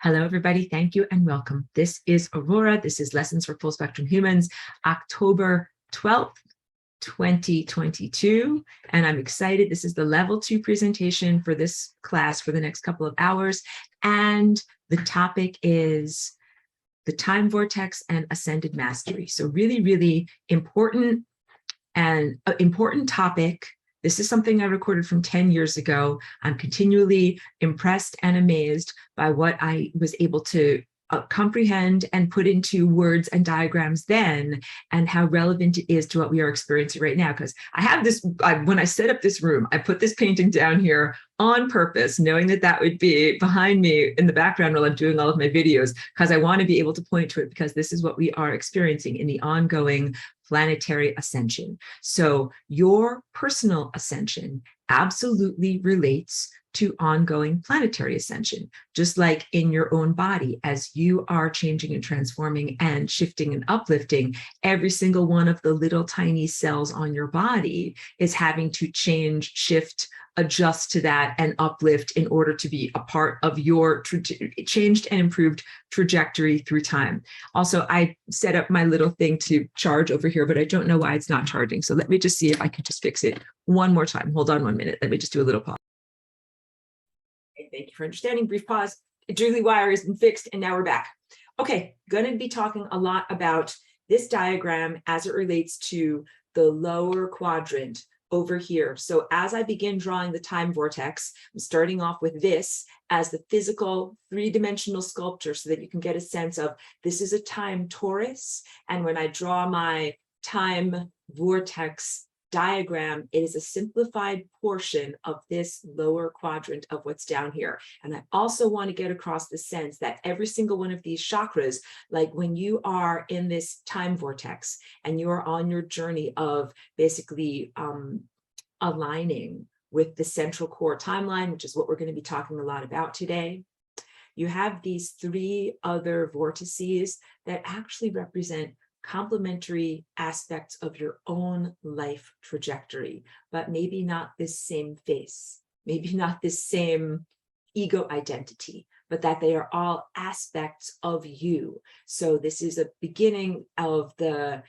Hello, everybody. Thank you and welcome. This is Aurora. This is Lessons for Full Spectrum Humans, October 12th, 2022. And I'm excited. This is the level 2 presentation for this class for the next couple of hours. And the topic is the time vortex and ascended mastery. So really, really important and important topic. This is something I recorded from 10 years ago. I'm continually impressed and amazed by what I was able to comprehend and put into words and diagrams then, and how relevant it is to what we are experiencing right now. Because I have this, when I set up this room, I put this painting down here on purpose, knowing that that would be behind me in the background while I'm doing all of my videos, because I want to be able to point to it, because this is what we are experiencing in the ongoing planetary ascension. So your personal ascension absolutely relates to ongoing planetary ascension, just like in your own body, as you are changing and transforming and shifting and uplifting, every single one of the little tiny cells on your body is having to change, shift, adjust to that and uplift in order to be a part of your changed and improved trajectory through time. Also, I set up my little thing to charge over here, but I don't know why it's not charging. So let me just see if I can just fix it one more time. Hold on 1 minute. Let me just do a little pause. Okay, thank you for understanding. Brief pause. Jiggly wire has been fixed and now we're back. Okay, going to be talking a lot about this diagram as it relates to the lower quadrant over here. So as I begin drawing the time vortex, I'm starting off with this as the physical three-dimensional sculpture so that you can get a sense of this is a time torus. And when I draw my time vortex diagram, it is a simplified portion of this lower quadrant of what's down here. And I also want to get across the sense that every single one of these chakras, like when you are in this time vortex and you are on your journey of basically aligning with the central core timeline, which is what we're going to be talking a lot about today, you have these three other vortices that actually represent complementary aspects of your own life trajectory, but maybe not this same face, maybe not this same ego identity, but that they are all aspects of you. So this is a beginning of the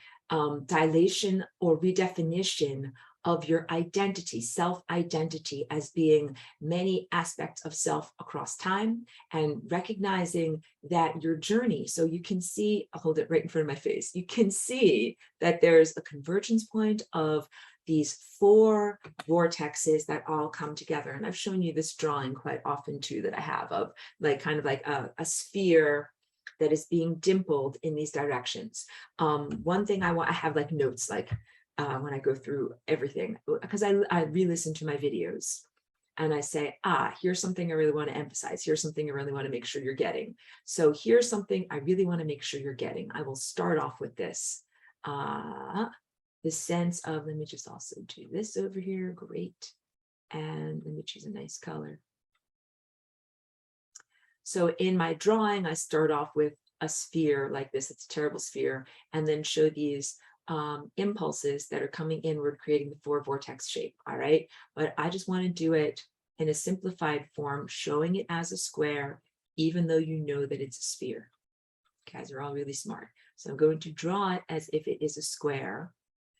dilation or redefinition of your identity, self-identity, as being many aspects of self across time, and recognizing that your journey, so you can see, I'll hold it right in front of my face, you can see that there's a convergence point of these four vortexes that all come together. And I've shown you this drawing quite often too, that I have of like kind of like a sphere that is being dimpled in these directions. One thing I have like notes, like when I go through everything, because I re-listen to my videos and I say, here's something I really want to emphasize. Here's something I really want to make sure you're getting. So here's something I really want to make sure you're getting. I will start off with this. The sense of, let me just also do this over here. Great. And let me choose a nice color. So in my drawing, I start off with a sphere like this. It's a terrible sphere. And then show these impulses that are coming inward, creating the four vortex shape. All right. But I just want to do it in a simplified form, showing it as a square, even though you know that it's a sphere. You guys are all really smart. So I'm going to draw it as if it is a square,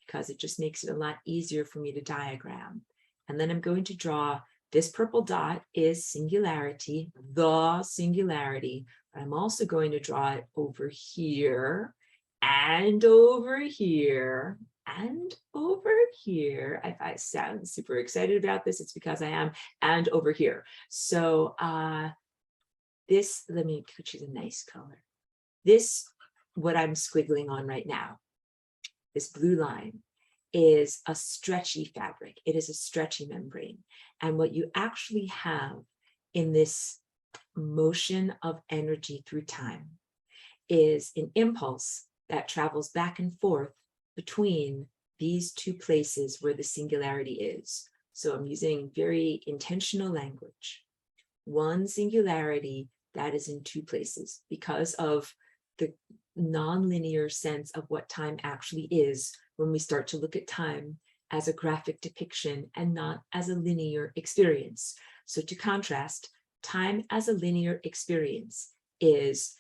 because it just makes it a lot easier for me to diagram. And then I'm going to draw this purple dot is singularity, the singularity. But I'm also going to draw it over here and over here and over here. If I sound super excited about this, it's because I am, and over here. So this, let me choose a nice color. This, what I'm squiggling on right now, this blue line, is a stretchy fabric. It is a stretchy membrane. And what you actually have in this motion of energy through time is an impulse that travels back and forth between these two places where the singularity is. So I'm using very intentional language. One singularity that is in two places because of the nonlinear sense of what time actually is when we start to look at time as a graphic depiction and not as a linear experience. So to contrast, time as a linear experience is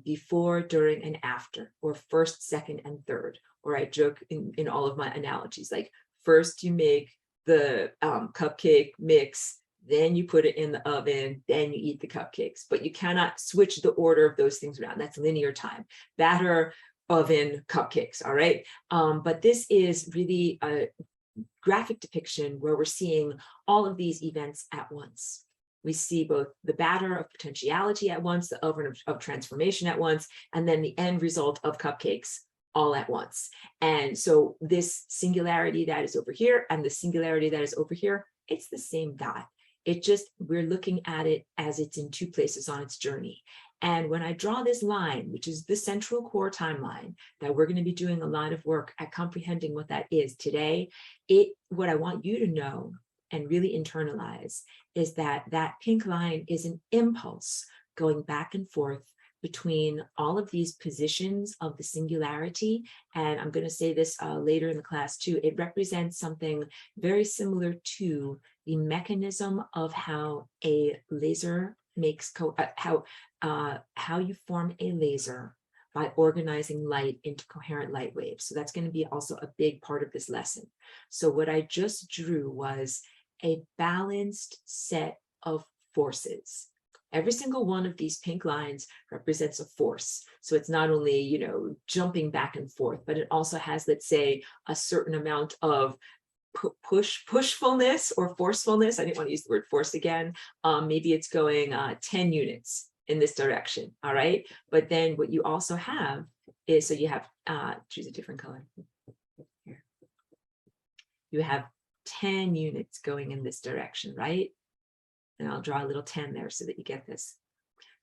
before, during, and after, or first, second, and third. Or I joke in all of my analogies, like first you make the cupcake mix, then you put it in the oven, then you eat the cupcakes. But you cannot switch the order of those things around. That's linear time. Batter, oven, cupcakes, all right? But this is really a graphic depiction where we're seeing all of these events at once. We see both the batter of potentiality at once, the oven of transformation at once, and then the end result of cupcakes all at once. And so this singularity that is over here and the singularity that is over here, it's the same dot. It just, we're looking at it as it's in two places on its journey. And when I draw this line, which is the central core timeline, that we're going to be doing a lot of work at comprehending what that is today, what I want you to know and really internalize is that that pink line is an impulse going back and forth between all of these positions of the singularity. And I'm going to say this later in the class too. It represents something very similar to the mechanism of how a laser makes, how you form a laser by organizing light into coherent light waves. So that's going to be also a big part of this lesson. So what I just drew was a balanced set of forces. Every single one of these pink lines represents a force. So it's not only, you know, jumping back and forth, but it also has, let's say, a certain amount of pushfulness or forcefulness. I didn't want to use the word force again. Maybe it's going 10 units in this direction. All right. But then what you also have is, so you have, choose a different color. Here. You have 10 units going in this direction, right? And I'll draw a little 10 there so that you get this.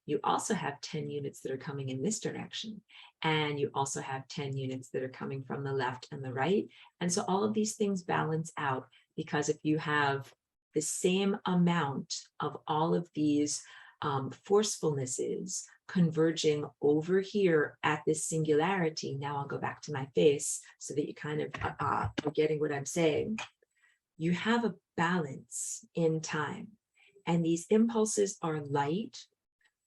You also have 10 units that are coming in this direction. And you also have 10 units that are coming from the left and the right. And so all of these things balance out, because if you have the same amount of all of these forcefulnesses converging over here at this singularity, now I'll go back to my face so that you kind of are getting what I'm saying. You have a balance in time. And these impulses are light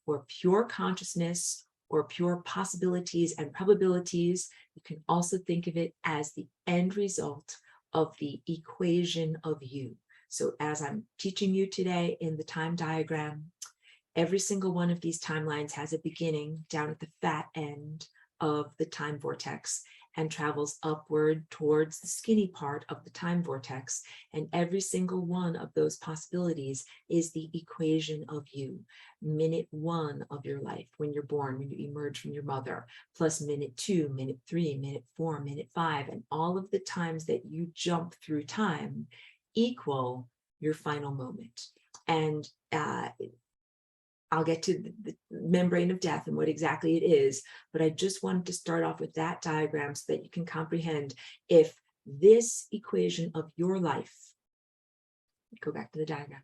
or pure consciousness or pure possibilities and probabilities. You can also think of it as the end result of the equation of you. So as I'm teaching you today in the time diagram, every single one of these timelines has a beginning down at the fat end of the time vortex and travels upward towards the skinny part of the time vortex. And every single one of those possibilities is the equation of you. Minute 1 of your life, when you're born, when you emerge from your mother, plus minute 2, minute 3, minute 4, minute 5, and all of the times that you jump through time equal your final moment. And I'll get to the membrane of death and what exactly it is, but I just wanted to start off with that diagram so that you can comprehend if this equation of your life, go back to the diagram.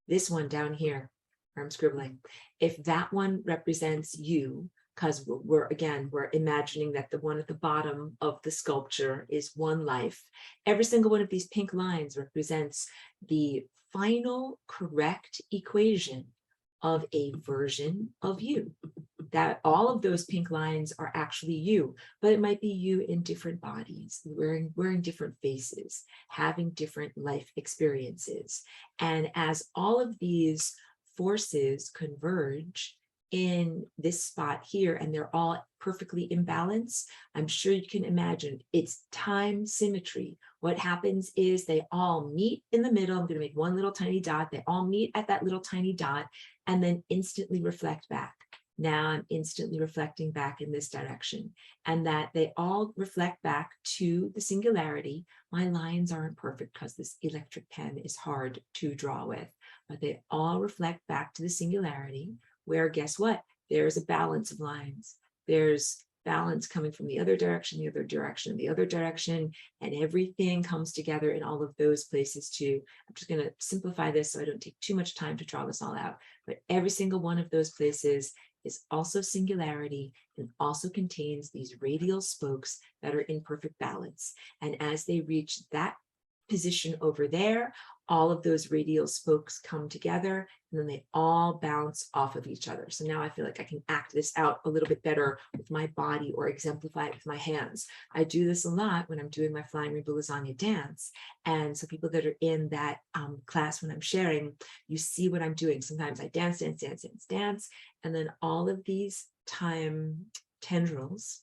This one down here, where I'm scribbling, if that one represents you, because we're imagining that the one at the bottom of the sculpture is one life. Every single one of these pink lines represents the final correct equation of a version of you. That all of those pink lines are actually you, but it might be you in different bodies, wearing different faces, having different life experiences. And as all of these forces converge in this spot here, and they're all perfectly in balance, I'm sure you can imagine it's time symmetry. What happens is they all meet in the middle. I'm going to make one little tiny dot. They all meet at that little tiny dot and then instantly reflect back. Now I'm instantly reflecting back in this direction, and that they all reflect back to the singularity. My lines aren't perfect because this electric pen is hard to draw with, but they all reflect back to the singularity, where guess what? There's a balance of lines. There's balance coming from the other direction, the other direction, the other direction, and everything comes together in all of those places too. I'm just going to simplify this so I don't take too much time to draw this all out, but every single one of those places is also singularity and also contains these radial spokes that are in perfect balance. And as they reach that position over there, all of those radial spokes come together, and then they all bounce off of each other. So now I feel like I can act this out a little bit better with my body or exemplify it with my hands. I do this a lot when I'm doing my Flying Rainbow Lasagna dance. And so people that are in that class when I'm sharing, you see what I'm doing. Sometimes I dance, dance, dance, dance, dance, and then all of these time tendrils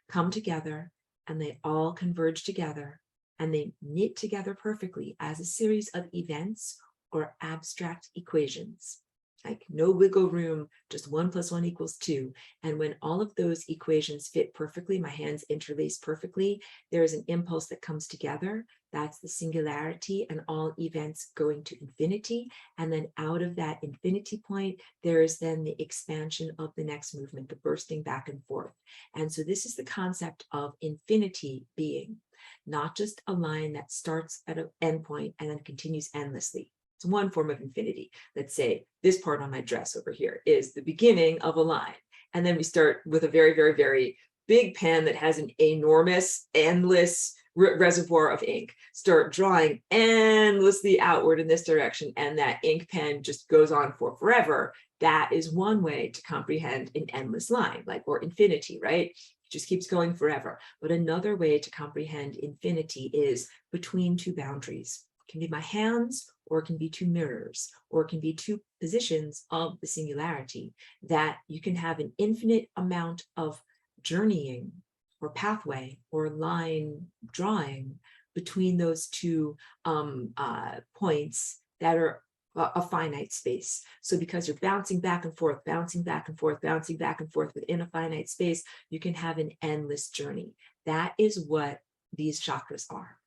come together and they all converge together and they knit together perfectly as a series of events or abstract equations. Like no wiggle room, just 1 + 1 = 2. And when all of those equations fit perfectly, my hands interlace perfectly, there is an impulse that comes together. That's the singularity, and all events going to infinity. And then out of that infinity point, there is then the expansion of the next movement, the bursting back and forth. And so this is the concept of infinity being, not just a line that starts at an endpoint and then continues endlessly. It's one form of infinity. Let's say this part on my dress over here is the beginning of a line. And then we start with a very, very, very big pen that has an enormous, endless reservoir of ink. Start drawing endlessly outward in this direction, and that ink pen just goes on for forever. That is one way to comprehend an endless line, like, or infinity, right? It just keeps going forever. But another way to comprehend infinity is between two boundaries. It can be my hands, or it can be two mirrors, or it can be two positions of the singularity, that you can have an infinite amount of journeying or pathway or line drawing between those two points that are a finite space. So because you're bouncing back and forth, bouncing back and forth, bouncing back and forth within a finite space, you can have an endless journey. That is what these chakras are.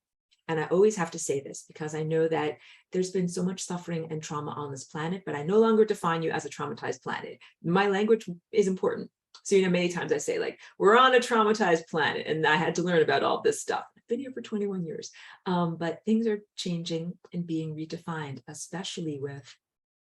And I always have to say this because I know that there's been so much suffering and trauma on this planet, but I no longer define you as a traumatized planet. My language is important. So, many times I say, like, we're on a traumatized planet, and I had to learn about all this stuff. I've been here for 21 years, but things are changing and being redefined, especially with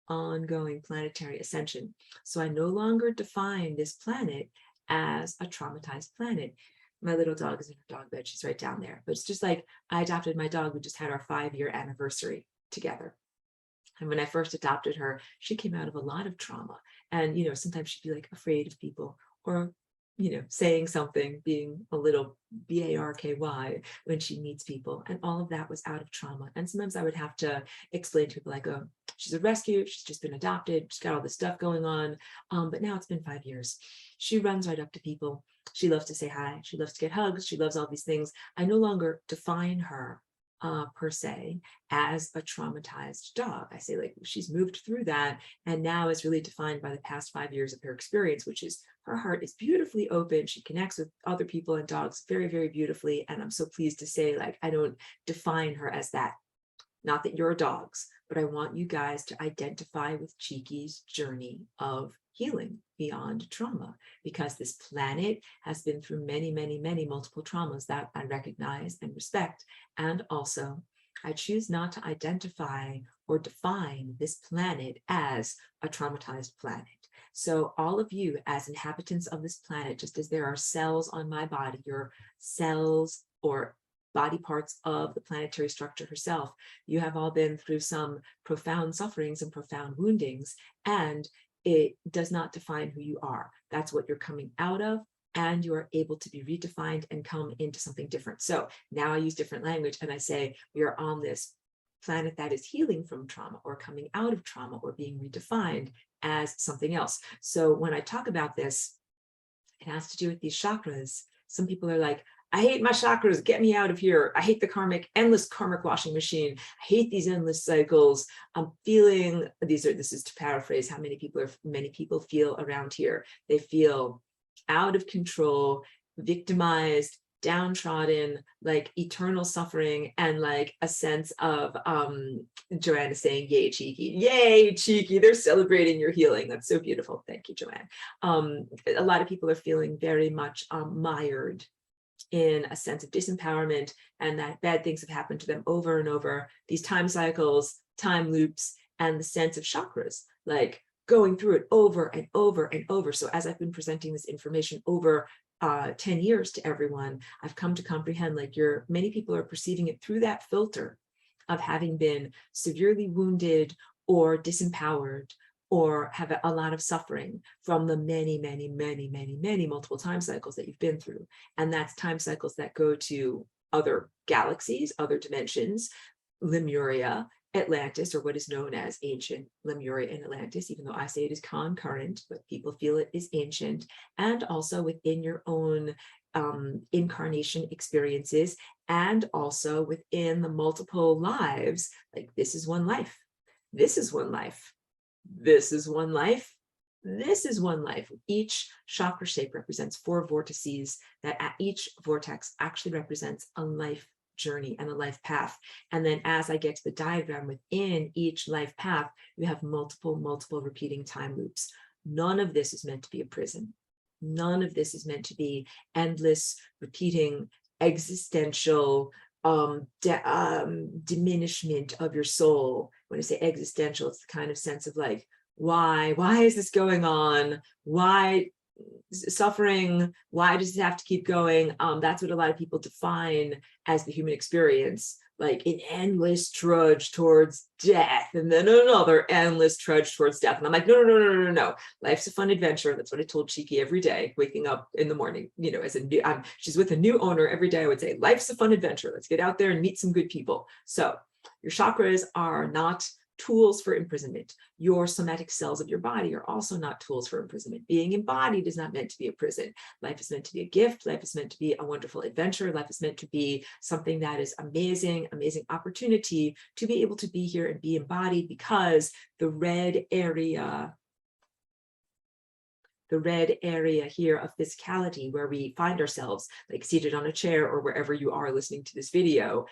ongoing planetary ascension. So I no longer define this planet as a traumatized planet. My little dog is in her dog bed. She's right down there. But it's just like I adopted my dog. We just had our 5-year anniversary together. And when I first adopted her, she came out of a lot of trauma. And, sometimes she'd be like afraid of people, or, saying something, being a little barky when she meets people. And all of that was out of trauma. And sometimes I would have to explain to people, like, oh, she's a rescue. She's just been adopted. She's got all this stuff going on. But now it's been 5 years. She runs right up to people. She loves to say hi. She loves to get hugs. She loves all these things. I no longer define her per se as a traumatized dog. I say, like, she's moved through that and now is really defined by the past 5 years of her experience, which is her heart is beautifully open. She connects with other people and dogs very, very beautifully. And I'm so pleased to say, like, I don't define her as that. Not that you're dogs, but I want you guys to identify with Cheeky's journey of healing beyond trauma, because this planet has been through many, many, many multiple traumas that I recognize and respect. And also, I choose not to identify or define this planet as a traumatized planet. So all of you as inhabitants of this planet, just as there are cells on my body, your cells or body parts of the planetary structure herself, you have all been through some profound sufferings and profound woundings, and it does not define who you are. That's what you're coming out of, and you are able to be redefined and come into something different. So now I use different language and I say, we are on this planet that is healing from trauma or coming out of trauma or being redefined as something else. So when I talk about this, it has to do with these chakras. Some people are like, I hate my chakras, get me out of here. I hate the endless karmic washing machine. I hate these endless cycles. I'm feeling, this is to paraphrase how many people feel around here. They feel out of control, victimized, downtrodden, like eternal suffering, and like a sense of, Joanne is saying, yay, Cheeky. Yay, Cheeky, they're celebrating your healing. That's so beautiful. Thank you, Joanne. A lot of people are feeling very much mired in a sense of disempowerment, and that bad things have happened to them over and over, these time cycles, time loops, and the sense of chakras, like going through it over and over and over. So as I've been presenting this information over 10 years to everyone, I've come to comprehend, like, many people are perceiving it through that filter. of having been severely wounded or disempowered or have a lot of suffering from the many multiple time cycles that you've been through. And that's time cycles that go to other galaxies, other dimensions, Lemuria, Atlantis, or what is known as ancient Lemuria and Atlantis, even though I say it is concurrent, but people feel it is ancient, and also within your own incarnation experiences, and also within the multiple lives. Like, this is one life, this is one life, this is one life, this is one life. Each chakra shape represents 4 vortices, that at each vortex actually represents a life journey and a life path. And then as I get to the diagram within each life path, you have multiple repeating time loops. None of this is meant to be a prison. None of this is meant to be endless, repeating, existential diminishment of your soul. When I say existential, it's the kind of sense of like, why is this going on? Why suffering? Why does it have to keep going? That's what a lot of people define as the human experience, like an endless trudge towards death, and then another endless trudge towards death. And I'm like, no. Life's a fun adventure. That's what I told Cheeky every day, waking up in the morning, you know, as a new, she's with a new owner every day. I would say, life's a fun adventure. Let's get out there and meet some good people. So your chakras are not tools for imprisonment. Your somatic cells of your body are also not tools for imprisonment. Being embodied is not meant to be a prison. Life is meant to be a gift. Life is meant to be a wonderful adventure. Life is meant to be something that is amazing opportunity to be able to be here and be embodied, because the red area here of physicality, where we find ourselves, like seated on a chair or wherever you are listening to this video,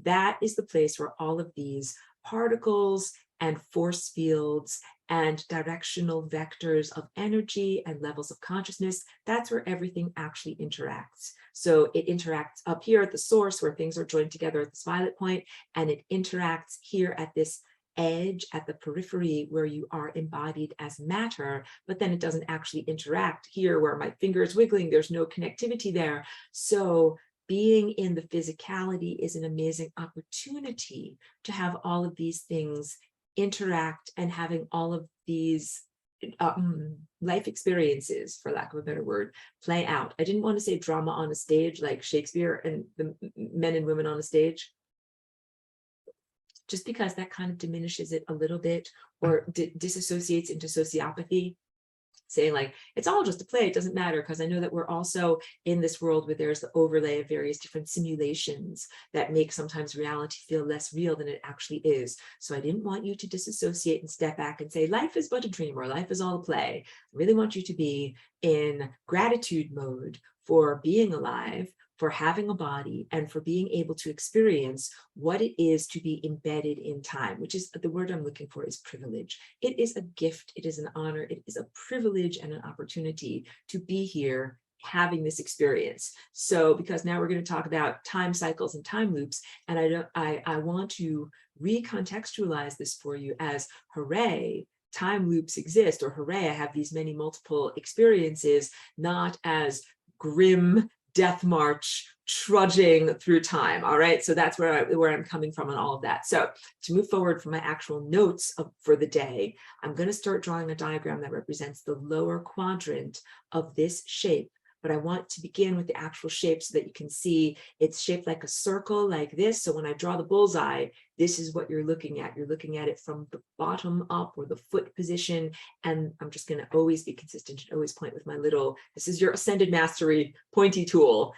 that is the place where all of these particles and force fields and directional vectors of energy and levels of consciousness, that's where everything actually interacts. So it interacts up here at the source, where things are joined together at this violet point, and it interacts here at this edge at the periphery where you are embodied as matter, but then it doesn't actually interact here where my finger is wiggling. There's no connectivity there. So being in the physicality is an amazing opportunity to have all of these things interact and having all of these life experiences, for lack of a better word, play out. I didn't want to say drama on a stage like Shakespeare and the men and women on a stage, just because that kind of diminishes it a little bit, or disassociates into sociopathy, saying like, it's all just a play, it doesn't matter, because I know that we're also in this world where there's the overlay of various different simulations that make sometimes reality feel less real than it actually is. So I didn't want you to disassociate and step back and say, life is but a dream, or life is all a play. I really want you to be in gratitude mode for being alive, for having a body, and for being able to experience what it is to be embedded in time, which is the word I'm looking for, is privilege. It is a gift, it is an honor, it is a privilege and an opportunity to be here having this experience. So because now we're going to talk about time cycles and time loops, and I want to recontextualize this for you as, hooray, time loops exist, or hooray, I have these many multiple experiences, not as grim death march trudging through time. All right, so that's where I'm coming from on all of that. So to move forward from my actual notes for the day, I'm going to start drawing a diagram that represents the lower quadrant of this shape. But I want to begin with the actual shape so that you can see it's shaped like a circle like this. So when I draw the bullseye, this is what you're looking at. You're looking at it from the bottom up, or the foot position. And I'm just going to always be consistent and always point with my little, this is your Ascended Mastery pointy tool.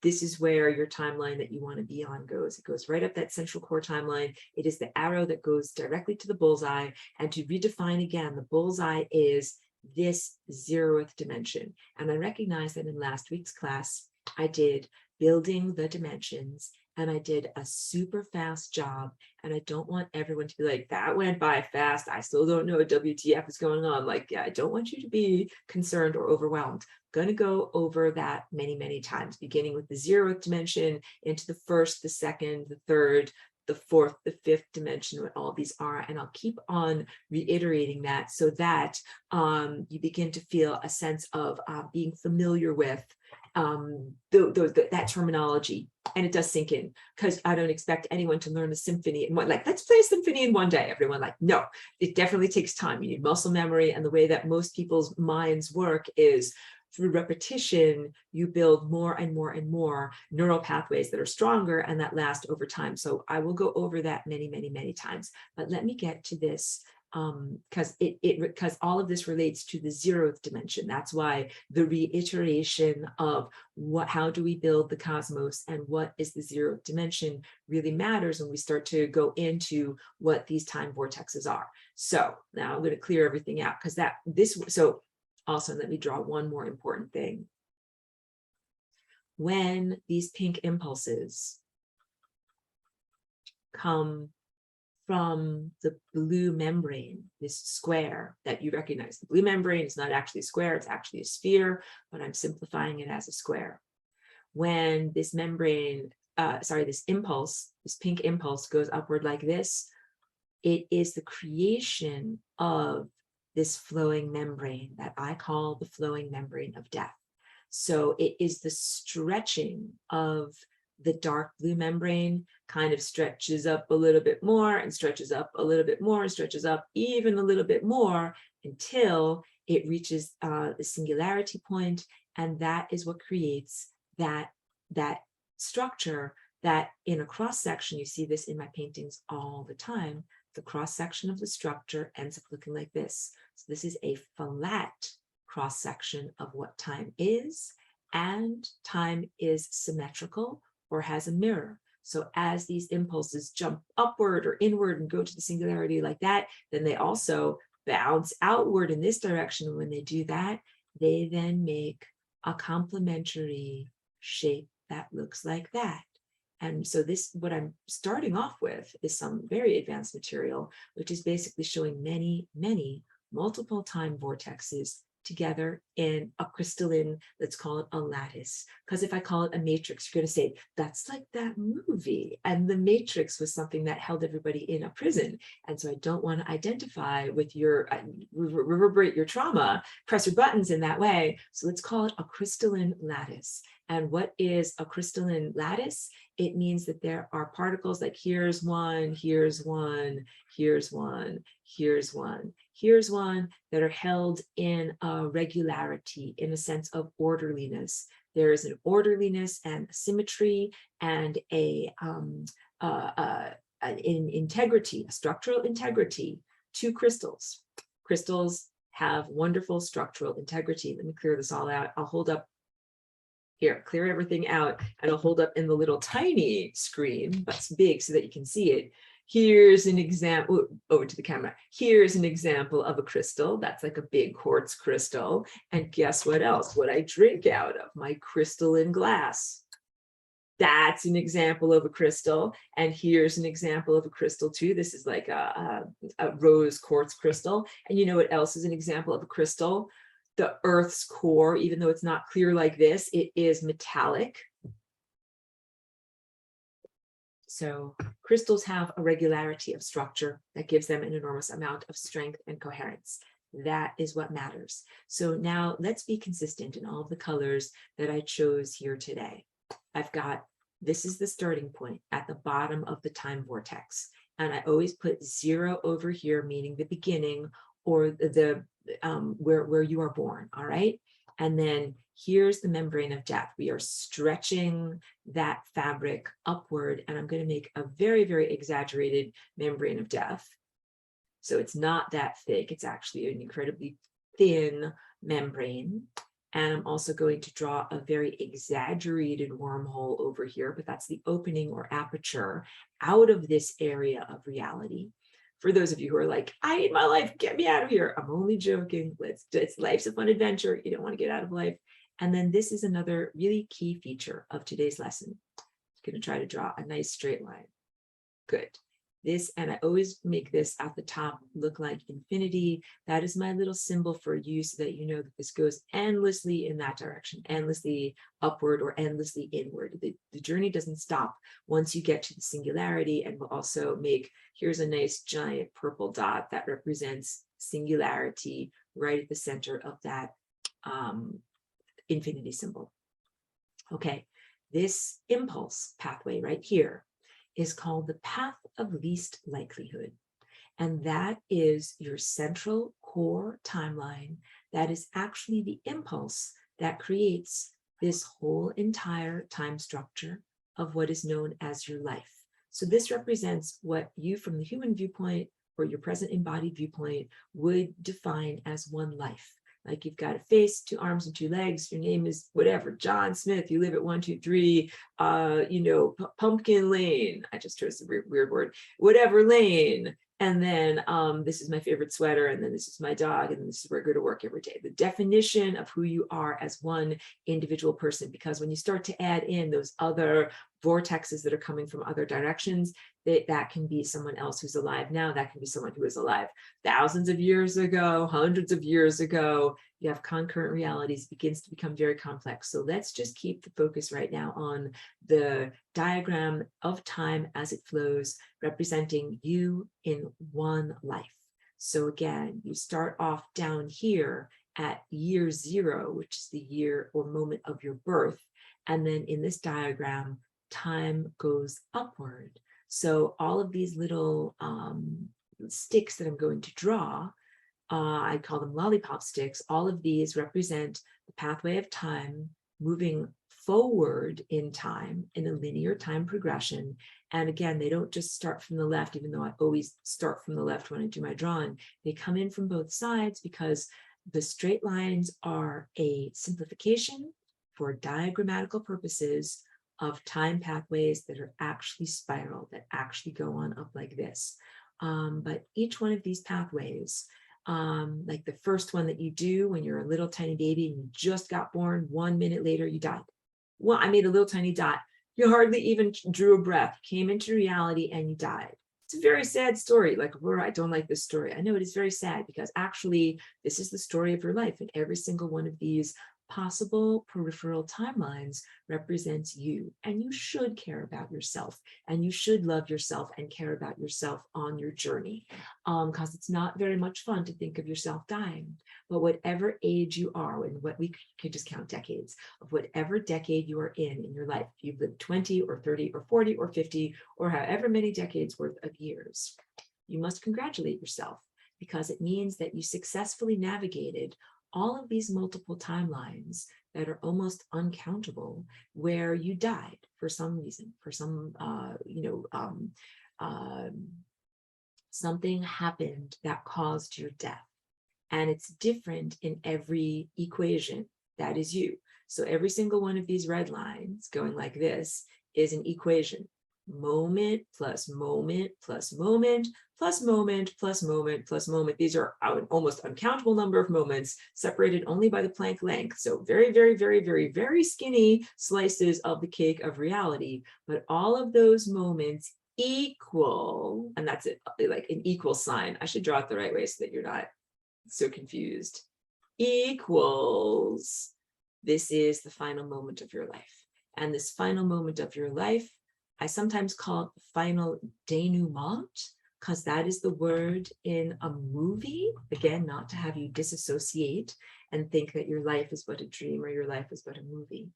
This is where your timeline that you want to be on goes. It goes right up that central core timeline. It is the arrow that goes directly to the bullseye. And to redefine again, the bullseye is this 0th dimension. And I recognize that in last week's class, I did building the dimensions, and I did a super fast job. And I don't want everyone to be like, that went by fast, I still don't know what WTF is going on. Like, yeah, I don't want you to be concerned or overwhelmed. I'm going to go over that many times, beginning with the 0th dimension into the 1st, the 2nd, the 3rd, the 4th, the 5th dimension, what all these are. And I'll keep on reiterating that so that you begin to feel a sense of being familiar with that terminology, and it does sink in, because I don't expect anyone to learn a symphony in one, like, let's play a symphony in one day. Everyone, like, no, it definitely takes time. You need muscle memory, and the way that most people's minds work is through repetition. You build more and more and more neural pathways that are stronger and that last over time. So I will go over that many, many, many times, but let me get to this, because all of this relates to the 0th dimension. That's why the reiteration of how do we build the cosmos and what is the 0th dimension really matters when we start to go into what these time vortexes are. So now I'm going to clear everything out, because so also let me draw one more important thing. When these pink impulses come from the blue membrane, this square that you recognize. The blue membrane is not actually a square, it's actually a sphere, but I'm simplifying it as a square. When this membrane, this impulse, this pink impulse goes upward like this, it is the creation of this flowing membrane that I call the flowing membrane of death. So it is the stretching of the dark blue membrane, kind of stretches up a little bit more and stretches up a little bit more and stretches up even a little bit more until it reaches the singularity point, and that is what creates that structure that in a cross section, you see this in my paintings all the time, the cross section of the structure ends up looking like this. So this is a flat cross section of what time is, and time is symmetrical or has a mirror. So as these impulses jump upward or inward and go to the singularity like that, then they also bounce outward in this direction. And when they do that, they then make a complementary shape that looks like that. And so what I'm starting off with is some very advanced material, which is basically showing many, many multiple time vortexes together in a crystalline, let's call it a lattice. Because if I call it a matrix, you're going to say, that's like that movie. And the matrix was something that held everybody in a prison. And so I don't want to identify with your, reverberate your trauma, press your buttons in that way. So let's call it a crystalline lattice. And what is a crystalline lattice? It means that there are particles like here's one, here's one, here's one, here's one, here's one that are held in a regularity, in a sense of orderliness. There is an orderliness and a symmetry and an integrity, a structural integrity to crystals. Crystals have wonderful structural integrity. Let me clear this all out. I'll hold up here, clear everything out, and I'll hold up in the little tiny screen, but it's big so that you can see it. Here's an example, over to the camera. Here's an example of a crystal. That's like a big quartz crystal. And guess what else? What I drink out of, my crystalline glass. That's an example of a crystal. And here's an example of a crystal too. This is like a rose quartz crystal. And you know what else is an example of a crystal? The Earth's core, even though it's not clear like this, it is metallic. So crystals have a regularity of structure that gives them an enormous amount of strength and coherence. That is what matters. So now let's be consistent in all of the colors that I chose here today. This is the starting point at the bottom of the time vortex. And I always put 0 over here, meaning the beginning, or the where you are born, all right? And then here's the membrane of death. We are stretching that fabric upward, and I'm going to make a very, very exaggerated membrane of death. So it's not that thick, it's actually an incredibly thin membrane. And I'm also going to draw a very exaggerated wormhole over here, but that's the opening or aperture out of this area of reality. For those of you who are like, I hate my life, get me out of here. I'm only joking. Life's a fun adventure. You don't want to get out of life. And then this is another really key feature of today's lesson. I'm going to try to draw a nice straight line. Good. This, and I always make this at the top look like infinity. That is my little symbol for you so that you know that this goes endlessly in that direction, endlessly upward or endlessly inward. The journey doesn't stop once you get to the singularity. And we'll also make, here's a nice giant purple dot that represents singularity right at the center of that infinity symbol. Okay, this impulse pathway right here is called the path of least likelihood. And that is your central core timeline. That is actually the impulse that creates this whole entire time structure of what is known as your life. So this represents what you, from the human viewpoint or your present embodied viewpoint, would define as one life. Like you've got a face, two arms, and two legs. Your name is whatever, John Smith. You live at 123, Pumpkin Lane. I just chose a weird word. Whatever lane. And then this is my favorite sweater, and then this is my dog, and this is where I go to work every day. The definition of who you are as one individual person, because when you start to add in those other vortexes that are coming from other directions, that can be someone else who's alive now, that can be someone who was alive thousands of years ago, hundreds of years ago. You have concurrent realities, begins to become very complex. So let's just keep the focus right now on the diagram of time as it flows, representing you in one life. So again, you start off down here at year 0, which is the year or moment of your birth. And then in this diagram, time goes upward. So all of these little sticks that I'm going to draw, I call them lollipop sticks. All of these represent the pathway of time moving forward in time in a linear time progression. And again, they don't just start from the left, even though I always start from the left when I do my drawing. They come in from both sides because the straight lines are a simplification for diagrammatical purposes of time pathways that are actually spiral, that actually go on up like this. But each one of these pathways, like the first one that you do when you're a little tiny baby and you just got born, 1 minute later you died. Well, I made a little tiny dot. You hardly even drew a breath, came into reality, and you died. It's a very sad story. Like, I don't like this story. I know it is very sad because actually this is the story of your life, and every single one of these possible peripheral timelines represents you, and you should care about yourself, and you should love yourself and care about yourself on your journey, because it's not very much fun to think of yourself dying. But whatever age you are, and what we could just count decades of whatever decade you are in your life, if you've lived 20 or 30 or 40 or 50 or however many decades worth of years, you must congratulate yourself, because it means that you successfully navigated all of these multiple timelines that are almost uncountable, where you died for some reason, for some, something happened that caused your death. And it's different in every equation. That is you. So every single one of these red lines going like this is an equation. Moment plus moment plus moment plus moment plus moment plus moment. These are an almost uncountable number of moments separated only by the Planck length. So very, very, very, very, very skinny slices of the cake of reality. But all of those moments equal, and that's it, like an equal sign. I should draw it the right way so that you're not so confused. Equals, this is the final moment of your life. And this final moment of your life, I sometimes call it the final denouement, because that is the word in a movie. Again, not to have you disassociate and think that your life is but a dream or your life is but a movie.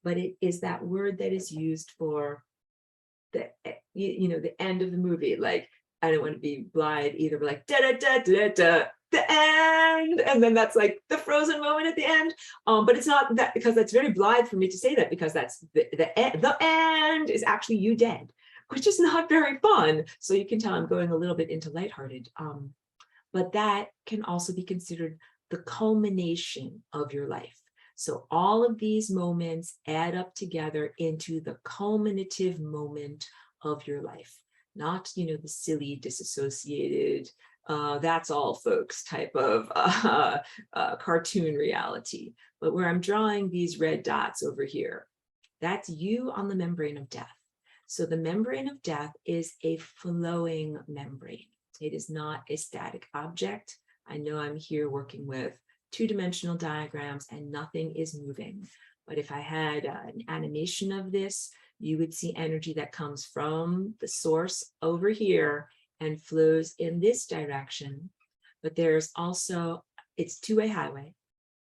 But it is that word that is used for the, the end of the movie. Like, I don't want to be blithe either, but like, da da da da da, the end, and then that's like the frozen moment at the end. But it's not that, because that's very blithe for me to say that, because that's the end is actually you dead, which is not very fun. So you can tell I'm going a little bit into lighthearted. But that can also be considered the culmination of your life. So all of these moments add up together into the culminative moment of your life. Not, the silly, disassociated, that's all folks type of cartoon reality. But where I'm drawing these red dots over here, that's you on the membrane of death. So the membrane of death is a flowing membrane. It is not a static object. I know I'm here working with two-dimensional diagrams and nothing is moving. But if I had an animation of this, you would see energy that comes from the source over here and flows in this direction. But there's also, it's two-way highway.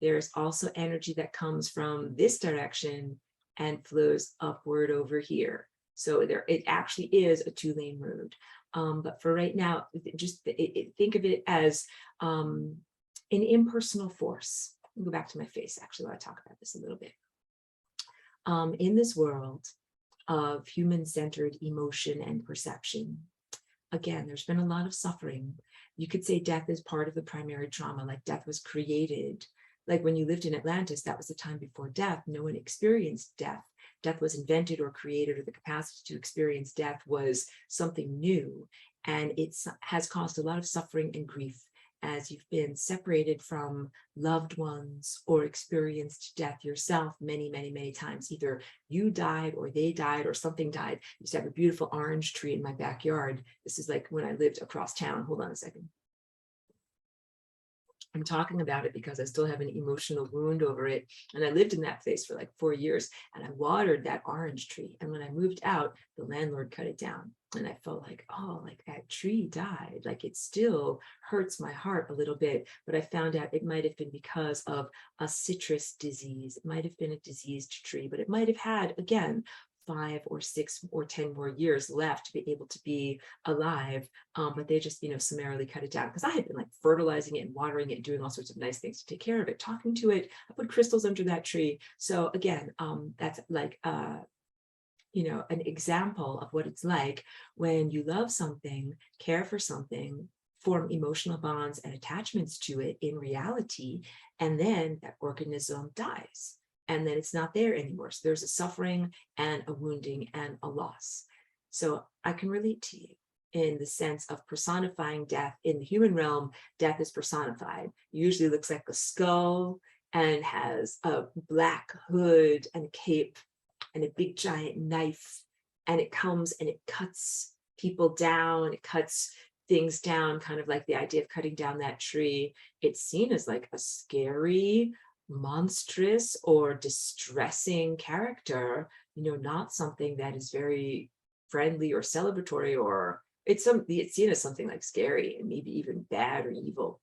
There's also energy that comes from this direction and flows upward over here. So it actually is a two-lane road. But for right now, just think of it as an impersonal force. I'll go back to my face, actually, while I talk about this a little bit. In this world of human-centered emotion and perception, again, there's been a lot of suffering. You could say death is part of the primary trauma, like death was created. Like when you lived in Atlantis, that was the time before death. No one experienced death. Death was invented or created, or the capacity to experience death was something new. And it has caused a lot of suffering and grief as you've been separated from loved ones or experienced death yourself many, many, many times. Either you died or they died or something died. I used to have a beautiful orange tree in my backyard. This is like when I lived across town. Hold on a second. I'm talking about it because I still have an emotional wound over it. And I lived in that place for like 4 years, and I watered that orange tree. And when I moved out, the landlord cut it down. And I felt like, oh, like that tree died. Like it still hurts my heart a little bit. But I found out it might have been because of a citrus disease. It might have been a diseased tree, but it might have had, again, 5 or 6 or 10 more years left to be able to be alive, but they just, summarily cut it down because I had been like fertilizing it and watering it and doing all sorts of nice things to take care of it, talking to it. I put crystals under that tree. So again, that's like an example of what it's like when you love something, care for something, form emotional bonds and attachments to it in reality, and then that organism dies. And then it's not there anymore. So there's a suffering and a wounding and a loss. So I can relate to you in the sense of personifying death. In the human realm, death is personified. It usually looks like a skull and has a black hood and a cape and a big giant knife. And it comes and it cuts people down. It cuts things down, kind of like the idea of cutting down that tree. It's seen as like a scary, monstrous or distressing character, not something that is very friendly or celebratory, or it's seen as something like scary and maybe even bad or evil.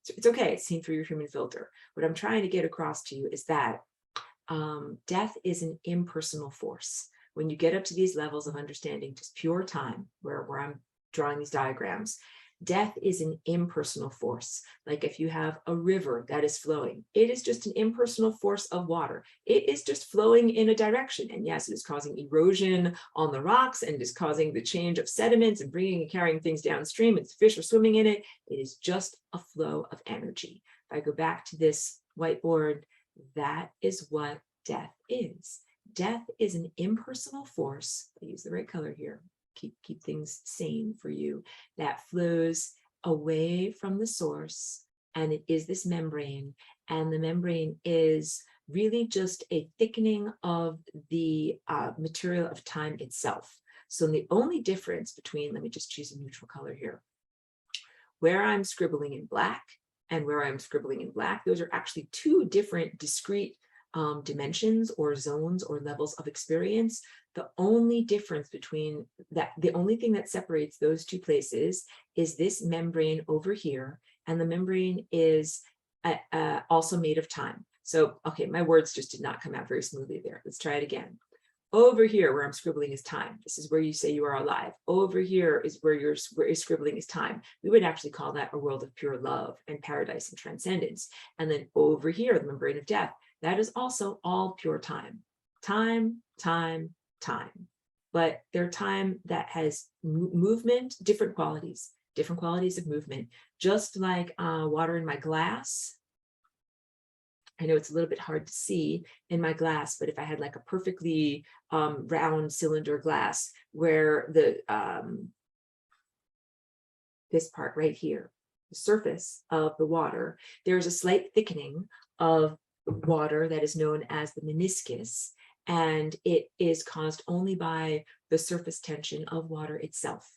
So it's okay, it's seen through your human filter. What I'm trying to get across to you is that death is an impersonal force. When you get up to these levels of understanding, just pure time, where I'm drawing these diagrams, death is an impersonal force. Like if you have a river that is flowing, it is just an impersonal force of water. It is just flowing in a direction. And yes, it is causing erosion on the rocks and is causing the change of sediments and bringing and carrying things downstream, and fish are swimming in it. It is just a flow of energy. If I go back to this whiteboard, that is what death is. Death is an impersonal force. I use the right color here. Keep things sane for you, that flows away from the source, and it is this membrane, and the membrane is really just a thickening of the material of time itself. So the only difference between, let me just choose a neutral color here, where I'm scribbling in black and where I'm scribbling in black, those are actually two different discrete dimensions or zones or levels of experience. The only difference between that, the only thing that separates those two places is this membrane over here, and the membrane is also made of time. So, okay, my words just did not come out very smoothly there. Let's try it again. Over here, where I'm scribbling is time. This is where you say you are alive. Over here is where you're scribbling is time. We would actually call that a world of pure love and paradise and transcendence. And then over here, the membrane of death, that is also all pure time. Time, time, time. But they're time that has movement, different qualities of movement. Just like water in my glass. I know it's a little bit hard to see in my glass, but if I had like a perfectly round cylinder glass where the this part right here, the surface of the water, there's a slight thickening of water that is known as the meniscus, and it is caused only by the surface tension of water itself.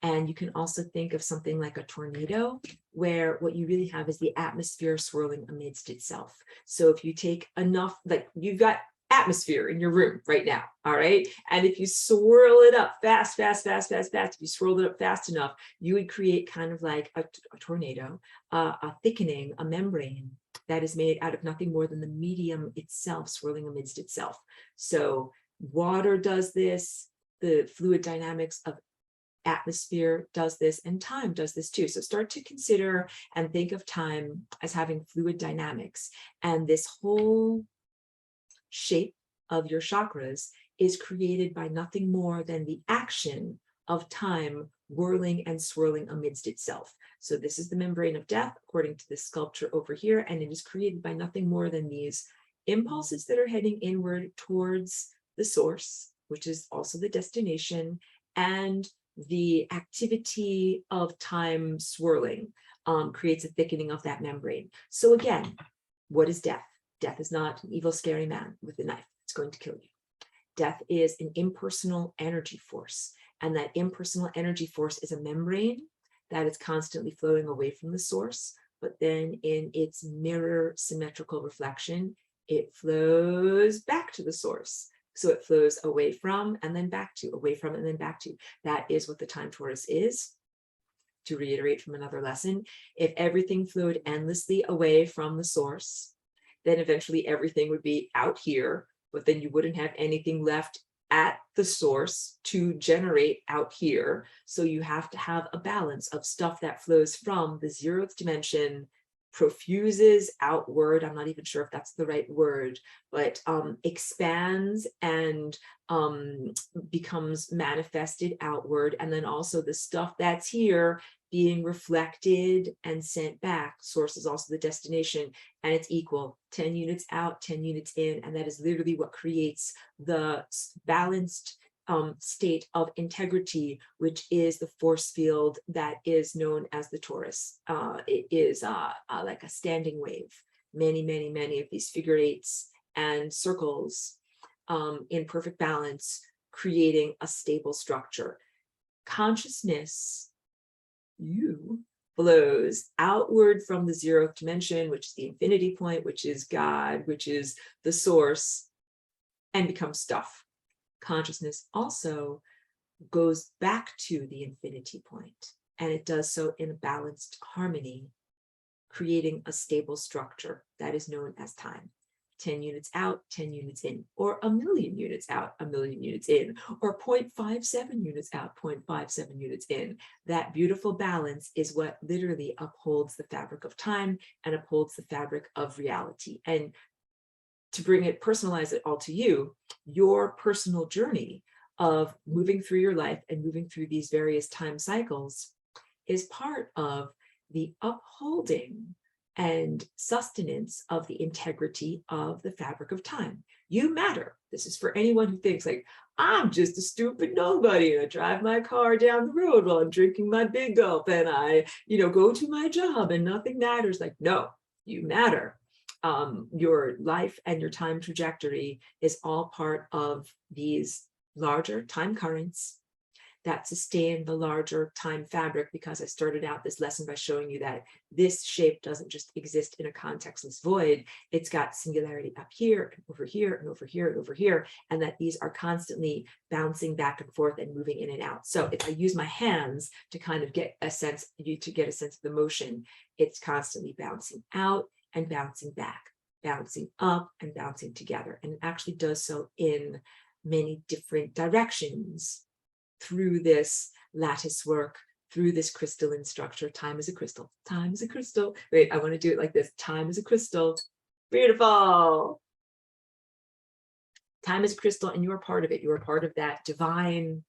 And you can also think of something like a tornado, where what you really have is the atmosphere swirling amidst itself. So if you take enough, like you've got atmosphere in your room right now, all right? And if you swirl it up fast, if you swirl it up fast enough, you would create kind of like a tornado, a thickening, a membrane. that is made out of nothing more than the medium itself swirling amidst itself. So water does this, the fluid dynamics of atmosphere does this, and time does this too. So start to consider and think of time as having fluid dynamics. And this whole shape of your chakras is created by nothing more than the action of time whirling and swirling amidst itself. So this is the membrane of death, according to this sculpture over here, and it is created by nothing more than these impulses that are heading inward towards the source, which is also the destination, and the activity of time swirling creates a thickening of that membrane. So again, what is death? Death is not an evil, scary man with a knife. It's going to kill you. Death is an impersonal energy force. And that impersonal energy force is a membrane that is constantly flowing away from the source, but then in its mirror symmetrical reflection, it flows back to the source. So it flows away from and then back to, away from and then back to. That is what the time torus is. To reiterate from another lesson, if everything flowed endlessly away from the source, then eventually everything would be out here, but then you wouldn't have anything left at the source to generate out here. So you have to have a balance of stuff that flows from the 0th dimension, profuses outward. I'm not even sure if that's the right word, but expands and becomes manifested outward. And then also the stuff that's here being reflected and sent back. Source is also the destination, and it's equal, 10 units out, 10 units in. And that is literally what creates the balanced state of integrity, which is the force field that is known as the torus. It is like a standing wave. Many, many, many of these figure eights and circles in perfect balance, creating a stable structure. Consciousness, flows outward from the 0th dimension, which is the infinity point, which is God, which is the source, and becomes stuff. Consciousness also goes back to the infinity point, and it does so in a balanced harmony, creating a stable structure that is known as time. 10 units out, 10 units in, or 1,000,000 units out, 1,000,000 units in, or 0.57 units out, 0.57 units in. That beautiful balance is what literally upholds the fabric of time and upholds the fabric of reality. And to bring it, personalize it all to you, your personal journey of moving through your life and moving through these various time cycles is part of the upholding and sustenance of the integrity of the fabric of time. You matter. This is for anyone who thinks like, I'm just a stupid nobody and I drive my car down the road while I'm drinking my big gulp and I, go to my job and nothing matters. Like, no, you matter. Your life and your time trajectory is all part of these larger time currents that sustain the larger time fabric, because I started out this lesson by showing you that this shape doesn't just exist in a contextless void. It's got singularity up here and over here and over here and over here, and that these are constantly bouncing back and forth and moving in and out. So if I use my hands to kind of get a sense, of the motion, it's constantly bouncing out and bouncing back, bouncing up and bouncing together. And it actually does so in many different directions through this lattice work, through this crystalline structure. Time is a crystal. Time is a crystal. Wait, I want to do it like this. Time is a crystal. Beautiful. Time is a crystal, and you are part of it. You are part of that divine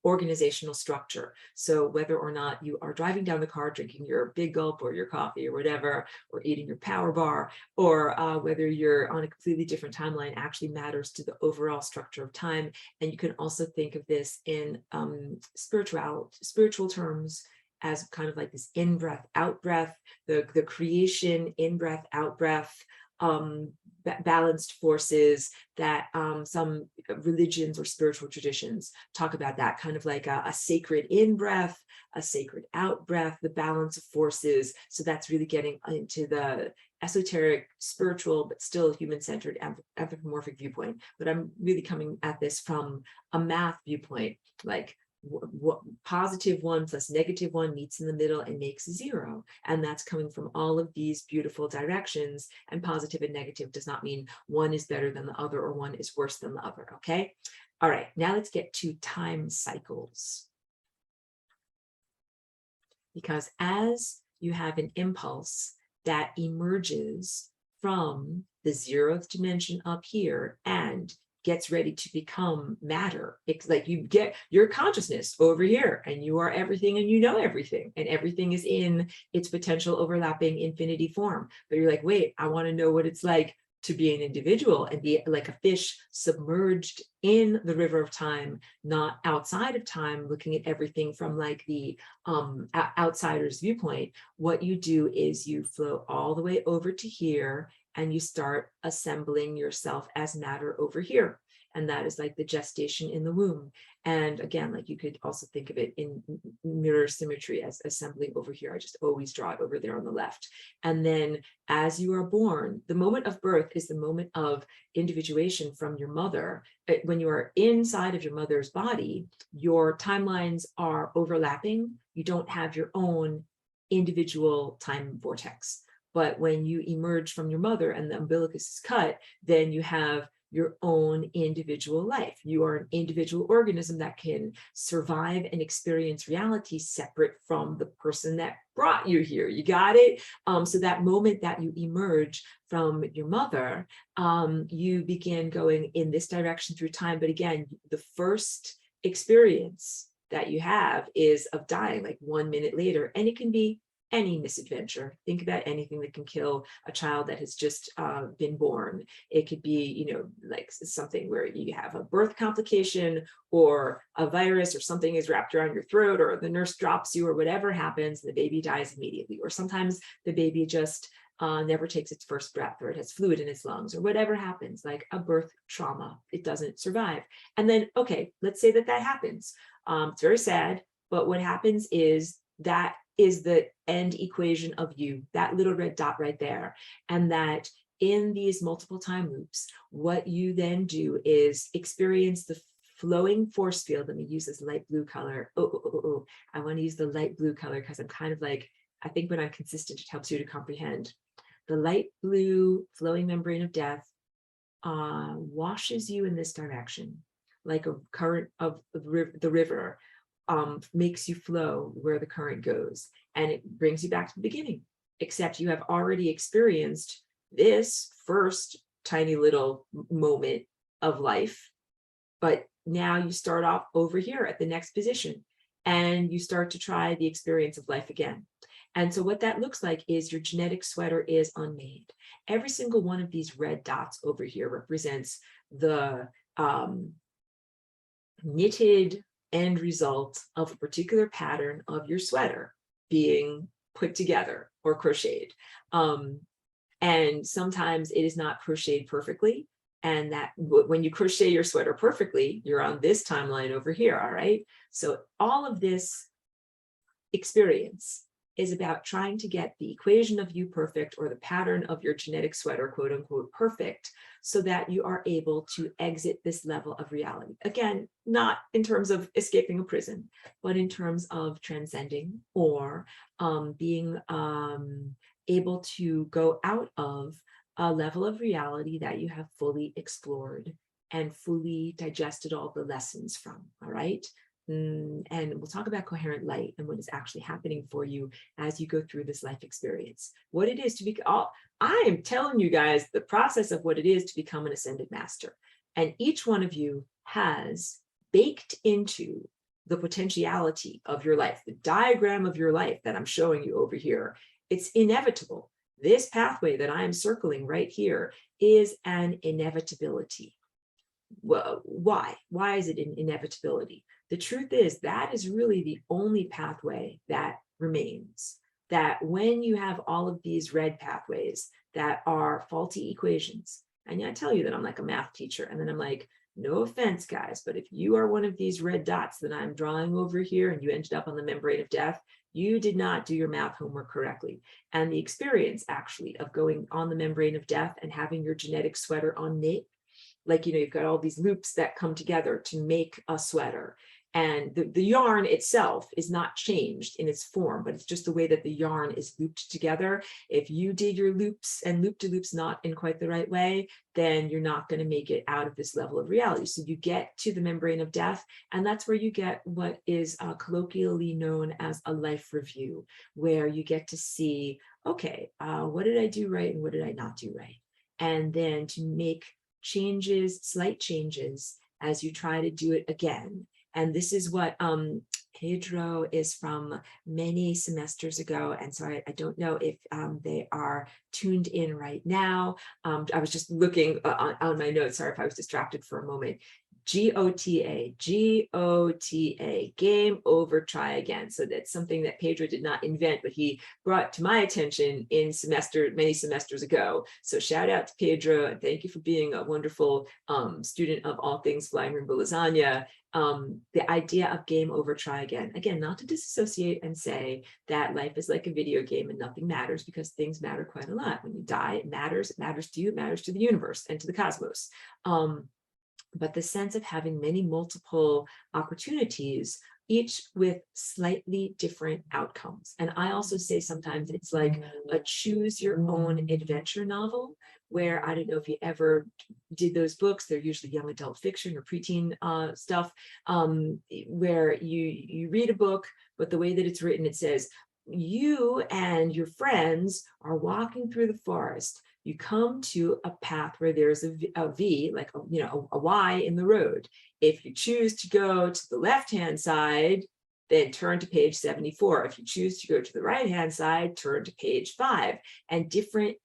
organizational structure. So whether or not you are driving down the car, drinking your big gulp or your coffee or whatever, or eating your power bar, or whether you're on a completely different timeline, actually matters to the overall structure of time. And you can also think of this in spiritual terms as kind of like this in-breath, out-breath, the creation, in-breath, out-breath, balanced forces that some religions or spiritual traditions talk about, that kind of like a sacred in-breath, a sacred out-breath, the balance of forces. So that's really getting into the esoteric, spiritual, but still human-centered anthropomorphic viewpoint. But I'm really coming at this from a math viewpoint, like positive 1 plus negative 1 meets in the middle and makes 0. And that's coming from all of these beautiful directions. And positive and negative does not mean one is better than the other or one is worse than the other. Okay. All right. Now let's get to time cycles. Because as you have an impulse that emerges from the 0th dimension up here and gets ready to become matter. It's like you get your consciousness over here and you are everything and you know everything and everything is in its potential overlapping infinity form. But you're like, wait, I want to know what it's like to be an individual and be like a fish submerged in the river of time, not outside of time, looking at everything from like the outsider's viewpoint. What you do is you flow all the way over to here and you start assembling yourself as matter over here. And that is like the gestation in the womb. And again, like you could also think of it in mirror symmetry as assembling over here. I just always draw it over there on the left. And then as you are born, the moment of birth is the moment of individuation from your mother. When you are inside of your mother's body, your timelines are overlapping. You don't have your own individual time vortex. But when you emerge from your mother and the umbilicus is cut, then you have your own individual life. You are an individual organism that can survive and experience reality separate from the person that brought you here. You got it? So that moment that you emerge from your mother, you begin going in this direction through time. But again, the first experience that you have is of dying like 1 minute later, and it can be any misadventure. Think about anything that can kill a child that has just been born. It could be, you know, like something where you have a birth complication or a virus or something is wrapped around your throat or the nurse drops you or whatever happens, the baby dies immediately. Or sometimes the baby just never takes its first breath or it has fluid in its lungs or whatever happens, like a birth trauma. It doesn't survive. And then, okay, let's say that happens. It's very sad, but what happens is that is the end equation of you, that little red dot right there. And that in these multiple time loops, what you then do is experience the flowing force field. Let me use this light blue color. I want to use the light blue color because I'm kind of like, I think when I'm consistent, it helps you to comprehend. The light blue flowing membrane of death washes you in this direction, like a current of the river. Makes you flow where the current goes, and it brings you back to the beginning, except you have already experienced this first tiny little moment of life, but now you start off over here at the next position and you start to try the experience of life again. And so what that looks like is your genetic sweater is unmade. Every single one of these red dots over here represents the knitted end result of a particular pattern of your sweater being put together or crocheted. And sometimes it is not crocheted perfectly. And that when you crochet your sweater perfectly, you're on this timeline over here, all right? So all of this experience is about trying to get the equation of you perfect or the pattern of your genetic sweater, quote unquote, perfect, so that you are able to exit this level of reality. Again, not in terms of escaping a prison, but in terms of transcending or being able to go out of a level of reality that you have fully explored and fully digested all the lessons from, all right? And we'll talk about coherent light and what is actually happening for you as you go through this life experience. What it is to be, I am telling you guys the process of what it is to become an ascended master. And each one of you has baked into the potentiality of your life, the diagram of your life that I'm showing you over here. It's inevitable. This pathway that I am circling right here is an inevitability. Well, why? Why is it an inevitability? The truth is that is really the only pathway that remains. That when you have all of these red pathways that are faulty equations, and I tell you that I'm like a math teacher, and then I'm like, no offense, guys, but if you are one of these red dots that I'm drawing over here and you ended up on the membrane of death, you did not do your math homework correctly. And the experience actually of going on the membrane of death and having your genetic sweater unknit, like, you know, you've got all these loops that come together to make a sweater. And the yarn itself is not changed in its form, but it's just the way that the yarn is looped together. If you did your loops and loop-de-loops not in quite the right way, then you're not going to make it out of this level of reality. So you get to the membrane of death, and that's where you get what is colloquially known as a life review, where you get to see, okay, what did I do right and what did I not do right? And then to make changes, slight changes, as you try to do it again. And this is what Pedro is from many semesters ago. And so I don't know if they are tuned in right now. I was just looking on my notes. Sorry if I was distracted for a moment. GOTA, game over, try again. So that's something that Pedro did not invent, but he brought to my attention in many semesters ago. So shout out to Pedro, and thank you for being a wonderful student of all things Flying Rainbow Lasagna. The idea of game over, try again. Again, not to disassociate and say that life is like a video game and nothing matters, because things matter quite a lot. When you die, it matters to you, it matters to the universe and to the cosmos. But the sense of having many multiple opportunities, each with slightly different outcomes. And I also say sometimes it's like a choose your own adventure novel, where I don't know if you ever did those books. They're usually young adult fiction or preteen stuff, where you read a book, but the way that it's written, it says, you and your friends are walking through the forest. You come to a path where there's a V, like a Y in the road. If you choose to go to the left-hand side, then turn to page 74. If you choose to go to the right-hand side, turn to page 5. And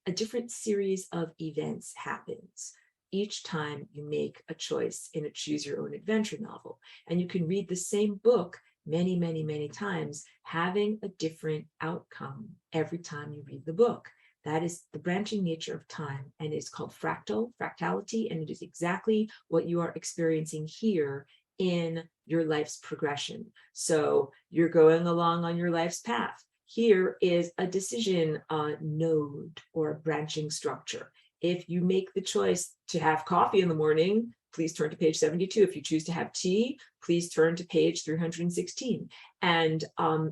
a different series of events happens each time you make a choice in a choose your own adventure novel. And you can read the same book many, many, many times, having a different outcome every time you read the book. That is the branching nature of time, and it's called fractality, and it is exactly what you are experiencing here in your life's progression. So you're going along on your life's path. Here is a decision node or branching structure. If you make the choice to have coffee in the morning, please turn to page 72. If you choose to have tea, please turn to page 316. And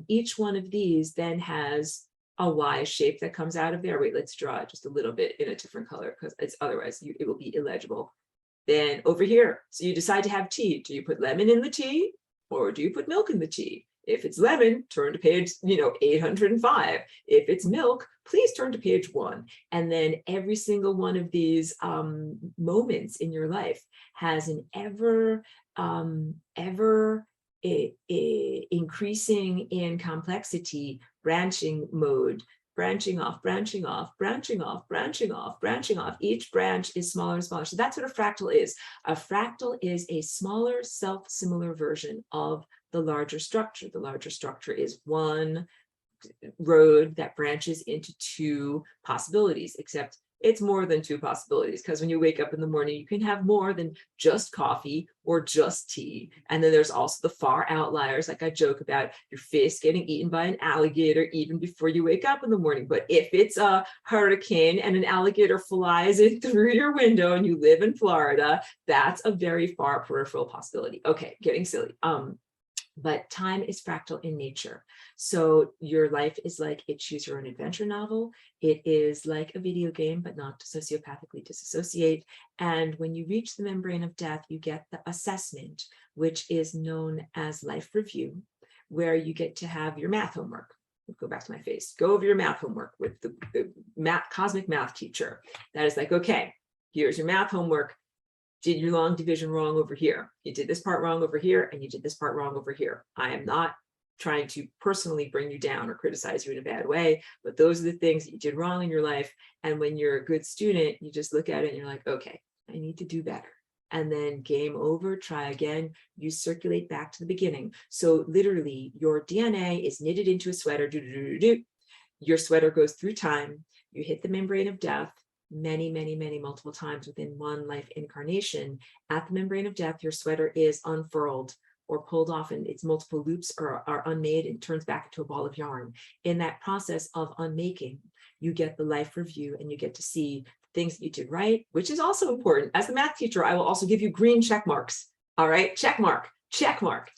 each one of these then has a Y shape that comes out of there. Wait, let's draw it just a little bit in a different color, because it's otherwise it will be illegible. Then over here, so you decide to have tea. Do you put lemon in the tea, or do you put milk in the tea? If it's lemon, turn to page 805. If it's milk, please turn to page 1. And then every single one of these moments in your life has an ever increasing in complexity branching mode, branching off, branching off, branching off, branching off, branching off. Each branch is smaller and smaller. So that's what a fractal is. A fractal is a smaller self-similar version of the larger structure. The larger structure is one road that branches into two possibilities, except it's more than two possibilities, because when you wake up in the morning, you can have more than just coffee or just tea. And then there's also the far outliers, like I joke about your face getting eaten by an alligator even before you wake up in the morning. But if it's a hurricane and an alligator flies in through your window and you live in Florida, that's a very far peripheral possibility. Okay, getting silly. But time is fractal in nature. So your life is like a choose your own adventure novel. It is like a video game, but not to sociopathically disassociate. And when you reach the membrane of death, you get the assessment, which is known as life review, where you get to have your math homework. Go back to my face. Go over your math homework with the cosmic math teacher. That is like, okay, here's your math homework. Did your long division wrong over here. You did this part wrong over here, and you did this part wrong over here. I am not trying to personally bring you down or criticize you in a bad way, but those are the things that you did wrong in your life. And when you're a good student, you just look at it and you're like, okay, I need to do better. And then game over, try again. You circulate back to the beginning. So literally your DNA is knitted into a sweater. Your sweater goes through time. You hit the membrane of death many, many, many multiple times within one life incarnation. At the membrane of death, your sweater is unfurled or pulled off, and its multiple loops are unmade and turns back into a ball of yarn. In that process of unmaking, you get the life review, and you get to see things that you did right, which is also important. As the math teacher, I will also give you green check marks. All right, check mark. check mark,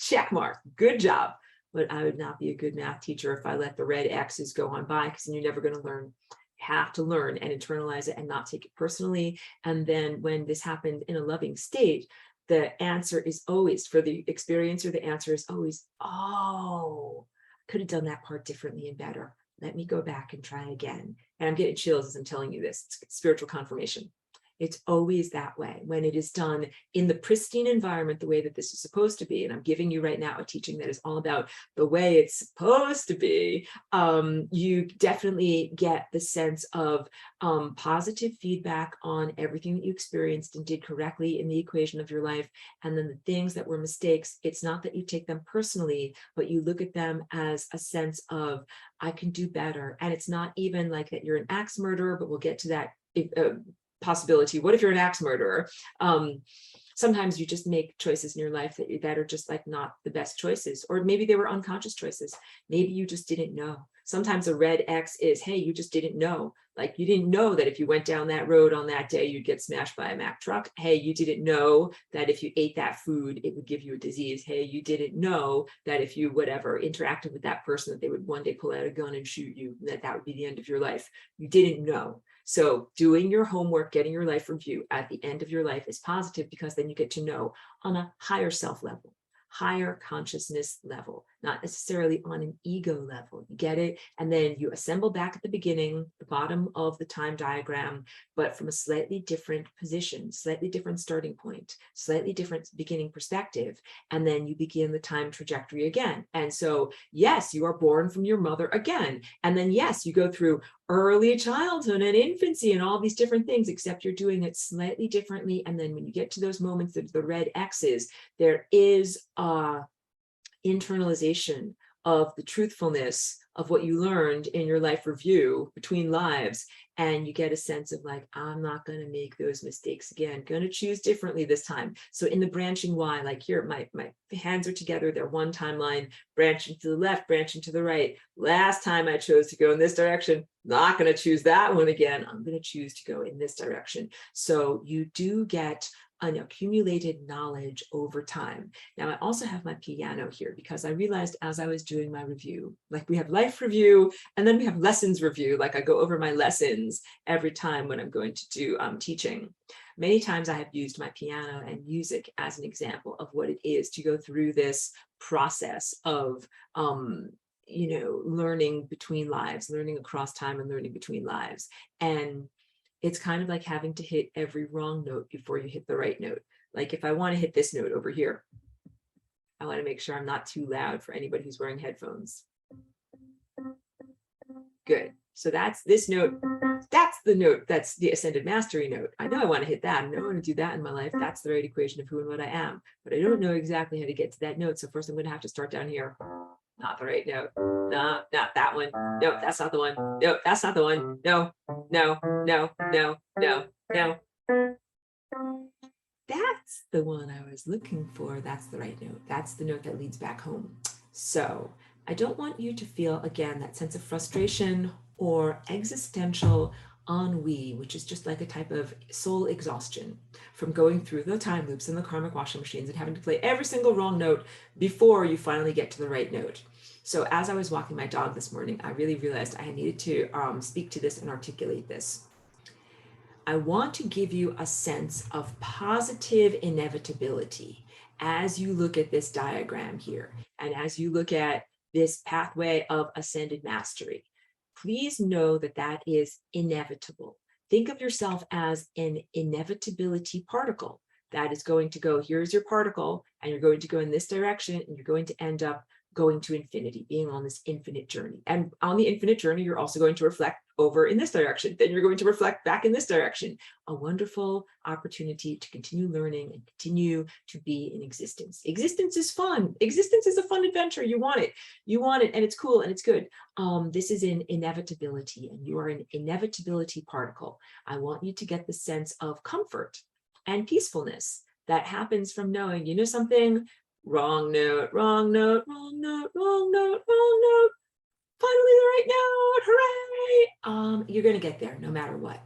good job. But I would not be a good math teacher if I let the red X's go on by, because then you're never going to learn. Have to learn and internalize it and not take it personally. And then when this happened in a loving state, the answer is always, for the experiencer, the answer is always, oh, I could have done that part differently and better. Let me go back and try again. And I'm getting chills as I'm telling you this. It's spiritual confirmation. It's always that way when it is done in the pristine environment, the way that this is supposed to be. And I'm giving you right now a teaching that is all about the way it's supposed to be. You definitely get the sense of positive feedback on everything that you experienced and did correctly in the equation of your life. And then the things that were mistakes, it's not that you take them personally, but you look at them as a sense of, I can do better. And it's not even like that you're an axe murderer, but we'll get to that possibility. What if you're an axe murderer? Sometimes you just make choices in your life that are just like not the best choices, or maybe they were unconscious choices. Maybe you just didn't know. Sometimes a red X is, hey, you just didn't know. Like you didn't know that if you went down that road on that day, you'd get smashed by a Mack truck. Hey, you didn't know that if you ate that food, it would give you a disease. Hey, you didn't know that if you whatever interacted with that person, that they would one day pull out a gun and shoot you, that would be the end of your life. You didn't know. So doing your homework, getting your life review at the end of your life is positive, because then you get to know on a higher self level, higher consciousness level, not necessarily on an ego level. You get it? And then you assemble back at the beginning, the bottom of the time diagram, but from a slightly different position, slightly different starting point, slightly different beginning perspective. And then you begin the time trajectory again. And so, yes, you are born from your mother again. And then, yes, you go through early childhood and infancy and all these different things, except you're doing it slightly differently. And then when you get to those moments of the red X's, there is internalization of the truthfulness of what you learned in your life review between lives. And you get a sense of like, I'm not going to make those mistakes again, going to choose differently this time. So in the branching Y, like here, my hands are together, they're one timeline, branching to the left, branching to the right. Last time I chose to go in this direction, not going to choose that one again. I'm going to choose to go in this direction. So you do get an accumulated knowledge over time. Now, I also have my piano here because I realized as I was doing my review, like we have life review and then we have lessons review, like I go over my lessons every time when I'm going to do teaching. Many times I have used my piano and music as an example of what it is to go through this process of learning between lives, learning across time and learning between lives. And it's kind of like having to hit every wrong note before you hit the right note. Like if I want to hit this note over here, I want to make sure I'm not too loud for anybody who's wearing headphones. Good. So that's this note. That's the note. That's the ascended mastery note. I know I want to hit that. I know I want to do that in my life. That's the right equation of who and what I am. But I don't know exactly how to get to that note. So first I'm going to have to start down here. Not the right note. No, not that one. No, that's not the one. No, that's not the one. No, no, no, no, no, no. That's the one I was looking for. That's the right note. That's the note that leads back home. So I don't want you to feel, again, that sense of frustration or existential ennui, which is just like a type of soul exhaustion from going through the time loops and the karmic washing machines and having to play every single wrong note before you finally get to the right note. So as I was walking my dog this morning, I really realized I needed to speak to this and articulate this. I want to give you a sense of positive inevitability as you look at this diagram here and as you look at this pathway of ascended mastery. Please know that that is inevitable. Think of yourself as an inevitability particle that is going to go, here's your particle, and you're going to go in this direction, and you're going to end up going to infinity, being on this infinite journey. And on the infinite journey, you're also going to reflect over in this direction. Then you're going to reflect back in this direction. A wonderful opportunity to continue learning and continue to be in existence. Existence is fun. Existence is a fun adventure. You want it. You want it, and it's cool, and it's good. This is an inevitability, and you are an inevitability particle. I want you to get the sense of comfort and peacefulness that happens from knowing, you know something, wrong note, wrong note, wrong note, wrong note, wrong note. Finally the right note, hooray! You're going to get there no matter what.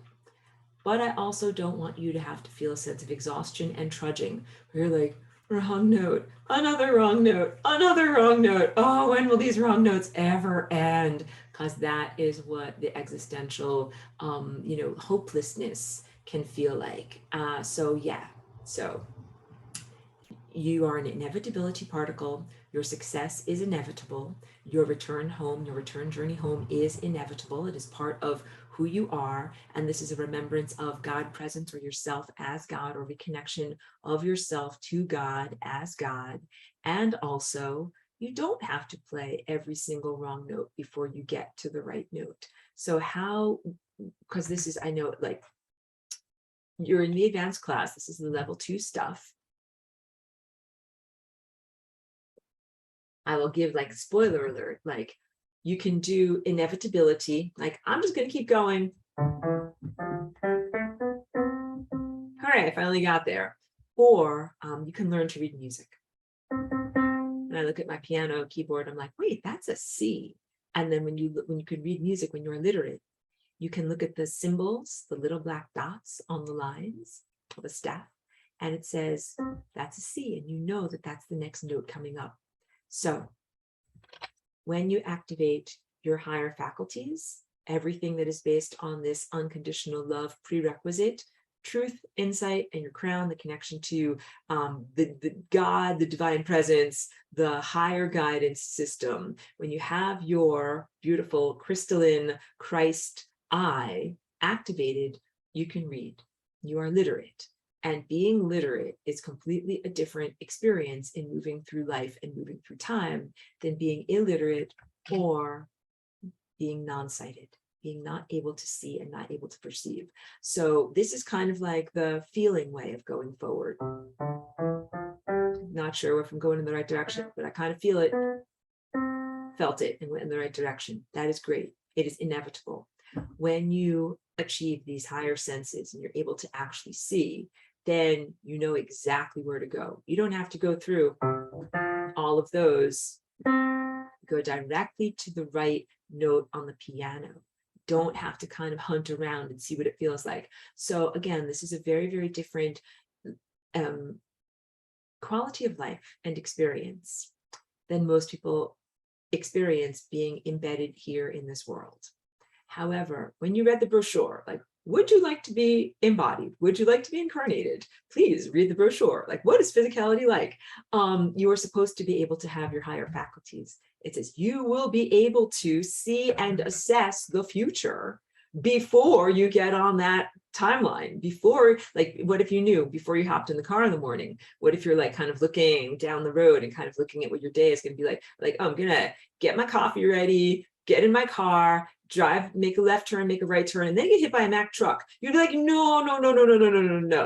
But I also don't want you to have to feel a sense of exhaustion and trudging. Where you're like, Wrong note, another wrong note, another wrong note. Oh, when will these wrong notes ever end? Because that is what the existential, hopelessness can feel like. So yeah, so you are an inevitability particle. Your success is inevitable. Your return home, your return journey home is inevitable. It is part of who you are. And this is a remembrance of God presence or yourself as God, or reconnection of yourself to God as God. And also, you don't have to play every single wrong note before you get to the right note. So how, because this is, I know, like, you're in the advanced class, this is the level 2 stuff. I will give, like, spoiler alert, like, you can do inevitability, like, I'm just going to keep going. All right, I finally got there. Or you can learn to read music. And I look at my piano keyboard, I'm like, wait, that's a C. And then when you can read music, when you're illiterate, you can look at the symbols, the little black dots on the lines of a staff, and it says that's a C, and you know that that's the next note coming up. So when you activate your higher faculties, everything that is based on this unconditional love prerequisite, truth, insight, and your crown, the connection to the God, the divine presence, the higher guidance system. When you have your beautiful crystalline Christ eye activated, you can read. You are literate. And being literate is completely a different experience in moving through life and moving through time than being illiterate or being non-sighted, being not able to see and not able to perceive. So this is kind of like the feeling way of going forward. Not sure if I'm going in the right direction, but I kind of feel it, felt it, and went in the right direction. That is great. It is inevitable. When you achieve these higher senses and you're able to actually see, then you know exactly where to go. You don't have to go through all of those. Go directly to the right note on the piano. Don't have to kind of hunt around and see what it feels like. So again, this is a very, very different quality of life and experience than most people experience being embedded here in this world. However, when you read the brochure, like, would you like to be embodied? Would you like to be incarnated? Please read the brochure. Like, what is physicality like? You are supposed to be able to have your higher faculties. It says you will be able to see and assess the future before you get on that timeline. Before, like, what if you knew before you hopped in the car in the morning? What if you're like kind of looking down the road and kind of looking at what your day is going to be like, oh, I'm gonna get my coffee ready, get in my car, drive, make a left turn, make a right turn, and then get hit by a Mack truck. You'd be like, no.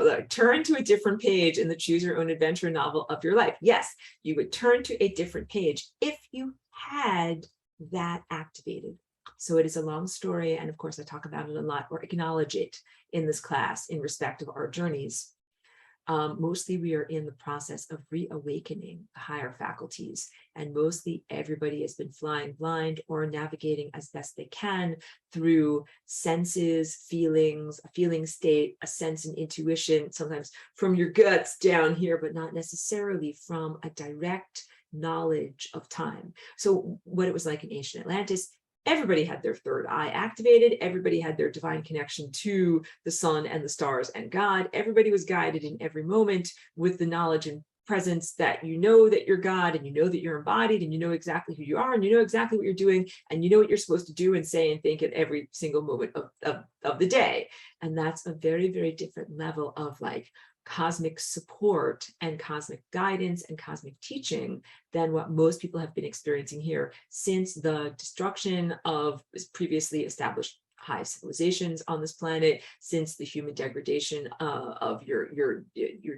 Like, turn to a different page in the Choose Your Own Adventure novel of your life. Yes, you would turn to a different page if you had that activated. So it is a long story. And of course, I talk about it a lot, or acknowledge it in this class in respect of our journeys. Mostly we are in the process of reawakening the higher faculties, and mostly everybody has been flying blind or navigating as best they can through senses, feelings, a feeling state, a sense and intuition, sometimes from your guts down here, but not necessarily from a direct knowledge of time. So what it was like in ancient Atlantis, everybody had their third eye activated. Everybody had their divine connection to the sun and the stars and God. Everybody was guided in every moment with the knowledge and presence that you know that you're God, and you know that you're embodied, and you know exactly who you are, and you know exactly what you're doing, and you know what you're supposed to do and say and think at every single moment of the day. And that's a very, very different level of like cosmic support and cosmic guidance and cosmic teaching than what most people have been experiencing here since the destruction of previously established high civilizations on this planet, since the human degradation of your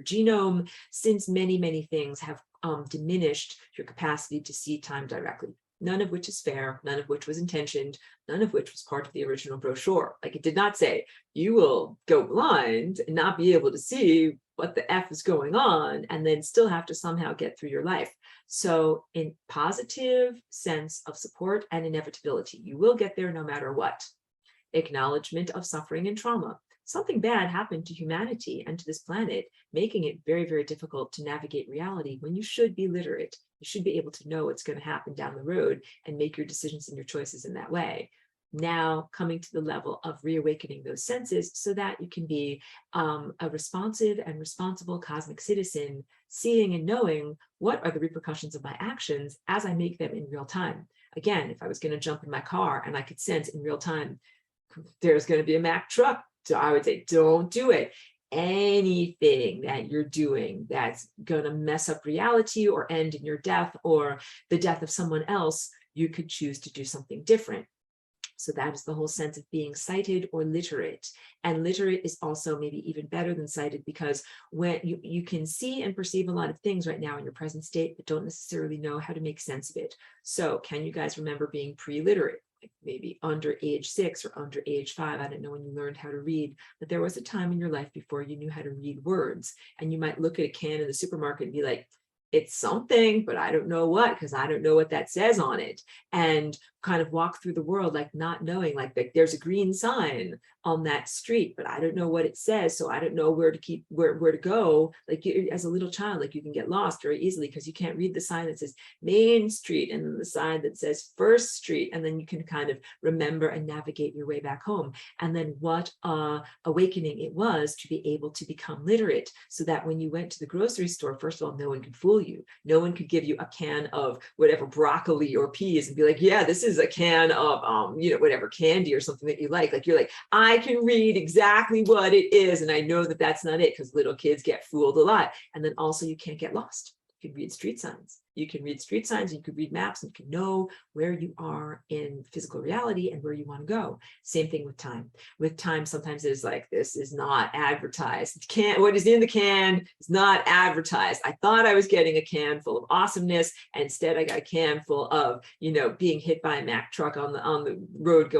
genome, since many things have diminished your capacity to see time directly. None of which is fair, none of which was intentioned, none of which was part of the original brochure. Like, it did not say, you will go blind and not be able to see what the F is going on, and then still have to somehow get through your life. So in positive sense of support and inevitability, you will get there no matter what. Acknowledgement of suffering and trauma. something bad happened to humanity and to this planet, making it very, very difficult to navigate reality when you should be literate. You should be able to know what's going to happen down the road and make your decisions and your choices in that way. Now coming to the level of reawakening those senses so that you can be a responsive and responsible cosmic citizen, seeing and knowing what are the repercussions of my actions as I make them in real time. Again, if I was going to jump in my car and I could sense in real time, there's going to be a Mack truck, so I would say, don't do it. Anything that you're doing that's going to mess up reality or end in your death or the death of someone else, you could choose to do something different. So that is the whole sense of being sighted or literate. And literate is also maybe even better than sighted, because when you can see and perceive a lot of things right now in your present state, but don't necessarily know how to make sense of it. So can you guys remember being pre-literate? Like maybe under age 6 or under age 5, I don't know when you learned how to read, but there was a time in your life before you knew how to read words. And you might look at a can in the supermarket and be like, it's something, but I don't know what, because I don't know what that says on it. And kind of walk through the world like not knowing, like there's a green sign on that street, but I don't know what it says, so I don't know where to go. Like as a little child, like you can get lost very easily because you can't read the sign that says Main Street and then the sign that says First Street, and then you can kind of remember and navigate your way back home. And then what awakening it was to be able to become literate, so that when you went to the grocery store, first of all, no one could fool you. No one could give you a can of whatever broccoli or peas and be like, yeah, this is a can of whatever candy or something that you like you're like, I can read exactly what it is, and I know that that's not it, because little kids get fooled a lot. And then also you can't get lost. You can read street signs. You can read street signs, you can read maps, and you can know where you are in physical reality and where you want to go. Same thing with time. With time, sometimes it's like, this is not advertised. What is in the can is not advertised. I thought I was getting a can full of awesomeness, and instead I got a can full of, being hit by a Mack truck on the road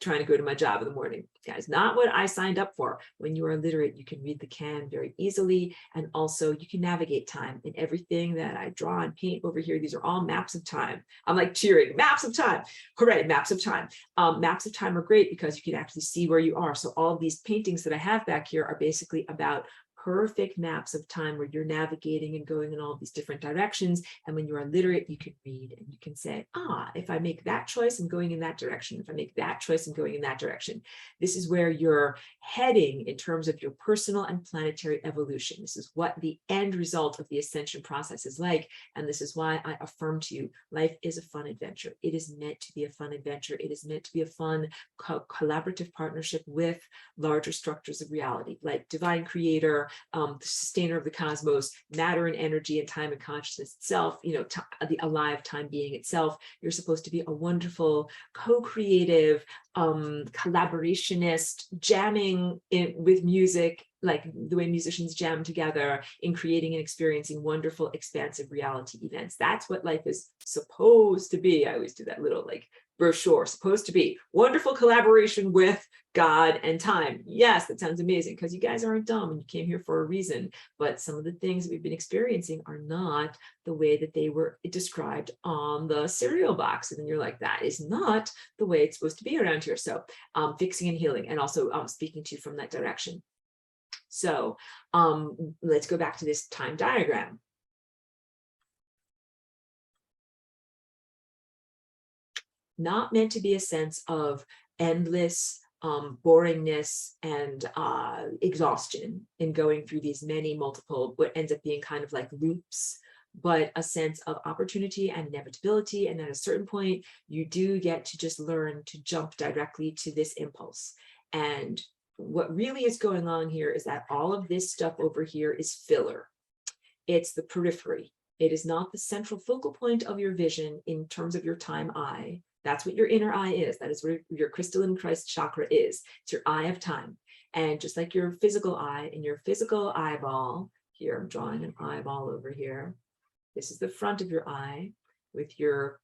trying to go to my job in the morning. Guys, not what I signed up for. When you are literate, you can read the can very easily, and also you can navigate time. In everything that I draw and paint over here, these are all maps of time. I'm like cheering, maps of time. Hooray, maps of time. Maps of time are great because you can actually see where you are. So all of these paintings that I have back here are basically about perfect maps of time where you're navigating and going in all these different directions. And when you are literate, you can read and you can say, if I make that choice, I'm going in that direction. If I make that choice, I'm going in that direction. This is where you're heading in terms of your personal and planetary evolution. This is what the end result of the ascension process is like. And this is why I affirm to you, life is a fun adventure. It is meant to be a fun adventure. It is meant to be a fun collaborative partnership with larger structures of reality, like divine creator, the sustainer of the cosmos, matter and energy and time and consciousness itself, the alive time being itself. You're supposed to be a wonderful co-creative collaborationist, jamming with music, like the way musicians jam together in creating and experiencing wonderful, expansive reality events. That's what life is supposed to be. I always do that little brochure, supposed to be wonderful collaboration with God and time. Yes, that sounds amazing, because you guys aren't dumb and you came here for a reason. But some of the things that we've been experiencing are not the way that they were described on the cereal box. And then you're like, that is not the way it's supposed to be around here. So fixing and healing, and also speaking to you from that direction. So let's go back to this time diagram. Not meant to be a sense of endless boringness and exhaustion in going through these multiple, what ends up being kind of like loops, but a sense of opportunity and inevitability. And at a certain point, you do get to just learn to jump directly to this impulse. And what really is going on here is that all of this stuff over here is filler. It's the periphery. It is not the central focal point of your vision in terms of your time eye. That's what your inner eye is. That is where your crystalline Christ chakra is. It's your eye of time. And just like your physical eye, in your physical eyeball, here I'm drawing an eyeball over here. This is the front of your eye with your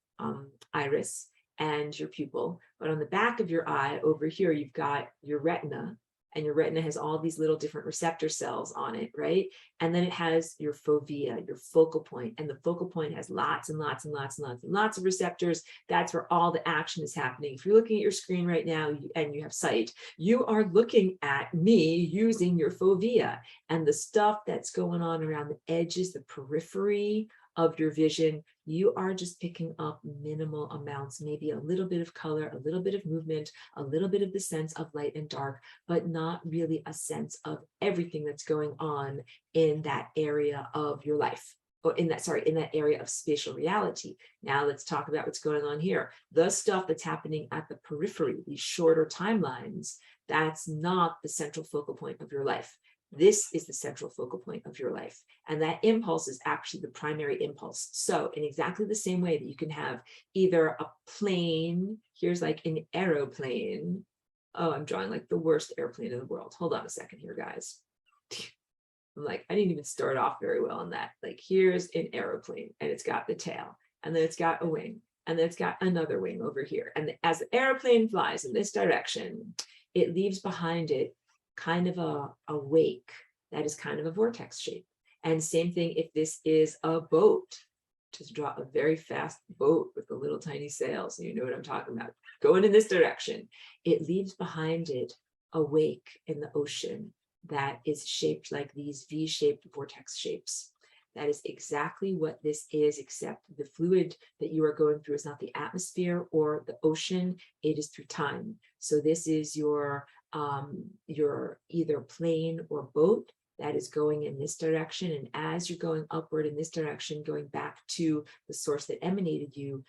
iris and your pupil. But on the back of your eye over here, you've got your retina. and your retina has all these little different receptor cells on it, right? And then it has your fovea, your focal point, and the focal point has lots and lots and lots and lots and lots of receptors. That's where all the action is happening. If you're looking at your screen right now and you have sight, you are looking at me using your fovea, and the stuff that's going on around the edges, the periphery of your vision, you are just picking up minimal amounts, maybe a little bit of color, a little bit of movement, a little bit of the sense of light and dark, but not really a sense of everything that's going on in that area of your life, or in that area of spatial reality. Now let's talk about what's going on here. The stuff that's happening at the periphery, these shorter timelines, that's not the central focal point of your life. This is the central focal point of your life. And that impulse is actually the primary impulse. So in exactly the same way that you can have either a plane, here's like an aeroplane. Oh, I'm drawing like the worst airplane in the world. Hold on a second here, guys. I'm like, I didn't even start off very well on that. Like, here's an aeroplane and it's got the tail, and then it's got a wing, and then it's got another wing over here. And as the airplane flies in this direction, it leaves behind it kind of a wake that is kind of a vortex shape. And same thing if this is a boat. Just draw a very fast boat with the little tiny sails, you know what I'm talking about, going in this direction. It leaves behind it a wake in the ocean that is shaped like these V-shaped vortex shapes. That is exactly what this is, except the fluid that you are going through is not the atmosphere or the ocean, it is through time. So this is your either plane or boat that is going in this direction. And as you're going upward in this direction, going back to the source that emanated you,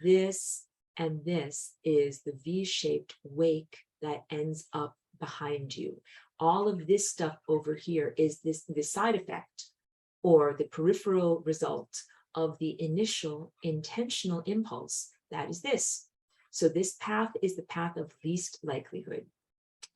this and this is the V-shaped wake that ends up behind you. All of this stuff over here is the side effect or the peripheral result of the initial intentional impulse. That is this. So this path is the path of least likelihood.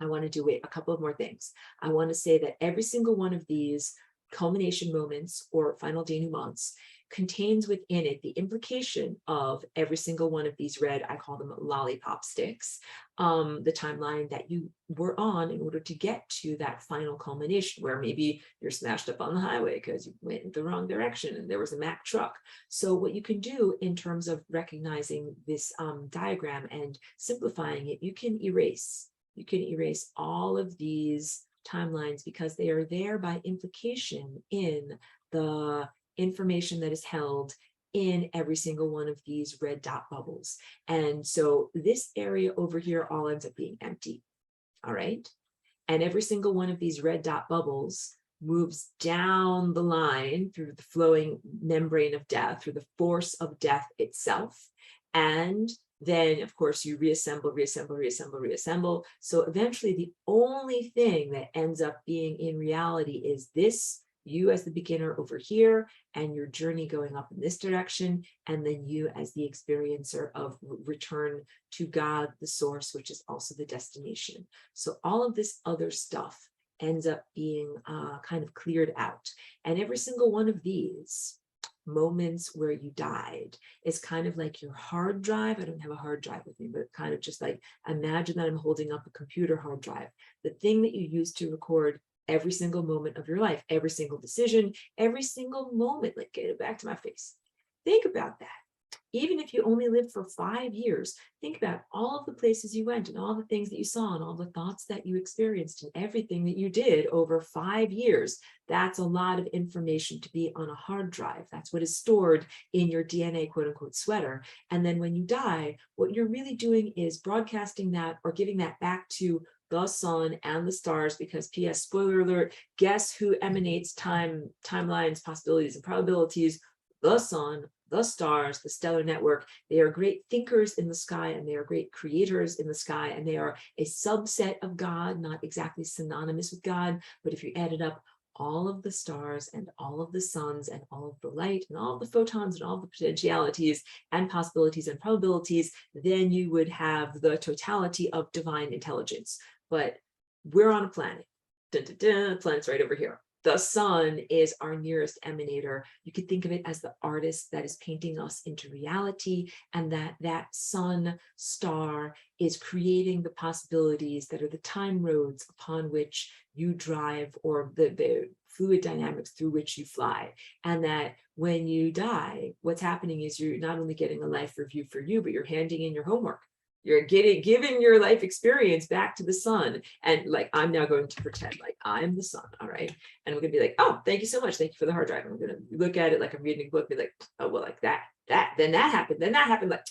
I want to do a couple of more things. I want to say that every single one of these culmination moments or final denouements contains within it the implication of every single one of these red, I call them lollipop sticks, the timeline that you were on in order to get to that final culmination, where maybe you're smashed up on the highway because you went in the wrong direction and there was a Mack truck. So what you can do in terms of recognizing this diagram and simplifying it, you can erase all of these timelines because they are there by implication in the information that is held in every single one of these red dot bubbles. And so this area over here all ends up being empty, all right? And every single one of these red dot bubbles moves down the line through the flowing membrane of death, through the force of death itself. And then, of course, you reassemble. So eventually the only thing that ends up being in reality is this, you as the beginner over here, and your journey going up in this direction, and then you as the experiencer of return to God, the source, which is also the destination. So all of this other stuff ends up being kind of cleared out. And every single one of these moments where you died is kind of like your hard drive. I don't have a hard drive with me, but kind of just like, imagine that I'm holding up a computer hard drive, the thing that you use to record every single moment of your life, every single decision, every single moment. Like, get it back to my face. Think about that. Even if you only lived for 5 years, think about all of the places you went and all the things that you saw and all the thoughts that you experienced and everything that you did over 5 years. That's a lot of information to be on a hard drive. That's what is stored in your DNA, quote unquote, sweater. And then when you die, what you're really doing is broadcasting that or giving that back to the sun and the stars, because P.S. spoiler alert, guess who emanates timelines, possibilities, and probabilities? The sun, the stars, the stellar network. They are great thinkers in the sky, and they are great creators in the sky, and they are a subset of God, not exactly synonymous with God, but if you added up all of the stars and all of the suns and all of the light and all of the photons and all of the potentialities and possibilities and probabilities, then you would have the totality of divine intelligence. But we're on a planet. Dun, dun, dun, planet's right over here. the sun is our nearest emanator. You could think of it as the artist that is painting us into reality, and that sun star is creating the possibilities that are the time roads upon which you drive, or the fluid dynamics through which you fly. And that when you die, what's happening is you're not only getting a life review for you, but you're handing in your homework. You're giving your life experience back to the sun. And like, I'm now going to pretend like I'm the sun. All right. And we're going to be like, oh, thank you so much. Thank you for the hard drive. And we're going to look at it like I'm reading a book, be like, oh, well, like then that happened. Like,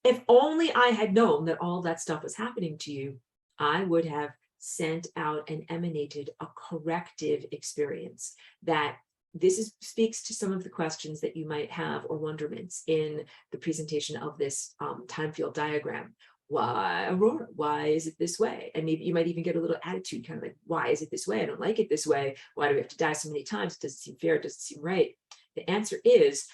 if only I had known that all that stuff was happening to you, I would have sent out and emanated a corrective experience. That this speaks to some of the questions that you might have, or wonderments in the presentation of this time field diagram. Why, Aurora? Why is it this way? And maybe you might even get a little attitude, kind of like, why is it this way? I don't like it this way. Why do we have to die so many times? Does it seem fair? Does it seem right? The answer is,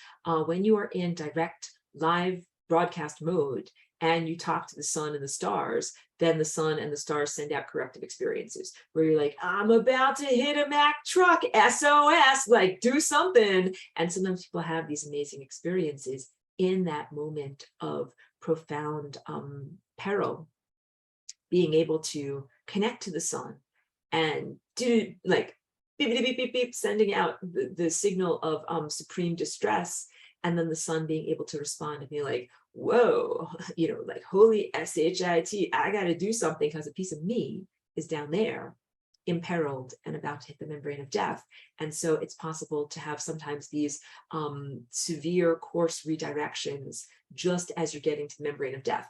when you are in direct live broadcast mode and you talk to the sun and the stars, then the sun and the stars send out corrective experiences where you're like, I'm about to hit a Mack truck, SOS, like do something. And sometimes people have these amazing experiences in that moment of profound peril, being able to connect to the sun and do like beep, beep, beep, beep, beep, sending out the signal of supreme distress. And then the sun being able to respond and be like, whoa, like holy shit, I got to do something because a piece of me is down there, imperiled and about to hit the membrane of death. And so it's possible to have sometimes these severe course redirections just as you're getting to the membrane of death.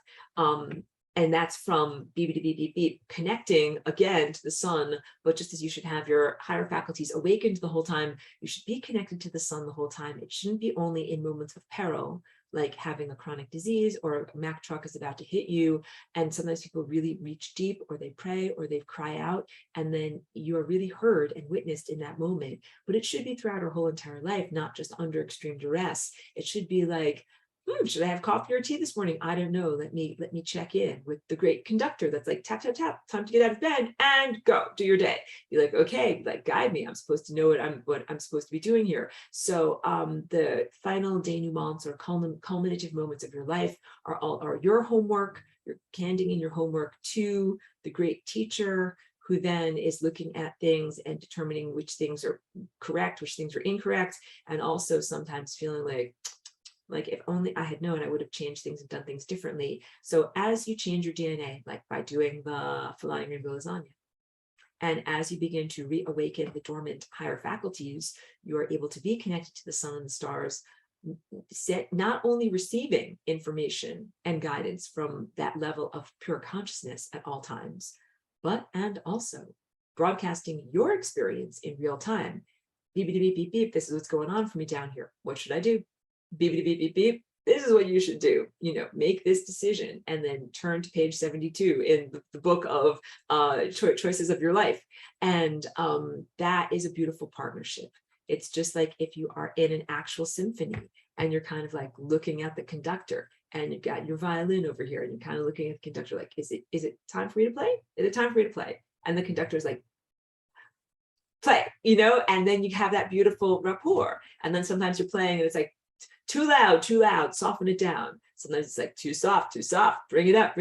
And that's from beep, beep, beep, beep, beep, connecting again to the sun. But just as you should have your higher faculties awakened the whole time, you should be connected to the sun the whole time. It shouldn't be only in moments of peril, like having a chronic disease or a Mack truck is about to hit you. And sometimes people really reach deep, or they pray, or they cry out, and then you are really heard and witnessed in that moment. But it should be throughout our whole entire life, not just under extreme duress. It should be like, should I have coffee or tea this morning? I don't know. Let me check in with the great conductor that's like, tap, tap, tap, time to get out of bed and go do your day. Be like, okay, like guide me. I'm supposed to know what I'm supposed to be doing here. So the final denouements or culminative moments of your life are your homework. You're handing in your homework to the great teacher, who then is looking at things and determining which things are correct, which things are incorrect, and also sometimes feeling like if only I had known, I would have changed things and done things differently. So as you change your DNA, like by doing the flying rainbow lasagna, and as you begin to reawaken the dormant higher faculties, you are able to be connected to the sun and the stars, not only receiving information and guidance from that level of pure consciousness at all times, and also broadcasting your experience in real time. Beep, beep, beep, beep, beep. This is what's going on for me down here. What should I do? Beep, beep, beep, beep, beep. This is what you should do. Make this decision, and then turn to page 72 in the book of choices of your life. And that is a beautiful partnership. It's just like if you are in an actual symphony and you're kind of like looking at the conductor, and you've got your violin over here, and you're kind of looking at the conductor like, is it time for you to play? Is it time for you to play? And the conductor is like, play, and then you have that beautiful rapport. And then sometimes you're playing and it's like, too loud, soften it down. Sometimes it's like too soft, bring it up.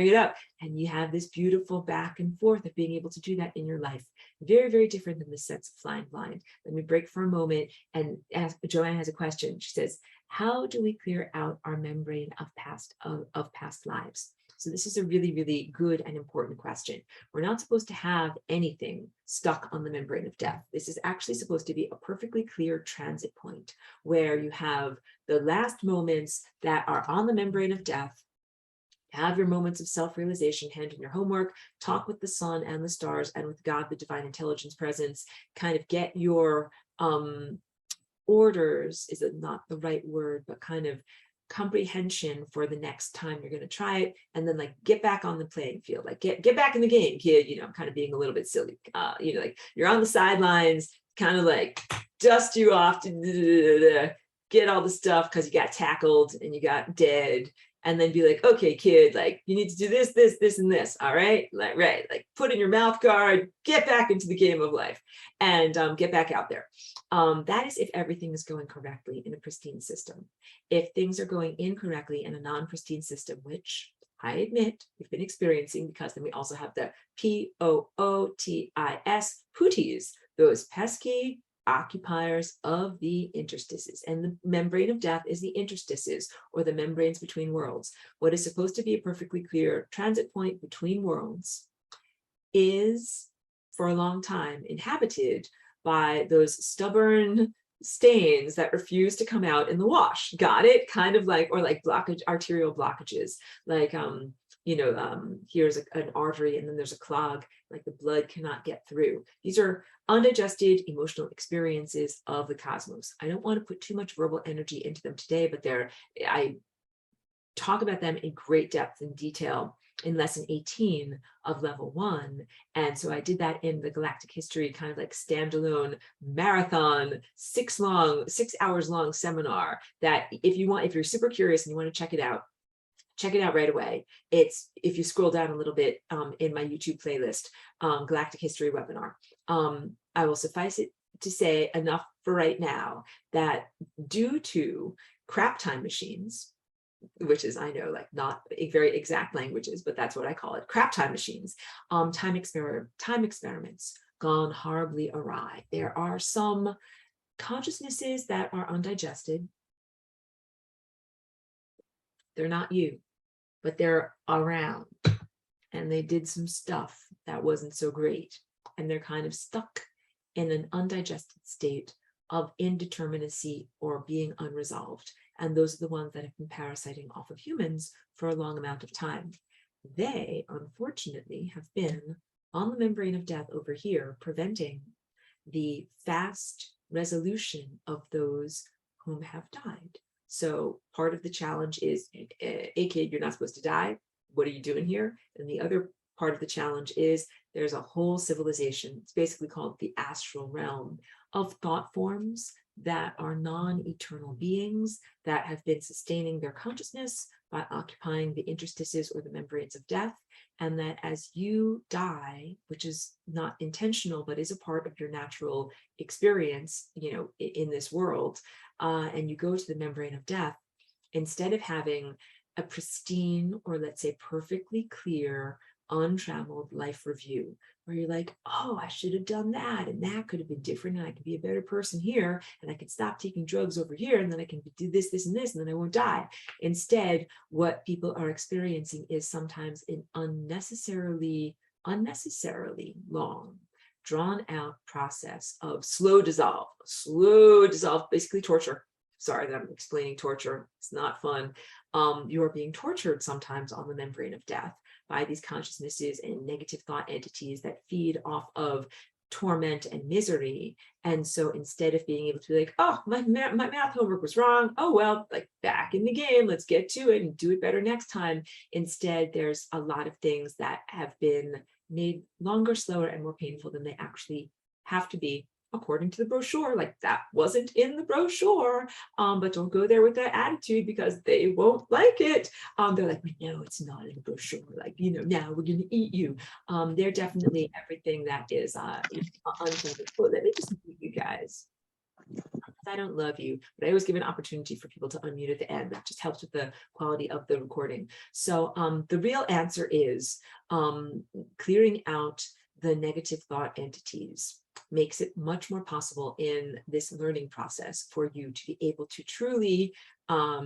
And you have this beautiful back and forth of being able to do that in your life. Very, very different than the sense of flying blind. Let me break for a moment and ask. Joanne has a question. She says, how do we clear out our membrane of past lives? So this is a really, really good and important question. We're not supposed to have anything stuck on the membrane of death. This is actually supposed to be a perfectly clear transit point where you have the last moments that are on the membrane of death. Have your moments of self-realization, hand in your homework, talk with the sun and the stars and with God, the divine intelligence presence, kind of get your orders, is it not the right word, but kind of comprehension for the next time you're going to try it, and then like get back on the playing field, like get back in the game, kid. I'm kind of being a little bit silly, like you're on the sidelines, kind of like dust you off to get all the stuff because you got tackled and you got dead, and then be like, okay, kid, like you need to do this, this, this, and this. All right, like put in your mouth guard, get back into the game of life, and get back out there. That is if everything is going correctly in a pristine system. If things are going incorrectly in a non-pristine system, which I admit we've been experiencing, because then we also have the POOTIS, pooties, those pesky occupiers of the interstices. And the membrane of death is the interstices, or the membranes between worlds. What is supposed to be a perfectly clear transit point between worlds is, for a long time, inhabited by those stubborn stains that refuse to come out in the wash. Got it? Kind of like, or like blockage, arterial blockages, like here's an artery and then there's a clog, like the blood cannot get through. These are undigested emotional experiences of the cosmos. I don't want to put too much verbal energy into them today, but I talk about them in great depth and detail in lesson 18 of level 1. And so I did that in the Galactic History kind of like standalone marathon 6 hours long seminar that if you're super curious and you want to check it out right away. It's, if you scroll down a little bit in my YouTube playlist, Galactic History webinar. I will suffice it to say enough for right now that due to crap time machines, which is, I know, like not very exact languages, but that's what I call it, crap time machines, time experiments gone horribly awry. There are some consciousnesses that are undigested. They're not you, but they're around, and they did some stuff that wasn't so great, and they're kind of stuck in an undigested state of indeterminacy or being unresolved. And those are the ones that have been parasiting off of humans for a long amount of time. They, unfortunately, have been on the membrane of death over here, preventing the fast resolution of those whom have died. So part of the challenge is, hey kid, you're not supposed to die. What are you doing here? And the other part of the challenge is there's a whole civilization, it's basically called the astral realm, of thought forms that are non-eternal beings that have been sustaining their consciousness by occupying the interstices or the membranes of death. And that as you die, which is not intentional, but is a part of your natural experience, in this world, and you go to the membrane of death, instead of having a pristine, or let's say perfectly clear, untraveled life review, where you're like, oh, I should have done that, and that could have been different, and I could be a better person here, and I could stop taking drugs over here, and then I can do this, this, and this, and then I won't die. Instead, what people are experiencing is sometimes an unnecessarily long, drawn out process of slow dissolve, basically torture. Sorry that I'm explaining torture. It's not fun. You are being tortured sometimes on the membrane of death by these consciousnesses and negative thought entities that feed off of torment and misery. And so instead of being able to be like, oh, my math homework was wrong, oh well, like back in the game, let's get to it and do it better next time. Instead, there's a lot of things that have been made longer, slower, and more painful than they actually have to be, according to the brochure. Like, that wasn't in the brochure, but don't go there with that attitude, because they won't like it. They're like, no, it's not in the brochure, like, now we're gonna eat you. They're definitely everything that is unfriendly. So let me just mute you guys. I don't love you, but I always give an opportunity for people to unmute at the end. That just helps with the quality of the recording. So the real answer is clearing out the negative thought entities makes it much more possible in this learning process for you to be able to truly have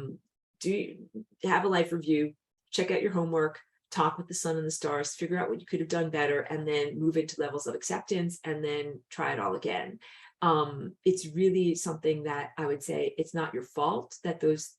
a life review, check out your homework, talk with the sun and the stars, figure out what you could have done better, and then move into levels of acceptance, and then try it all again. It's really something that I would say it's not your fault that those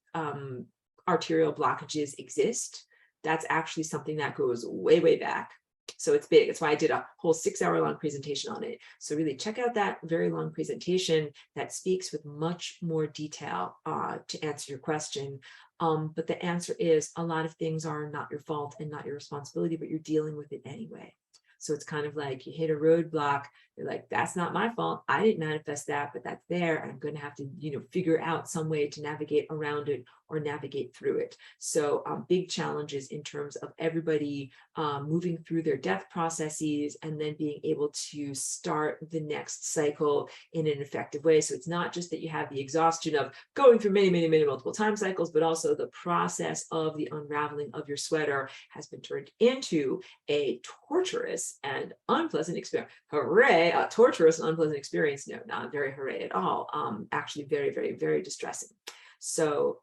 arterial blockages exist. That's actually something that goes way, way back. So it's big. That's why I did a whole 6-hour-long presentation on it. So really check out that very long presentation that speaks with much more detail to answer your question. But the answer is, a lot of things are not your fault and not your responsibility, but you're dealing with it anyway. So it's kind of like you hit a roadblock. You're like, that's not my fault. I didn't manifest that, but that's there. And I'm going to have to, figure out some way to navigate around it or navigate through it. So big challenges in terms of everybody moving through their death processes and then being able to start the next cycle in an effective way. So it's not just that you have the exhaustion of going through many multiple time cycles, but also the process of the unraveling of your sweater has been turned into a torturous and unpleasant experience. Hooray, a torturous and unpleasant experience. No, not very hooray at all. Actually very distressing. So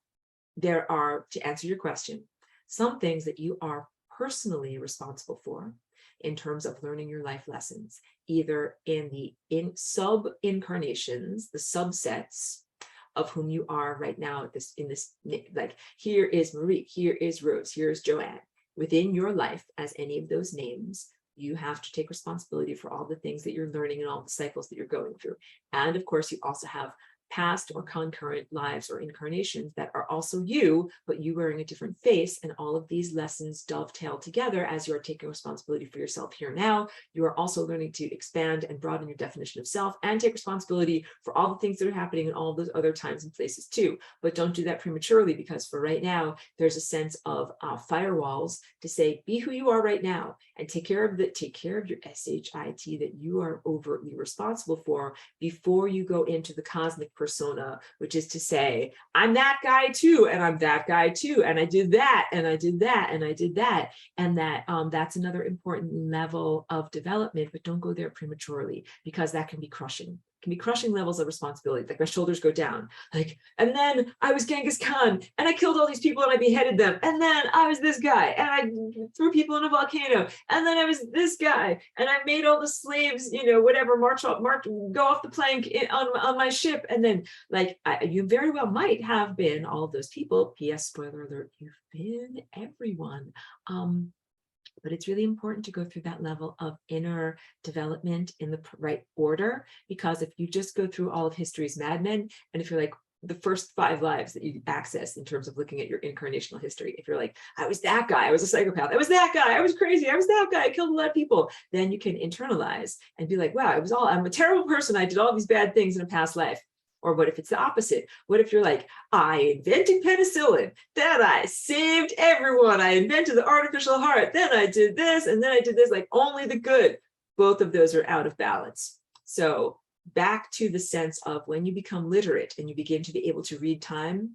there are, to answer your question, some things that you are personally responsible for in terms of learning your life lessons, either in the sub-incarnations, the subsets of whom you are right now like here is Marie, here is Rose, here is Joanne. Within your life, as any of those names, you have to take responsibility for all the things that you're learning and all the cycles that you're going through. And of course, you also have past or concurrent lives or incarnations that are also you, but you wearing a different face. And all of these lessons dovetail together as you are taking responsibility for yourself here now. You are also learning to expand and broaden your definition of self and take responsibility for all the things that are happening in all those other times and places too. But don't do that prematurely, because for right now, there's a sense of firewalls to say, be who you are right now and take care of your SHIT that you are overtly responsible for before you go into the cosmic persona, which is to say, I'm that guy too, and I'm that guy too, and I did that, and I did that, and I did that, and that's another important level of development. But don't go there prematurely, because that can be crushing. Can be crushing levels of responsibility. Like my shoulders go down, like, and then I was Genghis Khan and I killed all these people and I beheaded them. And then I was this guy and I threw people in a volcano. And then I was this guy and I made all the slaves, whatever, go off the plank on my ship. And then like, you very well might have been all of those people. P.S. spoiler alert, you've been everyone. But it's really important to go through that level of inner development in the right order, because if you just go through all of history's madmen, and if you're like the first 5 lives that you access in terms of looking at your incarnational history, if you're like, I was that guy, I was a psychopath, I was that guy, I was crazy, I was that guy, I killed a lot of people, then you can internalize and be like, wow, I'm a terrible person, I did all these bad things in a past life. Or what if it's the opposite? What if you're like, I invented penicillin, then I saved everyone, I invented the artificial heart, then I did this, and then I did this, like only the good. Both of those are out of balance. So back to the sense of when you become literate and you begin to be able to read time,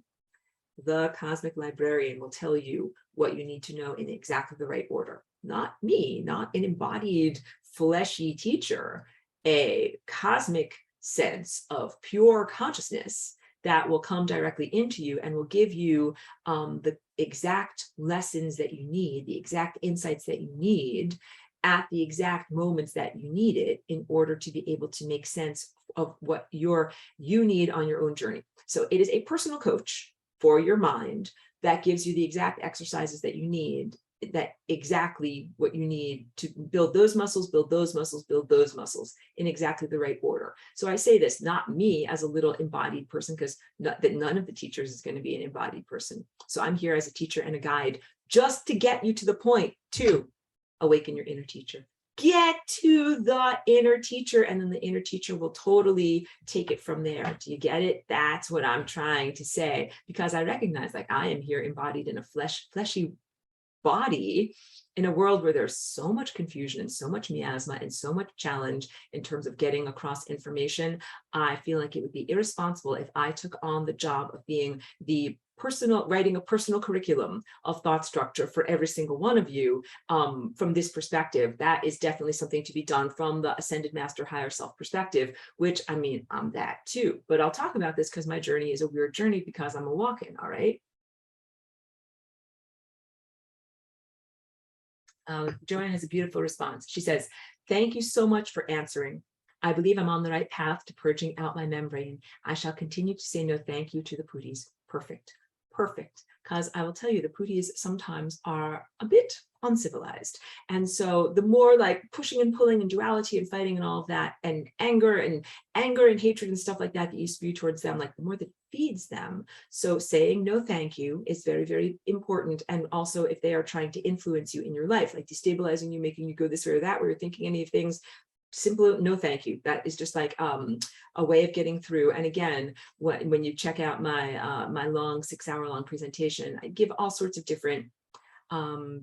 the cosmic librarian will tell you what you need to know in exactly the right order. Not me, not an embodied fleshy teacher, a cosmic sense of pure consciousness that will come directly into you and will give you the exact lessons that you need, the exact insights that you need at the exact moments that you need it in order to be able to make sense of what you need on your own journey. So it is a personal coach for your mind that gives you the exact exercises that you need, that exactly what you need to build those muscles, build those muscles, build those muscles in exactly the right order. So I say this, not me as a little embodied person, because none of the teachers is going to be an embodied person. So I'm here as a teacher and a guide just to get you to the point to awaken your inner teacher. Get to the inner teacher, and then the inner teacher will totally take it from there. Do you get it? That's what I'm trying to say, because I recognize like I am here embodied in a fleshy body in a world where there's so much confusion and so much miasma and so much challenge in terms of getting across information. I feel like it would be irresponsible if I took on the job of being writing a personal curriculum of thought structure for every single one of you from this perspective. That is definitely something to be done from the ascended master higher self perspective, which I mean, I'm that too, but I'll talk about this because my journey is a weird journey because I'm a walk-in, all right? Joanne has a beautiful response. She says, thank you so much for answering. I believe I'm on the right path to purging out my membrane. I shall continue to say no thank you to the pooties. Perfect. Perfect. Because I will tell you, the pooties sometimes are a bit uncivilized. And so the more like pushing and pulling and duality and fighting and all of that, and anger and hatred and stuff like that that you spew towards them, like the more that feeds them. So saying no thank you is very, very important. And also if they are trying to influence you in your life, like destabilizing you, making you go this way or that way, or thinking any of things, simple, no thank you. That is just like a way of getting through. And again, when you check out my my long 6-hour-long presentation, I give all sorts of different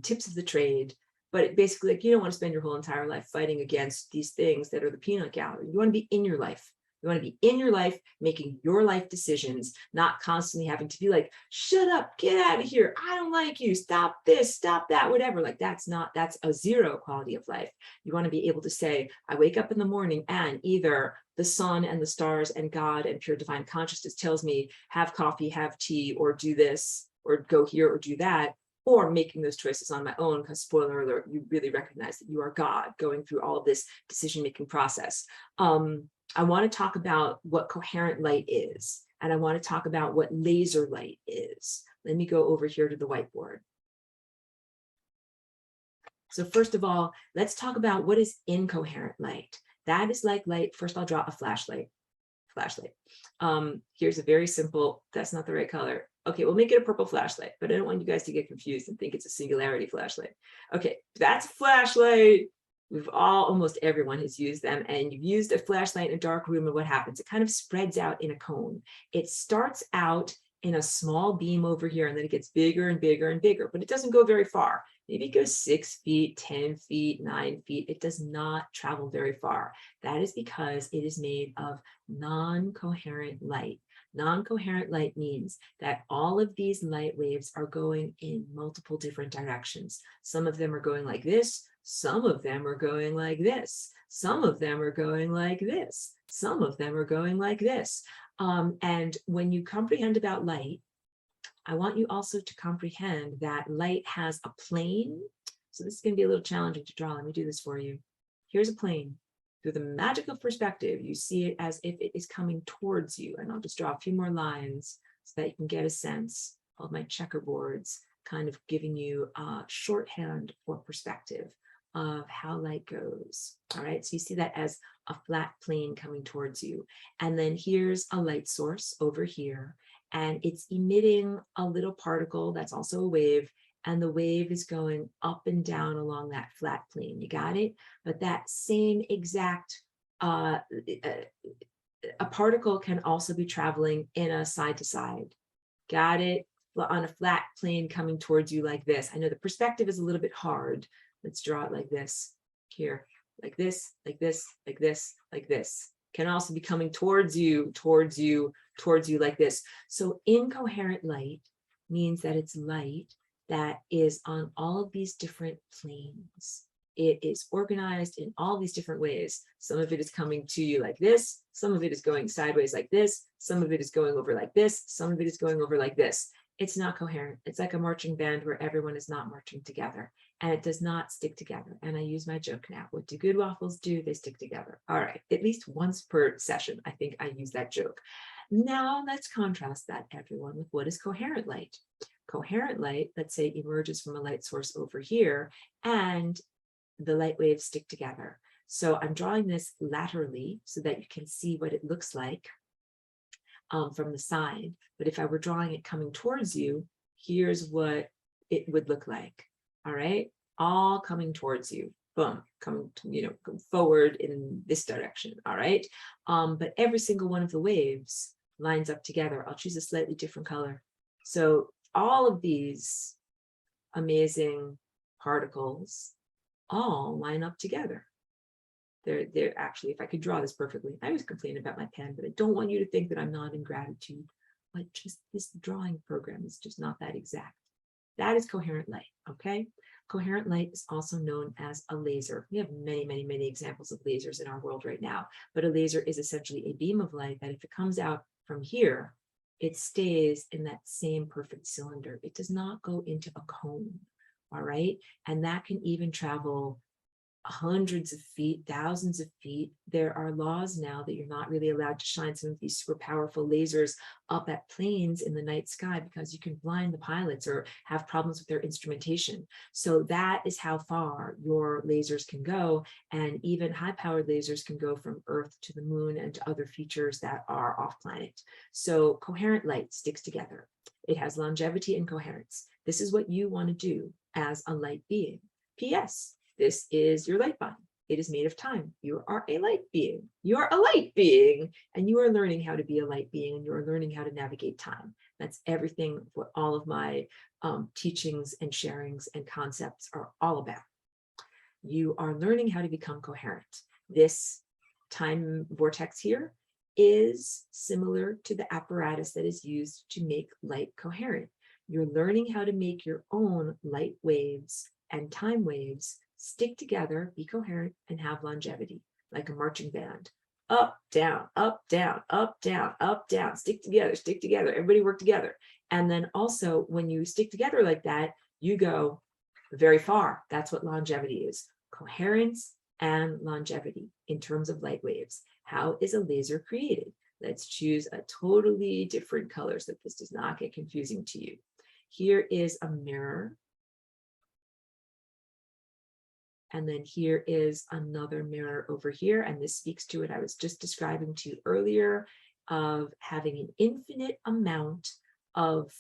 tips of the trade. But basically, like, you don't want to spend your whole entire life fighting against these things that are the peanut gallery. You want to be in your life. You want to be in your life, making your life decisions, not constantly having to be like, shut up, get out of here. I don't like you. Stop this, stop that, whatever. Like that's a zero quality of life. You want to be able to say, I wake up in the morning and either the sun and the stars and God and pure divine consciousness tells me, have coffee, have tea, or do this, or go here, or do that, or making those choices on my own, because spoiler alert, you really recognize that you are God going through all of this decision-making process. I want to talk about what coherent light is, and I want to talk about what laser light is. Let me go over here to the whiteboard. So first of all, let's talk about what is incoherent light. That is like light. First, I'll draw a flashlight. Here's a very simple, that's not the right color. Okay, we'll make it a purple flashlight, but I don't want you guys to get confused and think it's a singularity flashlight. Okay, that's a flashlight. Almost everyone has used them, and you've used a flashlight in a dark room, and what happens? It kind of spreads out in a cone. It starts out in a small beam over here, and then it gets bigger and bigger and bigger, but it doesn't go very far. Maybe it goes 6 feet, 10 feet, 9 feet. It does not travel very far. That is because it is made of non-coherent light. Non-coherent light means that all of these light waves are going in multiple different directions. Some of them are going like this. Some of them are going like this. Some of them are going like this. Some of them are going like this. And when you comprehend about light, I want you also to comprehend that light has a plane. So this is going to be a little challenging to draw. Let me do this for you. Here's a plane. Through the magic of perspective, you see it as if it is coming towards you. And I'll just draw a few more lines so that you can get a sense of my checkerboards, kind of giving you a shorthand for perspective of how light goes. All right, so you see that as a flat plane coming towards you. And then here's a light source over here, and it's emitting a little particle that's also a wave, and the wave is going up and down along that flat plane. You got it? But that same exact, a particle can also be traveling in a side to side. Got it? On a flat plane coming towards you like this. I know the perspective is a little bit hard. Let's draw it like this here, like this, like this, like this, like this. Can also be coming towards you, towards you, towards you like this. So incoherent light means that it's light that is on all of these different planes. It is organized in all these different ways. Some of it is coming to you like this. Some of it is going sideways like this. Some of it is going over like this. Some of it is going over like this. It's not coherent. It's like a marching band where everyone is not marching together, and it does not stick together. And I use my joke now. What do good waffles do? They stick together. All right, at least once per session, I think I use that joke. Now let's contrast that, everyone, with what is coherent light. Coherent light, let's say, emerges from a light source over here, and the light waves stick together. So I'm drawing this laterally so that you can see what it looks like from the side. But if I were drawing it coming towards you, here's what it would look like. All right, all coming towards you. Boom, coming to, come forward in this direction. All right, but every single one of the waves lines up together. I'll choose a slightly different color. So all of these amazing particles all line up together. They're actually, if I could draw this perfectly, I was complaining about my pen, but I don't want you to think that I'm not in gratitude. But just this drawing program is just not that exact. That is coherent light, okay? Coherent light is also known as a laser. We have many, many, many examples of lasers in our world right now, but a laser is essentially a beam of light that if it comes out from here, it stays in that same perfect cylinder. It does not go into a cone, all right? And that can even travel hundreds of feet, thousands of feet. There are laws now that you're not really allowed to shine some of these super powerful lasers up at planes in the night sky because you can blind the pilots or have problems with their instrumentation. So that is how far your lasers can go. And even high-powered lasers can go from Earth to the moon and to other features that are off planet. So coherent light sticks together. It has longevity and coherence. This is what you want to do as a light being. P.S. This is your light bond. It is made of time. You are a light being. You are a light being, and you are learning how to be a light being, and you are learning how to navigate time. That's everything what all of my teachings and sharings and concepts are all about. You are learning how to become coherent. This time vortex here is similar to the apparatus that is used to make light coherent. You're learning how to make your own light waves and time waves stick together, be coherent, and have longevity, like a marching band. Up, down, up, down, up, down, up, down, stick together, everybody work together. And then also when you stick together like that, you go very far. That's what longevity is. Coherence and longevity in terms of light waves. How is a laser created? Let's choose a totally different color so that this does not get confusing to you. Here is a mirror. And then here is another mirror over here. And this speaks to what I was just describing to you earlier of having an infinite amount of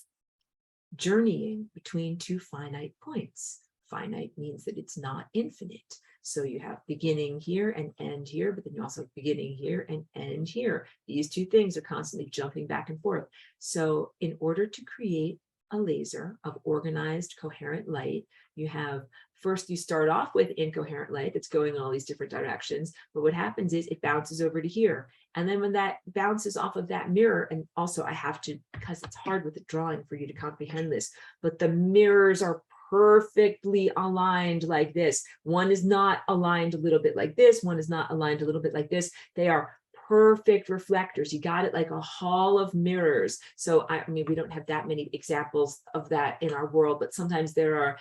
journeying between two finite points. Finite means that it's not infinite. So you have beginning here and end here, but then you also have beginning here and end here. These two things are constantly jumping back and forth. So in order to create a laser of organized, coherent light, you have first you start off with incoherent light that's going in all these different directions. But what happens is it bounces over to here. And then when that bounces off of that mirror, and also I have to, because it's hard with the drawing for you to comprehend this, but the mirrors are perfectly aligned like this. One is not aligned a little bit like this. One is not aligned a little bit like this. They are perfect reflectors. You got it like a hall of mirrors. So I mean, we don't have that many examples of that in our world, but sometimes there are,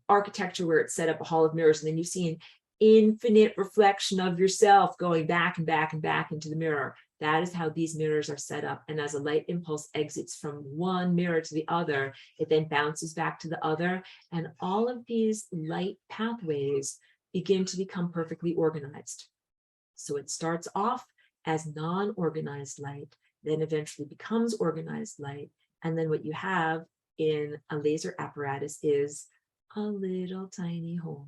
architecture where it's set up a hall of mirrors, and then you see an infinite reflection of yourself going back and back and back into the mirror. That is how these mirrors are set up. And as a light impulse exits from one mirror to the other, it then bounces back to the other. And all of these light pathways begin to become perfectly organized. So it starts off as non-organized light, then eventually becomes organized light. And then what you have in a laser apparatus is a little tiny hole.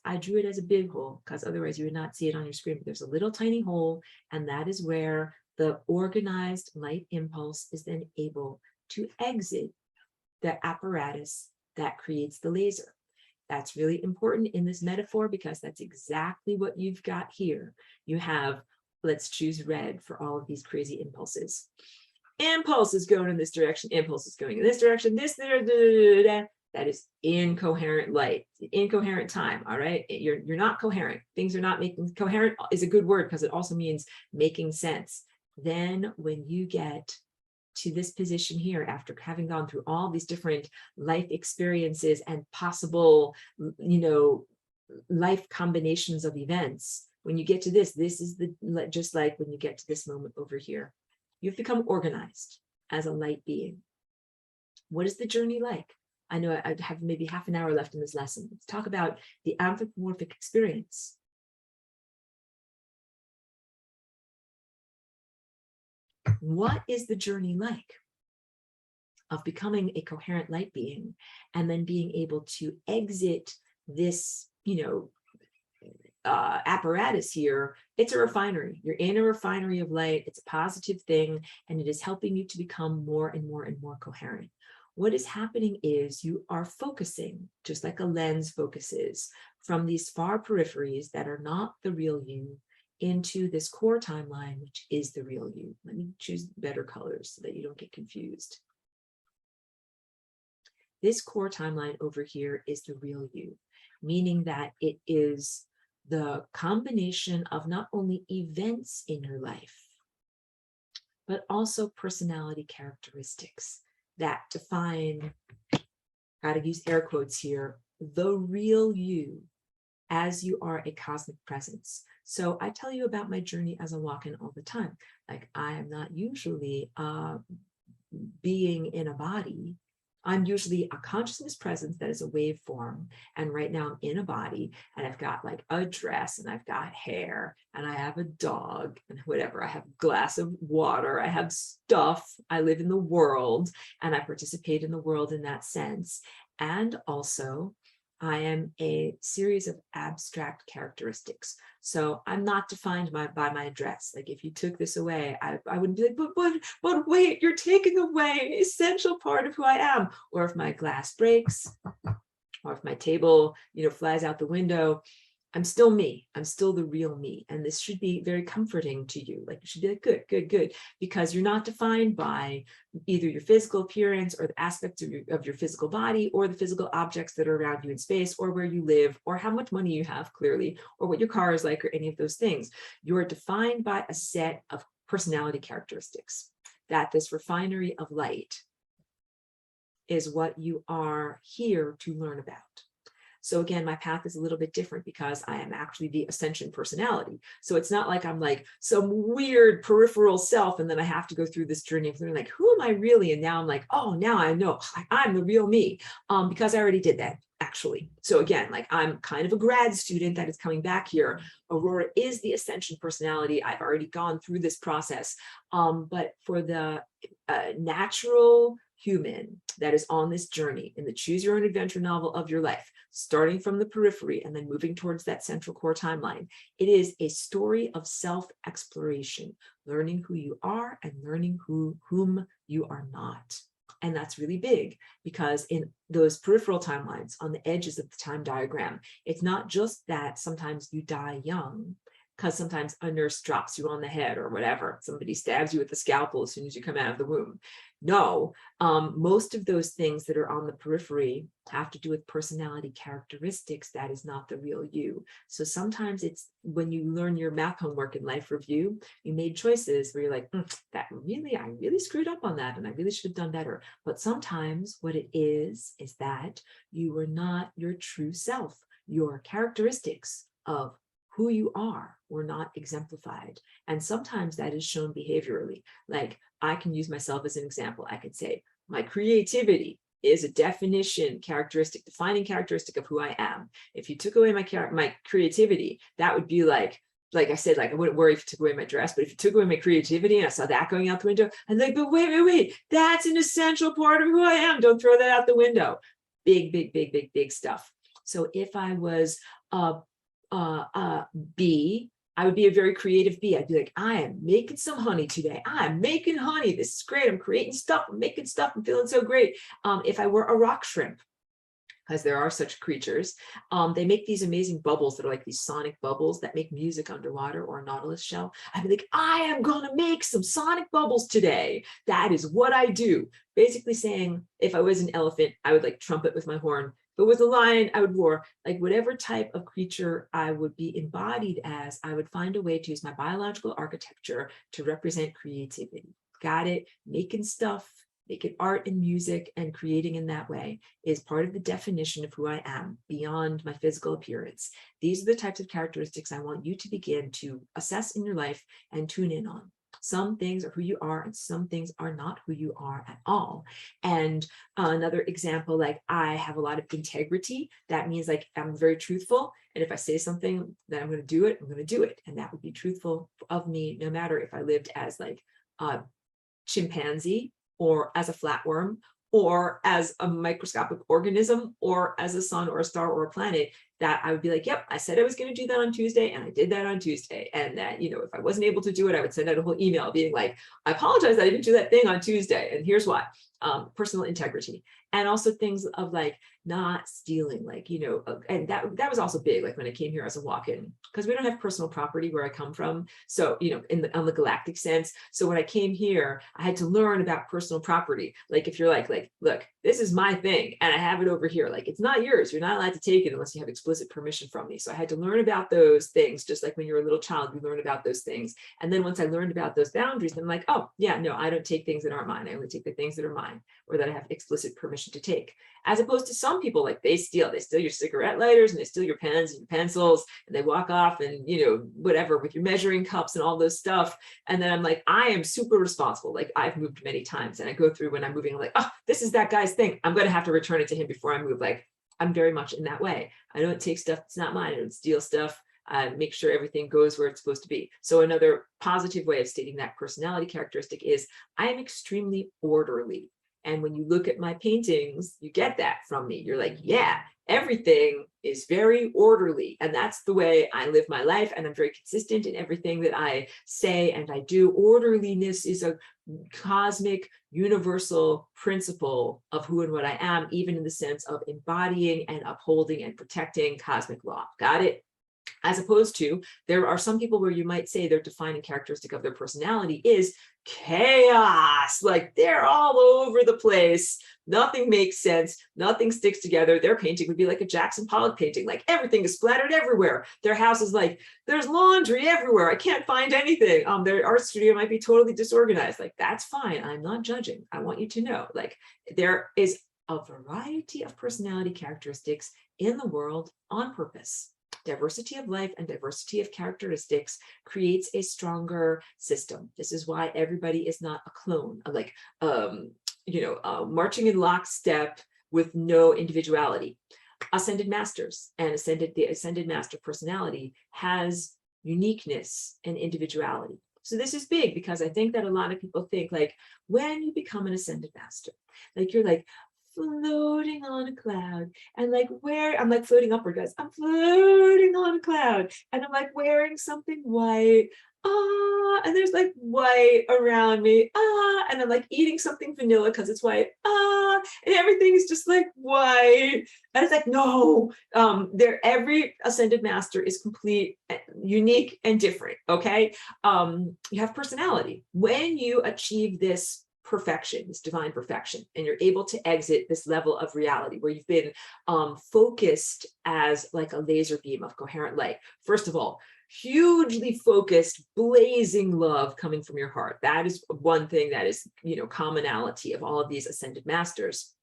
I drew it as a big hole because otherwise you would not see it on your screen. But there's a little tiny hole, and that is where the organized light impulse is then able to exit the apparatus that creates the laser. That's really important in this metaphor because that's exactly what you've got here. You have, let's choose red for all of these crazy impulses. Impulse is going in this direction, impulse is going in this direction, that is incoherent light, incoherent time, all right? You're not coherent. Things are not making, coherent is a good word because it also means making sense. Then when you get to this position here, after having gone through all these different life experiences and possible, life combinations of events, when you get to this is just like when you get to this moment over here, you've become organized as a light being. What is the journey like? I know I have maybe half an hour left in this lesson. Let's talk about the anthropomorphic experience. What is the journey like of becoming a coherent light being and then being able to exit this, apparatus here? It's a refinery. You're in a refinery of light. It's a positive thing, and it is helping you to become more and more and more coherent. What is happening is you are focusing, just like a lens focuses, from these far peripheries that are not the real you into this core timeline, which is the real you. Let me choose better colors so that you don't get confused. This core timeline over here is the real you, meaning that it is the combination of not only events in your life, but also personality characteristics that define, gotta use air quotes here, the real you as you are a cosmic presence. So I tell you about my journey as a walk-in all the time. Like, I am not usually being in a body. I'm usually a consciousness presence that is a waveform. And right now I'm in a body, and I've got like a dress, and I've got hair, and I have a dog, and whatever. I have a glass of water. I have stuff. I live in the world, and I participate in the world in that sense. And also I am a series of abstract characteristics. So I'm not defined by my dress. Like if you took this away, I wouldn't be like, but wait, you're taking away an essential part of who I am. Or if my glass breaks, or if my table, flies out the window, I'm still me. I'm still the real me. And this should be very comforting to you. Like you should be like, good, good, good, because you're not defined by either your physical appearance or the aspects of your physical body or the physical objects that are around you in space or where you live or how much money you have clearly or what your car is like or any of those things. You're defined by a set of personality characteristics that this refinery of light is what you are here to learn about. So again, my path is a little bit different because I am actually the ascension personality. So it's not like I'm like some weird peripheral self and then I have to go through this journey of learning like, who am I really? And now I'm like, oh, now I know I'm the real me, because I already did that actually. So again, like I'm kind of a grad student that is coming back here. Aurora is the ascension personality. I've already gone through this process. But for the natural human that is on this journey in the choose your own adventure novel of your life, starting from the periphery and then moving towards that central core timeline. It is a story of self-exploration, learning who you are and learning whom you are not. And that's really big because in those peripheral timelines on the edges of the time diagram, it's not just that sometimes you die young, because sometimes a nurse drops you on the head or whatever, somebody stabs you with a scalpel as soon as you come out of the womb. No, most of those things that are on the periphery have to do with personality characteristics. That is not the real you. So sometimes it's when you learn your math homework in life review, you made choices where you're like, I really screwed up on that and I really should have done better. But sometimes what it is that you are not your true self. Your characteristics of who you are were not exemplified. And sometimes that is shown behaviorally. Like I can use myself as an example. I could say my creativity is a defining characteristic of who I am. If you took away my creativity, that would be like I said, like I wouldn't worry if you took away my dress, but if you took away my creativity and I saw that going out the window, I'm like, but wait, that's an essential part of who I am. Don't throw that out the window. Big stuff. So if I was bee, I would be a very creative bee. I'd be like, I am making some honey today. I'm making honey. This is great. I'm creating stuff. I'm making stuff. I'm feeling so great. If I were a rock shrimp, because there are such creatures, they make these amazing bubbles that are like these sonic bubbles that make music underwater, or a nautilus shell. I'd be like, I am going to make some sonic bubbles today. That is what I do. Basically saying, if I was an elephant, I would like trumpet with my horn. If it was a lion, I would roar. Like whatever type of creature I would be embodied as, I would find a way to use my biological architecture to represent creativity. Got it? Making stuff, making art and music and creating in that way is part of the definition of who I am beyond my physical appearance. These are the types of characteristics I want you to begin to assess in your life and tune in on. Some things are who you are and some things are not who you are at all. And another example, like I have a lot of integrity. That means like I'm very truthful. And if I say something that I'm going to do it, I'm going to do it. And that would be truthful of me, no matter if I lived as like a chimpanzee or as a flatworm or as a microscopic organism or as a sun or a star or a planet, that I would be like, yep, I said I was going to do that on Tuesday and I did that on Tuesday. And that, if I wasn't able to do it, I would send out a whole email being like, I apologize that I didn't do that thing on Tuesday. And here's why. Personal integrity. And also things of like not stealing, like, and that was also big, like when I came here as a walk-in, because we don't have personal property where I come from. So, on the galactic sense. So when I came here, I had to learn about personal property. Like if you're like, look, this is my thing and I have it over here. Like, it's not yours. You're not allowed to take it unless you have explicit permission from me. So I had to learn about those things, just like when you're a little child, you learn about those things. And then once I learned about those boundaries, then I'm like, oh yeah, no, I don't take things that aren't mine. I only take the things that are mine or that I have explicit permission to take. As opposed to some people, like they steal your cigarette lighters and they steal your pens and your pencils and they walk off and, whatever with your measuring cups and all those stuff. And then I'm like, I am super responsible. Like I've moved many times and I go through when I'm moving, I'm like, oh, this is that guy's thing. I'm going to have to return it to him before I move. Like I'm very much in that way. I don't take stuff that's not mine. I don't steal stuff. Make sure everything goes where it's supposed to be. So another positive way of stating that personality characteristic is I am extremely orderly. And when you look at my paintings, you get that from me. You're like, yeah, Everything is very orderly, and that's the way I live my life, and I'm very consistent in everything that I say and I do. Orderliness is a cosmic universal principle of who and what I am, even in the sense of embodying and upholding and protecting cosmic law. Got it? As opposed to, there are some people where you might say their defining characteristic of their personality is chaos. Like they're all over the place. Nothing makes sense. Nothing sticks together. Their painting would be like a Jackson Pollock painting. Like everything is splattered everywhere. Their house is like, there's laundry everywhere. I can't find anything. Their art studio might be totally disorganized. Like that's fine. I'm not judging. I want you to know, like there is a variety of personality characteristics in the world on purpose. Diversity of life and diversity of characteristics creates a stronger system. This is why everybody is not a clone, like, marching in lockstep with no individuality. Ascended masters and the ascended master personality has uniqueness and individuality. So this is big because I think that a lot of people think like when you become an ascended master, like you're like, floating on a cloud and like I'm like floating upward, guys. I'm floating on a cloud and I'm like wearing something white. And there's like white around me. And I'm like eating something vanilla because it's white. And everything is just like white. And it's like, no, every ascended master is complete, unique, and different. Okay. You have personality. When you achieve this perfection, this divine perfection, and you're able to exit this level of reality where you've been focused as like a laser beam of coherent light. First of all, hugely focused, blazing love coming from your heart. That is one thing that is, commonality of all of these ascended masters.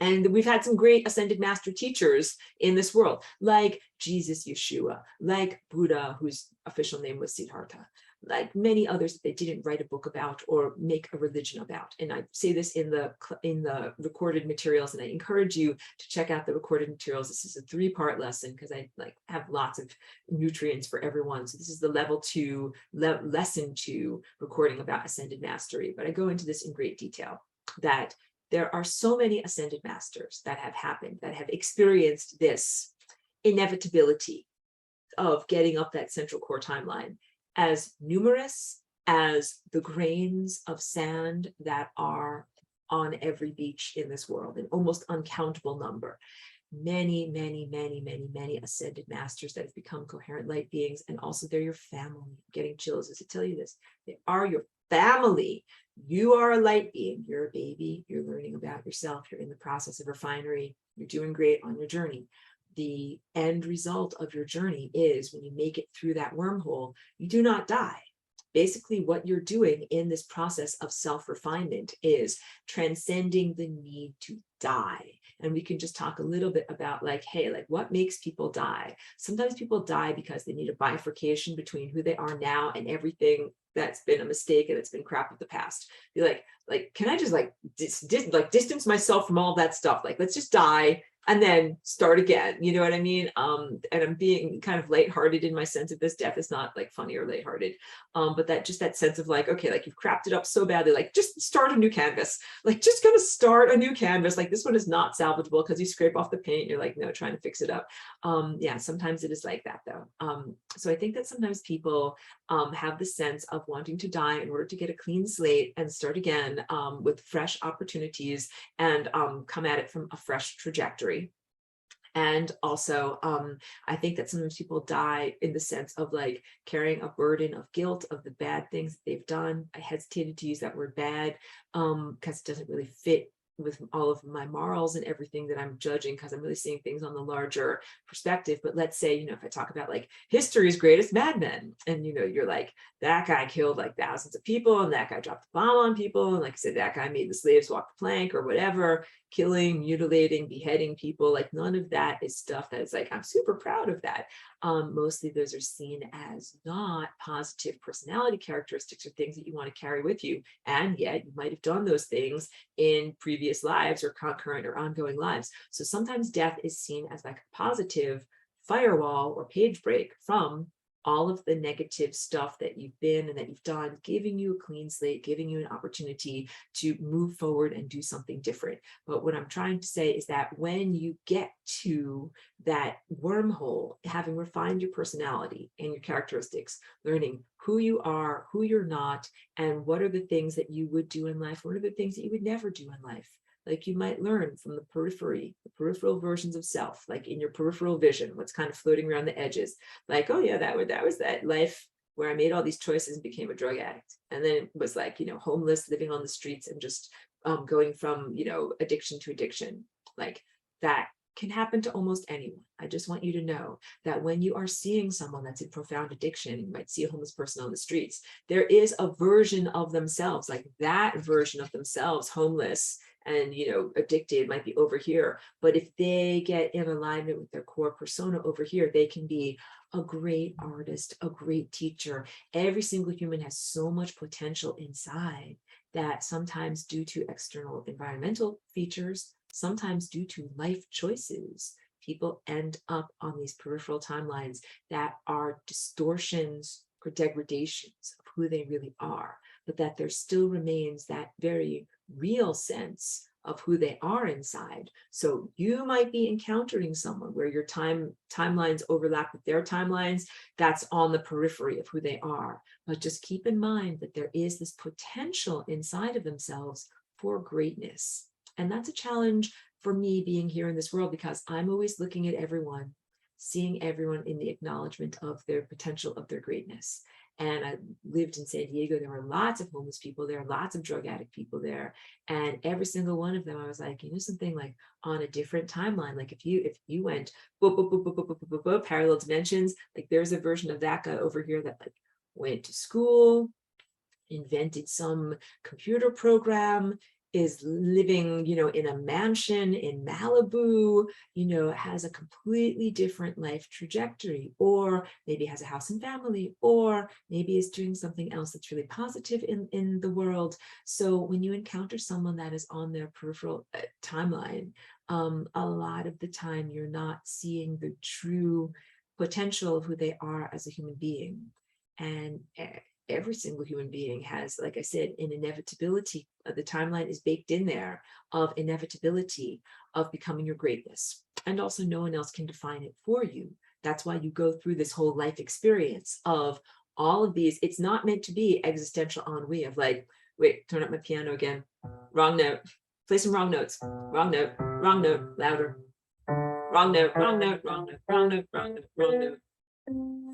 And we've had some great ascended master teachers in this world, like Jesus, Yeshua, like Buddha, whose official name was Siddhartha, like many others that they didn't write a book about or make a religion about. And I say this in the recorded materials, and I encourage you to check out the recorded materials. This is a 3-part lesson because I have lots of nutrients for everyone. So this is the level 2, lesson 2 recording about ascended mastery. But I go into this in great detail, that there are so many ascended masters that have happened, that have experienced this inevitability of getting up that central core timeline, as numerous as the grains of sand that are on every beach in this world, an almost uncountable number. Many, many, many, many, many ascended masters that have become coherent light beings, and also they're your family. I'm getting chills as I tell you this. They are your family. You are a light being. You're a baby. You're learning about yourself. You're in the process of refinery. You're doing great on your journey. The end result of your journey is when you make it through that wormhole, you do not die. Basically, what you're doing in this process of self-refinement is transcending the need to die. And we can just talk a little bit about like, hey, like what makes people die? Sometimes people die because they need a bifurcation between who they are now and everything that's been a mistake and it's been crap of the past. Be like, can I just distance myself from all that stuff? Like, let's just die and then start again. You know what I mean? And I'm being kind of lighthearted in my sense of this. Death is not like funny or lighthearted, but that sense of like, okay, like you've crapped it up so badly, like just start a new canvas, like just gonna start a new canvas. Like this one is not salvageable because you scrape off the paint. You're like, no, trying to fix it up. Yeah, sometimes it is like that though. So I think that sometimes people have the sense of wanting to die in order to get a clean slate and start again with fresh opportunities and come at it from a fresh trajectory. And also, I think that sometimes people die in the sense of like carrying a burden of guilt of the bad things that they've done. I hesitated to use that word bad because it doesn't really fit with all of my morals and everything that I'm judging, because I'm really seeing things on the larger perspective. But let's say, if I talk about like history's greatest madmen, and you're like, that guy killed like thousands of people, and that guy dropped a bomb on people, and like I said, that guy made the slaves walk the plank or whatever, killing, mutilating, beheading people. Like none of that is stuff that is like, I'm super proud of that. Mostly those are seen as not positive personality characteristics or things that you want to carry with you. And yet you might have done those things in previous lives or concurrent or ongoing lives. So sometimes death is seen as like a positive firewall or page break from all of the negative stuff that you've been and that you've done, giving you a clean slate, giving you an opportunity to move forward and do something different. But what I'm trying to say is that when you get to that wormhole, having refined your personality and your characteristics, learning who you are, who you're not, and what are the things that you would do in life, what are the things that you would never do in life. Like you might learn from the periphery, the peripheral versions of self, like in your peripheral vision, what's kind of floating around the edges. Like, oh yeah, that was that life where I made all these choices and became a drug addict. And then it was like, homeless, living on the streets and just going from, addiction to addiction. Like that can happen to almost anyone. I just want you to know that when you are seeing someone that's in profound addiction, you might see a homeless person on the streets, there is a version of themselves, like that version of themselves, homeless and addicted, might be over here. But if they get in alignment with their core persona over here, they can be a great artist, a great teacher. Every single human has so much potential inside that sometimes due to external environmental features, sometimes due to life choices, people end up on these peripheral timelines that are distortions or degradations of who they really are, but that there still remains that very real sense of who they are inside. So you might be encountering someone where your timelines overlap with their timelines. That's on the periphery of who they are. But just keep in mind that there is this potential inside of themselves for greatness. And that's a challenge for me being here in this world, because I'm always looking at everyone, seeing everyone in the acknowledgement of their potential, of their greatness. And I lived in San Diego. There were lots of homeless people there, lots of drug addict people there. And every single one of them, I was like, something like on a different timeline. Like if you went boop, boop, boop, boop, boop, boop, boop, boop, parallel dimensions, like there's a version of that guy over here that like went to school, invented some computer program, is living, in a mansion in Malibu, has a completely different life trajectory, or maybe has a house and family, or maybe is doing something else that's really positive in the world. So when you encounter someone that is on their peripheral timeline, a lot of the time you're not seeing the true potential of who they are as a human being. And every single human being has, like I said, an inevitability. The timeline is baked in there of inevitability of becoming your greatness. And also no one else can define it for you. That's why you go through this whole life experience of all of these. It's not meant to be existential ennui of like, wait, turn up my piano again. Wrong note. Play some wrong notes. Wrong note, louder. Wrong note, wrong note, wrong note, wrong note, wrong note, wrong note.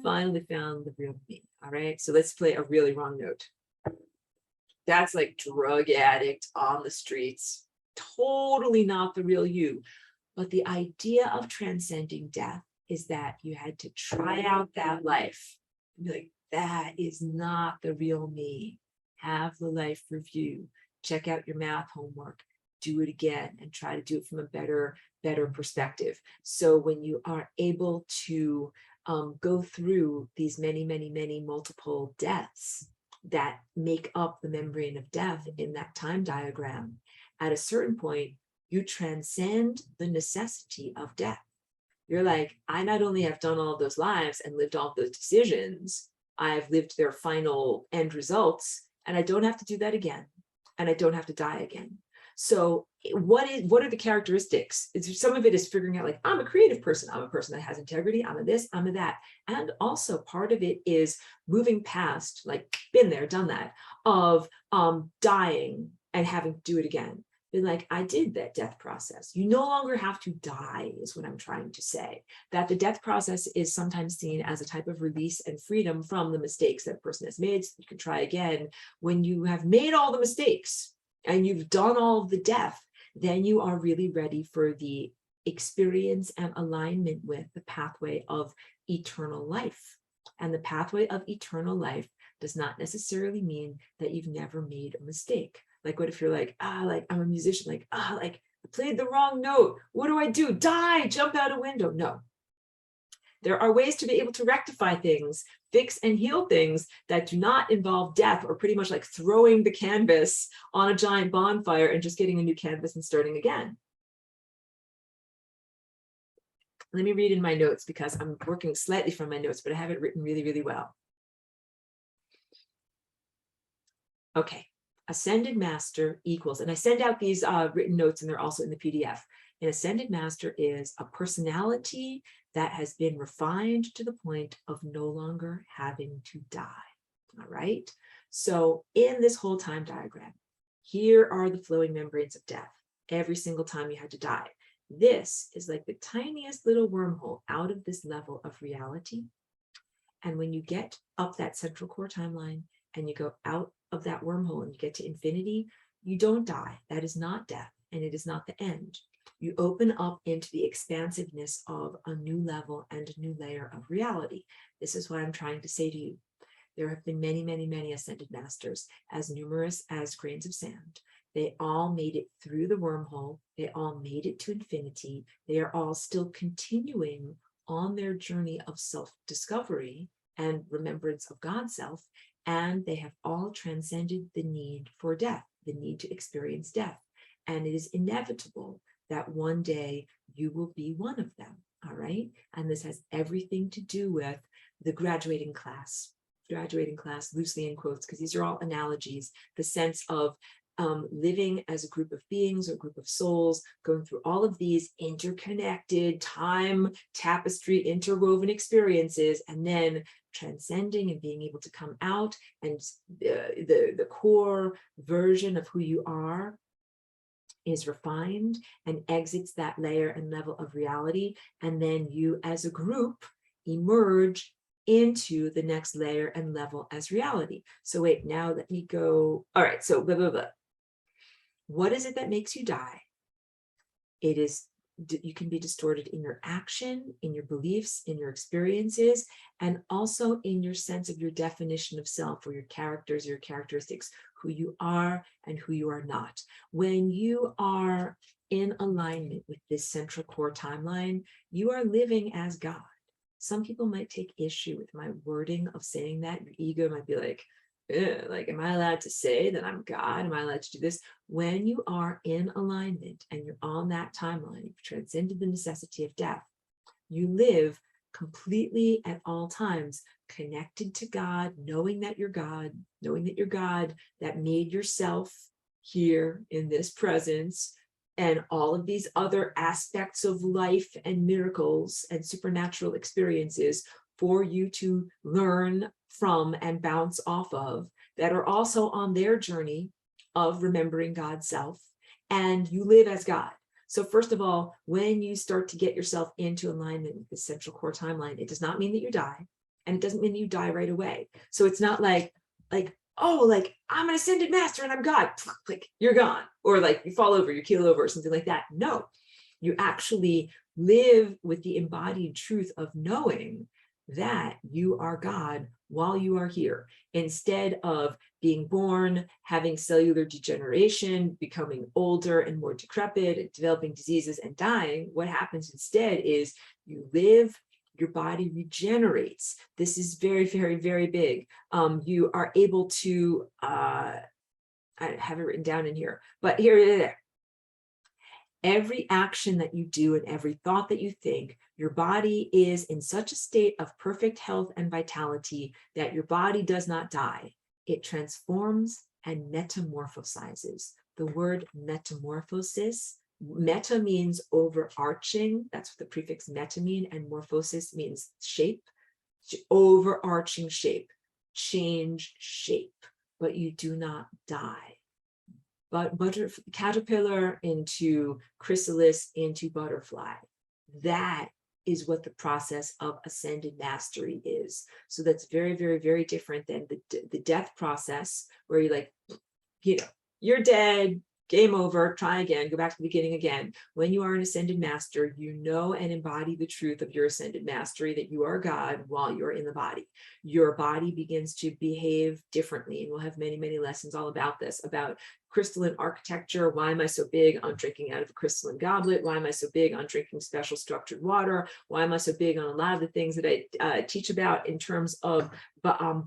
Finally found the real me. All right, so let's play a really wrong note. That's like drug addict on the streets, totally not the real you. But the idea of transcending death is that you had to try out that life. Be like, that is not the real me. Have the life review, check out your math homework, do it again, and try to do it from a better perspective. So when you are able to go through these many multiple deaths that make up the membrane of death in that time diagram, at a certain point, you transcend the necessity of death. You're like, I not only have done all of those lives and lived all of those decisions, I've lived their final end results, and I don't have to do that again, and I don't have to die again. So what are the characteristics? Some of it is figuring out like, I'm a creative person. I'm a person that has integrity. I'm a this, I'm a that. And also part of it is moving past, like been there, done that, of dying and having to do it again. Been like, I did that death process. You no longer have to die is what I'm trying to say. That the death process is sometimes seen as a type of release and freedom from the mistakes that a person has made. So you can try again. When you have made all the mistakes and you've done all of the death, then you are really ready for the experience and alignment with the pathway of eternal life. And the pathway of eternal life does not necessarily mean that you've never made a mistake. Like, what if you're like, like I'm a musician, like I played the wrong note. What do I do? Die, jump out a window? No. There are ways to be able to rectify things, fix and heal things that do not involve death, or pretty much like throwing the canvas on a giant bonfire and just getting a new canvas and starting again. Let me read in my notes because I'm working slightly from my notes, but I have it written really, really well. Okay, ascended master equals, and I send out these written notes and they're also in the PDF. An ascended master is a personality that has been refined to the point of no longer having to die. All right. So in this whole time diagram, here are the flowing membranes of death. Every single time you had to die. This is like the tiniest little wormhole out of this level of reality. And when you get up that central core timeline and you go out of that wormhole and you get to infinity, you don't die. That is not death, and it is not the end. You open up into the expansiveness of a new level and a new layer of reality. This is what I'm trying to say to you. There have been many, many, many ascended masters, as numerous as grains of sand. They all made it through the wormhole. They all made it to infinity. They are all still continuing on their journey of self-discovery and remembrance of God's self, and they have all transcended the need for death, the need to experience death. And it is inevitable that one day you will be one of them, all right? And this has everything to do with the graduating class loosely in quotes, because these are all analogies, the sense of living as a group of beings or a group of souls, going through all of these interconnected time tapestry interwoven experiences, and then transcending and being able to come out, and the core version of who you are is refined and exits that layer and level of reality, and then you as a group emerge into the next layer and level as reality. So wait, now let me go. All right, so blah, blah, blah. What is it that makes you die? It is, you can be distorted in your action, in your beliefs, in your experiences, and also in your sense of your definition of self, or your characters, your characteristics, who you are and who you are not. When you are in alignment with this central core timeline, you are living as God. Some people might take issue with my wording of saying that. Your ego might be like, am I allowed to say that I'm God? Am I allowed to do this? When you are in alignment and you're on that timeline, you've transcended the necessity of death, you live completely at all times connected to God, knowing that you're God, that made yourself here in this presence, and all of these other aspects of life and miracles and supernatural experiences for you to learn from and bounce off of, that are also on their journey of remembering God's self, and you live as God. So first of all, when you start to get yourself into alignment with the central core timeline, it does not mean that you die, and it doesn't mean that you die right away. So it's not like, oh, like I'm an ascended master and I'm God, like you're gone, or like you fall over, you keel over, or something like that. No, you actually live with the embodied truth of knowing that you are God while you are here, instead of being born, having cellular degeneration, becoming older and more decrepit, developing diseases and dying. What happens instead is you live, your body regenerates. This is very, very, very big. You are able to, I have it written down in here, but here, every action that you do and every thought that you think, your body is in such a state of perfect health and vitality that your body does not die. It transforms and metamorphosizes. The word metamorphosis, meta means overarching. That's what the prefix meta means, and morphosis means shape. Overarching shape, change shape, but you do not die. But caterpillar into chrysalis into butterfly. That is what the process of ascended mastery is. So that's very, very, very different than the death process, where you're like, you're dead, game over, try again, go back to the beginning again. When you are an ascended master, you know and embody the truth of your ascended mastery, that you are God while you're in the body. Your body begins to behave differently, and we'll have many, many lessons all about this, about crystalline architecture. Why am I so big on drinking out of a crystalline goblet? Why am I so big on drinking special structured water? Why am I so big on a lot of the things that I teach about in terms of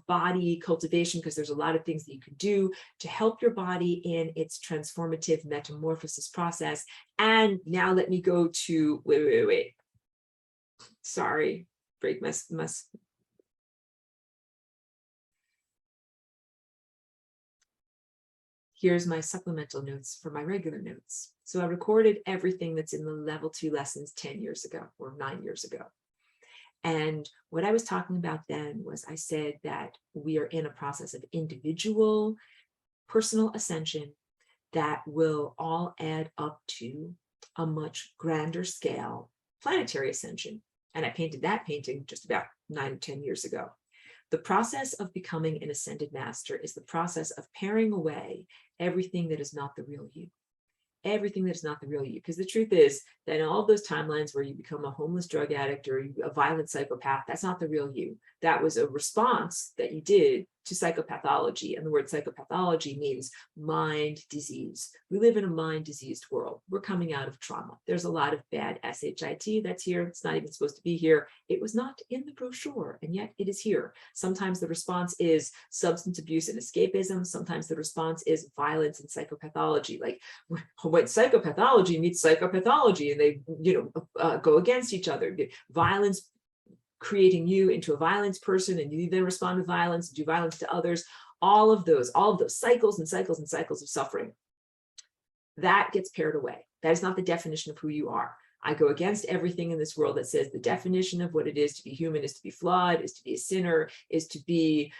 body cultivation? Because there's a lot of things that you can do to help your body in its transformative metamorphosis process. And now let me go to, wait. Sorry, break my. Here's my supplemental notes for my regular notes. So I recorded everything that's in the level 2 lessons 10 years ago or 9 years ago. And what I was talking about then was I said that we are in a process of individual personal ascension that will all add up to a much grander scale planetary ascension. And I painted that painting just about 9 or 10 years ago. The process of becoming an ascended master is the process of paring away everything that is not the real you. Everything that is not the real you. Because the truth is that in all of those timelines where you become a homeless drug addict or a violent psychopath, that's not the real you. That was a response that you did to psychopathology. And the word psychopathology means mind disease. We live in a mind diseased world. We're coming out of trauma. There's a lot of bad SHIT that's here. It's not even supposed to be here. It was not in the brochure, and yet it is here. Sometimes the response is substance abuse and escapism. Sometimes the response is violence and psychopathology. Like what psychopathology meets psychopathology, and they, go against each other. Violence creating you into a violence person, and you then respond with violence, do violence to others. All of those cycles and cycles and cycles of suffering, that gets pared away. That is not the definition of who you are. I go against everything in this world that says the definition of what it is to be human is to be flawed, is to be a sinner, is to be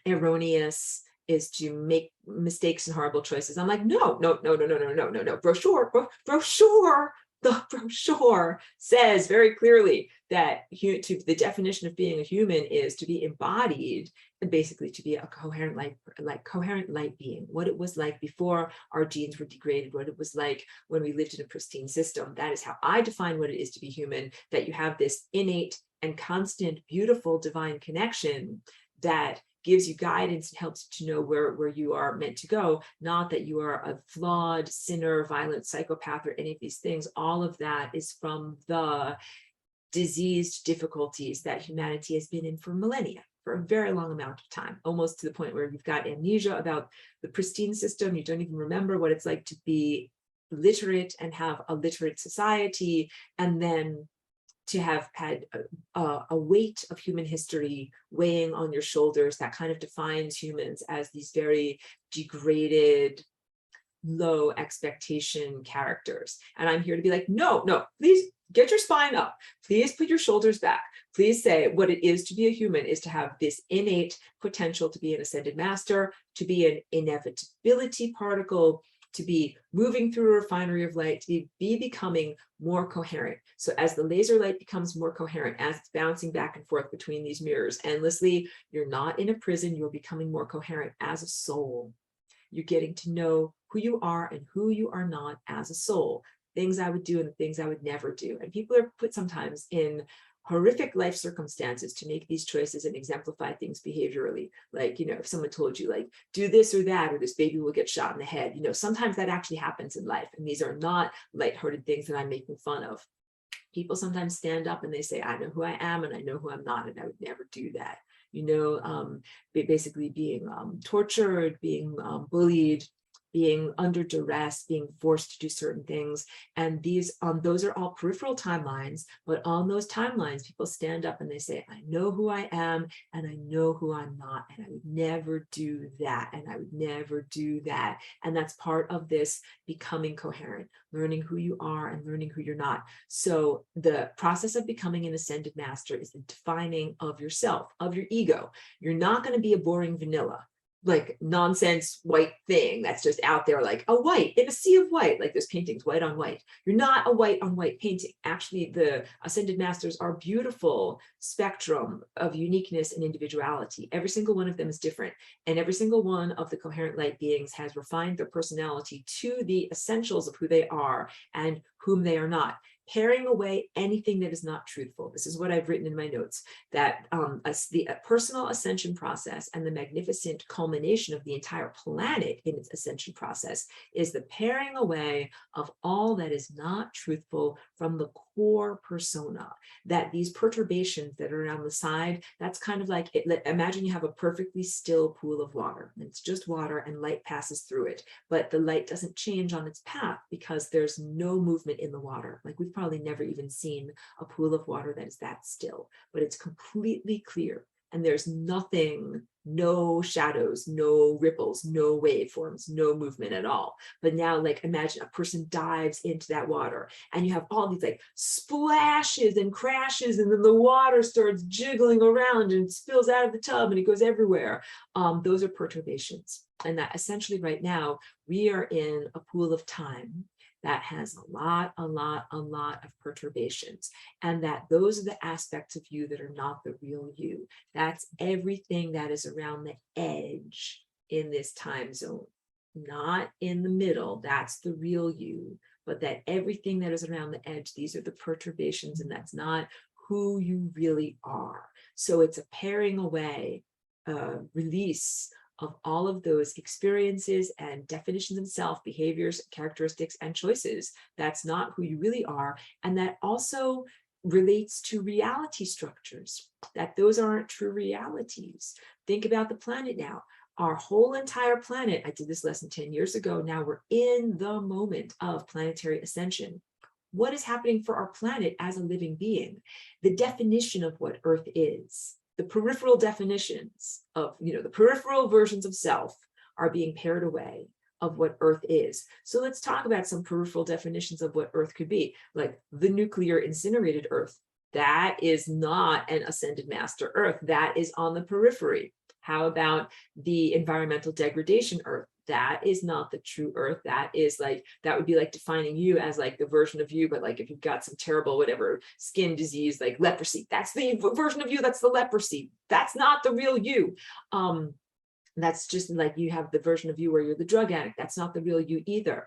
erroneous, is to make mistakes and horrible choices. I'm like, no. Brochure. The brochure says very clearly that the definition of being a human is to be embodied and basically to be a coherent light being. What it was like before our genes were degraded, what it was like when we lived in a pristine system. That is how I define what it is to be human, that you have this innate and constant, beautiful divine connection that gives you guidance and helps you to know where you are meant to go, not that you are a flawed sinner, violent psychopath, or any of these things. All of that is from the diseased difficulties that humanity has been in for millennia, for a very long amount of time, almost to the point where you've got amnesia about the pristine system. You don't even remember what it's like to be literate and have a literate society, and then to have had a weight of human history weighing on your shoulders that kind of defines humans as these very degraded, low expectation characters. And I'm here to be like, no, please get your spine up. Please put your shoulders back. Please say what it is to be a human is to have this innate potential to be an ascended master, to be an inevitability particle, to be moving through a refinery of light, to be becoming more coherent. So as the laser light becomes more coherent, as it's bouncing back and forth between these mirrors endlessly, you're not in a prison, you're becoming more coherent as a soul. You're getting to know who you are and who you are not as a soul, things I would do and the things I would never do. And people are put sometimes in horrific life circumstances to make these choices and exemplify things behaviorally. Like, if someone told you, like, do this or that, or this baby will get shot in the head, sometimes that actually happens in life. And these are not lighthearted things that I'm making fun of. People sometimes stand up and they say, I know who I am and I know who I'm not, and I would never do that. Basically being tortured, being bullied, being under duress, being forced to do certain things. And those are all peripheral timelines, but on those timelines, people stand up and they say, I know who I am and I know who I'm not, and I would never do that, and I would never do that. And that's part of this becoming coherent, learning who you are and learning who you're not. So the process of becoming an ascended master is the defining of yourself, of your ego. You're not going to be a boring vanilla, like nonsense white thing that's just out there, like a white in a sea of white, like there's paintings white on white. You're not a white on white painting. Actually, the ascended masters are beautiful spectrum of uniqueness and individuality. Every single one of them is different, and every single one of the coherent light beings has refined their personality to the essentials of who they are and whom they are not, paring away anything that is not truthful. This is what I've written in my notes, that the personal ascension process and the magnificent culmination of the entire planet in its ascension process is the paring away of all that is not truthful from the core persona, that these perturbations that are on the side, that's kind of like, imagine you have a perfectly still pool of water, and it's just water and light passes through it, but the light doesn't change on its path because there's no movement in the water. Like, we've probably never even seen a pool of water that is that still, but it's completely clear. And there's nothing, no shadows, no ripples, no waveforms, no movement at all. But now, like, imagine a person dives into that water and you have all these like splashes and crashes, and then the water starts jiggling around and spills out of the tub and it goes everywhere. Those are perturbations. And that essentially right now, we are in a pool of time that has a lot of perturbations, and that those are the aspects of you that are not the real you. That's everything that is around the edge in this time zone, not in the middle. That's the real you, but that everything that is around the edge, these are the perturbations, and that's not who you really are. So it's a paring away, release of all of those experiences and definitions of self, behaviors, characteristics, and choices. That's not who you really are. And that also relates to reality structures, that those aren't true realities. Think about the planet now. Our whole entire planet, I did this lesson 10 years ago. Now we're in the moment of planetary ascension. What is happening for our planet as a living being? The definition of what Earth is, the peripheral definitions of, the peripheral versions of self are being pared away of what Earth is. So let's talk about some peripheral definitions of what Earth could be, like the nuclear incinerated Earth. That is not an ascended master Earth. That is on the periphery. How about the environmental degradation Earth? That is not the true Earth. That is like, that would be like defining you as like the version of you, but like if you've got some terrible, whatever, skin disease, like leprosy, that's the version of you, that's the leprosy. That's not the real you. That's just like you have the version of you where you're the drug addict. That's not the real you either.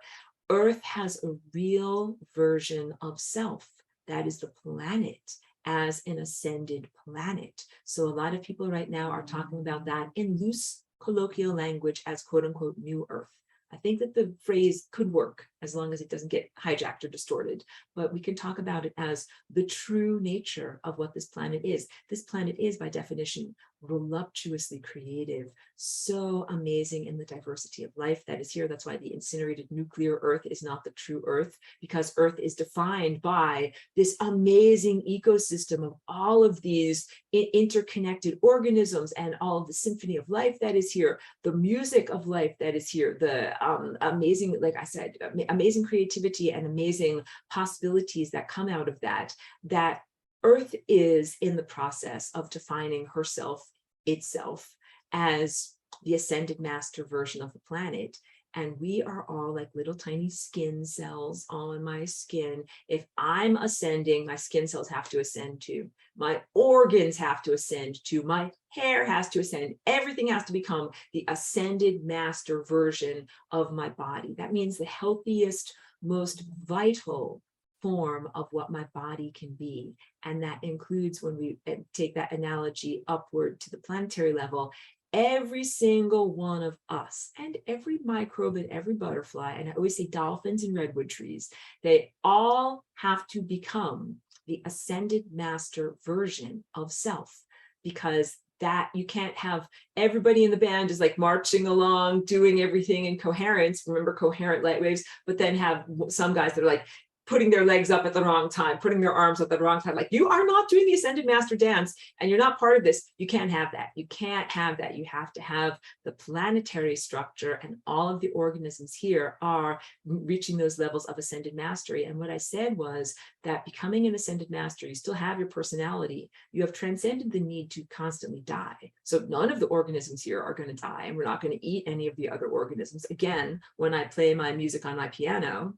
Earth has a real version of self. That is the planet as an ascended planet. So a lot of people right now are talking about that in loose colloquial language as quote unquote new Earth. I think that the phrase could work as long as it doesn't get hijacked or distorted, but we can talk about it as the true nature of what this planet is. This planet is, by definition, voluptuously creative, so amazing in the diversity of life that is here. That's why the incinerated nuclear Earth is not the true Earth, because Earth is defined by this amazing ecosystem of all of these interconnected organisms and all of the symphony of life that is here, the music of life that is here, the amazing, like I said, amazing creativity and amazing possibilities that come out of that, that Earth is in the process of defining herself, itself, as the ascended master version of the planet. And we are all like little tiny skin cells on my skin. If I'm ascending, my skin cells have to ascend too. My organs have to ascend too. My hair has to ascend. Everything has to become the ascended master version of my body. That means the healthiest, most vital form of what my body can be. And that includes, when we take that analogy upward to the planetary level, every single one of us and every microbe and every butterfly, and I always say dolphins and redwood trees, they all have to become the ascended master version of self, because that you can't have everybody in the band is like marching along, doing everything in coherence. Remember coherent light waves, but then have some guys that are like putting their legs up at the wrong time, putting their arms up at the wrong time. Like, you are not doing the ascended master dance and you're not part of this. You can't have that. You can't have that. You have to have the planetary structure, and all of the organisms here are reaching those levels of ascended mastery. And what I said was that becoming an ascended master, you still have your personality. You have transcended the need to constantly die. So none of the organisms here are going to die, and we're not going to eat any of the other organisms. Again, when I play my music on my piano,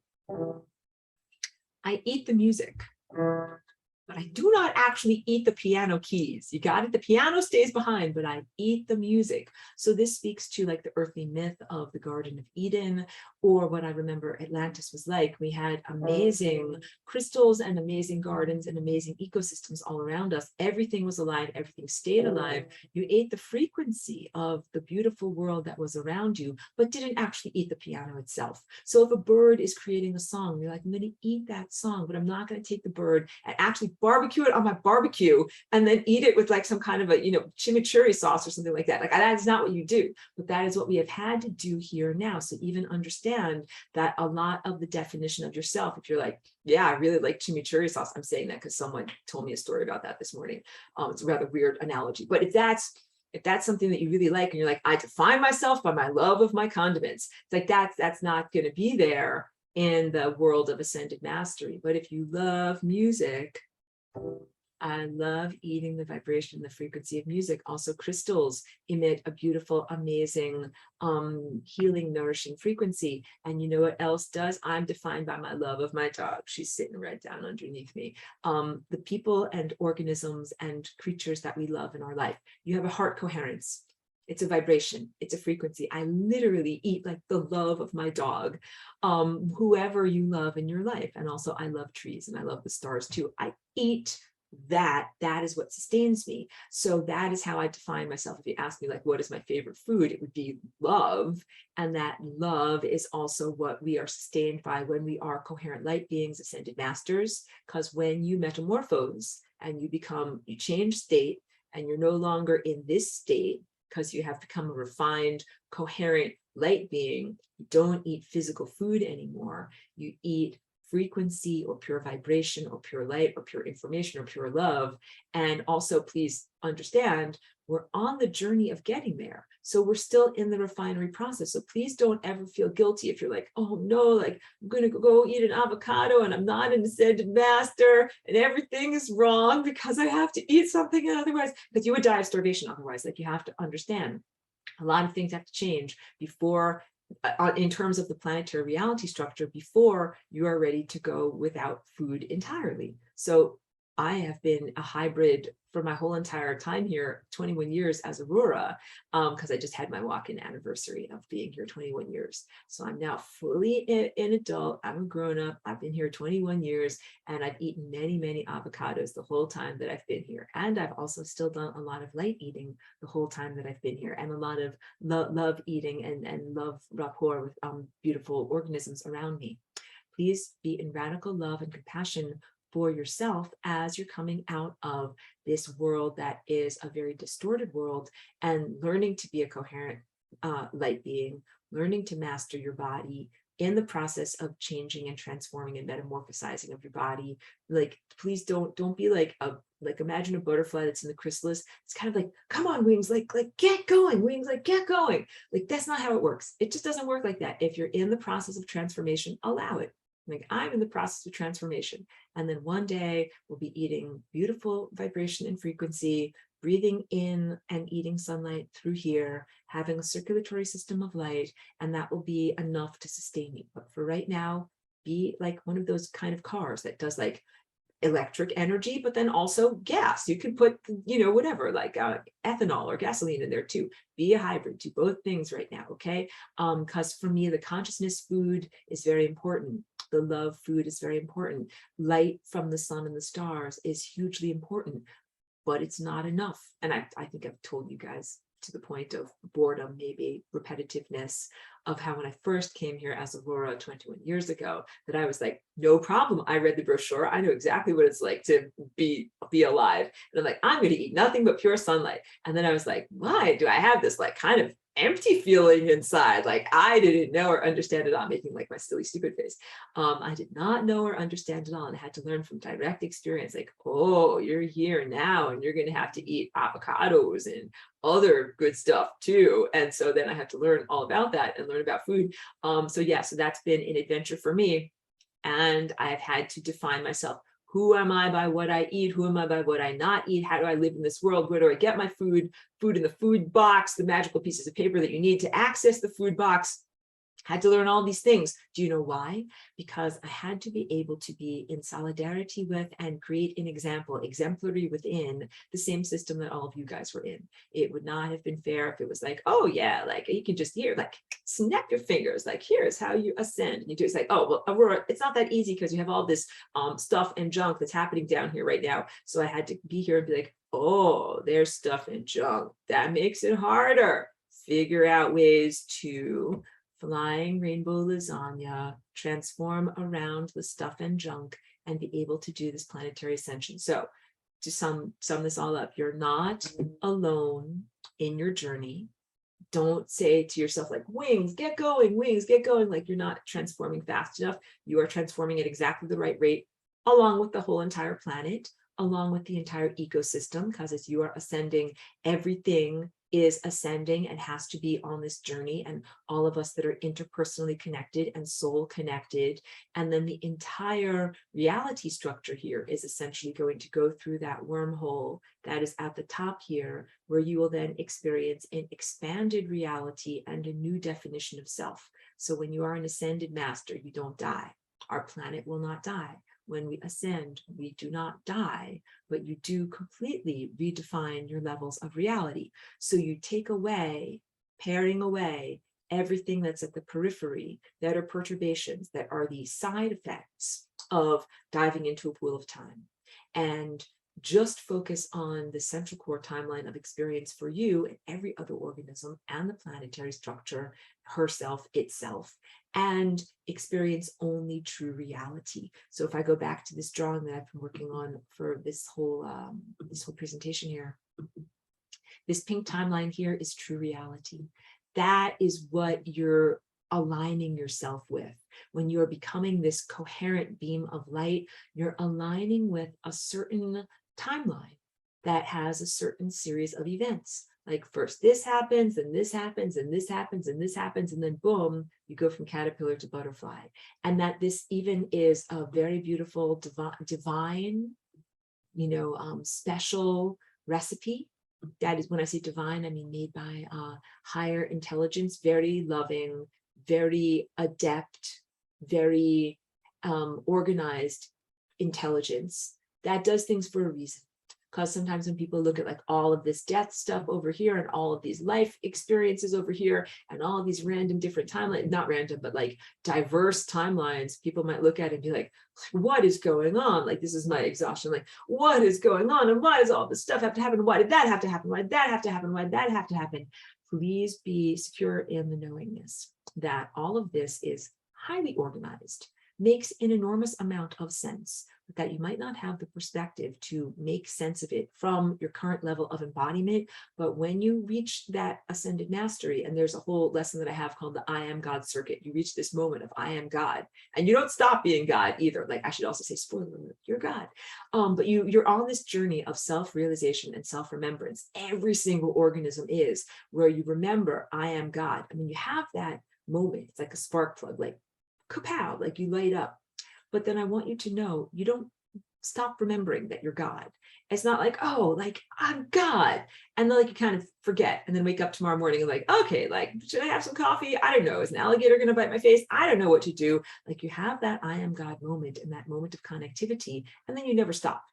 I eat the music. but I do not actually eat the piano keys. You got it? The piano stays behind, but I eat the music. So this speaks to like the earthly myth of the Garden of Eden, or what I remember Atlantis was like. We had amazing crystals and amazing gardens and amazing ecosystems all around us. Everything was alive, everything stayed alive. You ate the frequency of the beautiful world that was around you, but didn't actually eat the piano itself. So if a bird is creating a song, you're like, I'm going to eat that song, but I'm not going to take the bird and actually barbecue it on my barbecue and then eat it with like some kind of a, chimichurri sauce or something like that. Like that is not what you do, but that is what we have had to do here now. So even understand that a lot of the definition of yourself, if you're like, yeah, I really like chimichurri sauce. I'm saying that because someone told me a story about that this morning. It's a rather weird analogy, but if that's something that you really like and you're like, I define myself by my love of my condiments, it's like that's not going to be there in the world of ascended mastery. But if you love music, I love eating the vibration, the frequency of music. Also, crystals emit a beautiful, amazing, healing, nourishing frequency. And you know what else does? I'm defined by my love of my dog. She's sitting right down underneath me. The people and organisms and creatures that we love in our life. You have a heart coherence. It's a vibration. It's a frequency. I literally eat like the love of my dog, whoever you love in your life. And also I love trees and I love the stars too. I eat that is what sustains me. So that is how I define myself. If you ask me like, what is my favorite food? It would be love. And that love is also what we are sustained by when we are coherent light beings, ascended masters. Because when you metamorphose and you change state and you're no longer in this state because you have become a refined, coherent light being, you don't eat physical food anymore. You eat frequency or pure vibration or pure light or pure information or pure love. And also, please understand, we're on the journey of getting there. So we're still in the refinery process. So please don't ever feel guilty if you're like, oh no, like I'm going to go eat an avocado and I'm not an ascended master and everything is wrong because I have to eat something otherwise, because you would die of starvation otherwise. Like you have to understand a lot of things have to change before in terms of the planetary reality structure before you are ready to go without food entirely. So I have been a hybrid for my whole entire time here, 21 years as Aurora, because I just had my walk-in anniversary of being here 21 years. So I'm now fully an adult. I'm a grown-up. I've been here 21 years, and I've eaten many, many avocados the whole time that I've been here. And I've also still done a lot of light eating the whole time that I've been here, and a lot of love eating and love rapport with beautiful organisms around me. Please be in radical love and compassion for yourself as you're coming out of this world that is a very distorted world, and learning to be a coherent light being, learning to master your body in the process of changing and transforming and metamorphosizing of your body. Like, please don't be like imagine a butterfly that's in the chrysalis. It's kind of like, come on, wings, like get going, wings, like get going. Like, that's not how it works. It just doesn't work like that. If you're in the process of transformation, allow it. Like, I'm in the process of transformation. And then one day we'll be eating beautiful vibration and frequency, breathing in and eating sunlight through here, having a circulatory system of light, and that will be enough to sustain you. But for right now, be like one of those kind of cars that does like electric energy, but then also gas. You can put, whatever, like ethanol or gasoline in there too. Be a hybrid, do both things right now, okay? Because for me, the consciousness food is very important. The love food is very important. Light from the sun and the stars is hugely important, but it's not enough. And I think I've told you guys to the point of boredom, maybe repetitiveness, of how when I first came here as Aurora 21 years ago, that I was like, no problem. I read the brochure. I know exactly what it's like to be alive. And I'm like, I'm going to eat nothing but pure sunlight. And then I was like, why do I have this like kind of empty feeling inside? Like, I didn't know or understand it all. I'm making like my silly stupid face. I did not know or understand it all, and I had to learn from direct experience. Like, oh, you're here now and you're going to have to eat avocados and other good stuff too. And so then I had to learn all about that and learn about food. So that's been an adventure for me, and I've had to define myself. Who am I by what I eat? Who am I by what I not eat? How do I live in this world? Where do I get my food? Food in the food box, the magical pieces of paper that you need to access the food box. Had to learn all these things. Do you know why? Because I had to be able to be in solidarity with and create an example, exemplary within the same system that all of you guys were in. It would not have been fair if it was like, oh yeah, like you can just hear, like snap your fingers, like here's how you ascend. And you do, it's like, oh, well, Aurora, it's not that easy because you have all this stuff and junk that's happening down here right now. So I had to be here and be like, oh, there's stuff and junk. That makes it harder. Figure out ways to flying rainbow lasagna, transform around the stuff and junk, and be able to do this planetary ascension. So to sum this all up, you're not alone in your journey. Don't say to yourself like, wings, get going, like you're not transforming fast enough. You are transforming at exactly the right rate, along with the whole entire planet, along with the entire ecosystem, because as you are ascending, everything is ascending and has to be on this journey, and all of us that are interpersonally connected and soul connected. And then the entire reality structure here is essentially going to go through that wormhole that is at the top here, where you will then experience an expanded reality and a new definition of self. So when you are an ascended master, you don't die. Our planet will not die. When we ascend, we do not die, but you do completely redefine your levels of reality. So you take away, paring away everything that's at the periphery, that are perturbations, that are the side effects of diving into a pool of time. And just focus on the central core timeline of experience for you and every other organism and the planetary structure, herself, itself, and experience only true reality. So if I go back to this drawing that I've been working on for this whole presentation here, this pink timeline here is true reality. That is what you're aligning yourself with. When you're becoming this coherent beam of light, you're aligning with a certain timeline that has a certain series of events. Like first this happens, and this happens, and this happens, and this happens, and then boom, you go from caterpillar to butterfly. And that this even is a very beautiful, divine, special recipe. That is, when I say divine, I mean made by higher intelligence, very loving, very adept, very organized intelligence that does things for a reason. Because sometimes when people look at like all of this death stuff over here and all of these life experiences over here and all of these random different timelines, not random, but like diverse timelines, people might look at it and be like, what is going on? Like, this is my exhaustion. Like, what is going on? And why does all this stuff have to happen? Why did that have to happen? Why did that have to happen? Why did that have to happen? Please be secure in the knowingness that all of this is highly organized, makes an enormous amount of sense, but that you might not have the perspective to make sense of it from your current level of embodiment. But when you reach that ascended mastery, and there's a whole lesson that I have called the I am God circuit, you reach this moment of I am God, and you don't stop being God either. Like, I should also say, spoiler alert, you're God. But you're on this journey of self-realization and self-remembrance. Every single organism is, where you remember I am God. I mean, you have that moment. It's like a spark plug, like kapow, like you light up. But then I want you to know, you don't stop remembering that you're God. It's not like, oh, like I'm God. And then like you kind of forget and then wake up tomorrow morning and like, okay, like, should I have some coffee? I don't know. Is an alligator going to bite my face? I don't know what to do. Like, you have that I am God moment and that moment of connectivity, and then you never stop.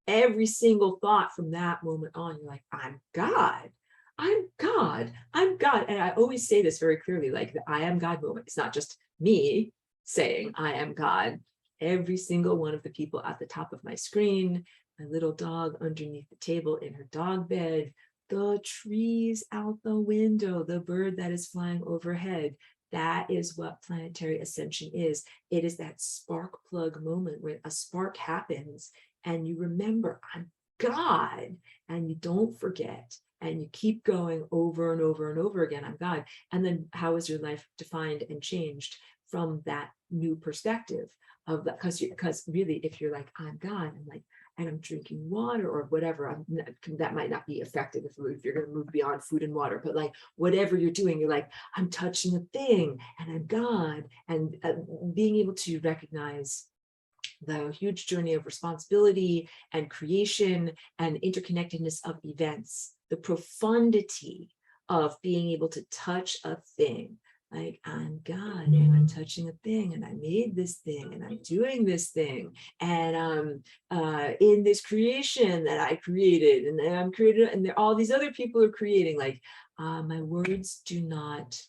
Every single thought from that moment on, you're like, I'm God. I'm God. I'm God. And I always say this very clearly, like the I am God moment. It's not just me saying I am God. Every single one of the people at the top of my screen, my little dog underneath the table in her dog bed, the trees out the window, the bird that is flying overhead. That is what planetary ascension is. It is that spark plug moment where a spark happens and you remember I'm God, and you don't forget. And you keep going over and over and over again, I'm God. And then how is your life defined and changed from that new perspective of that? Because really, if you're like, I'm God, and I'm drinking water or whatever, that might not be effective if you're going to move beyond food and water, but like whatever you're doing, you're like, I'm touching a thing and I'm God. And being able to recognize the huge journey of responsibility and creation and interconnectedness of events, the profundity of being able to touch a thing, like I'm God and I'm touching a thing and I made this thing and I'm doing this thing and in this creation that I created and then I'm created and there all these other people are creating. Like my words do not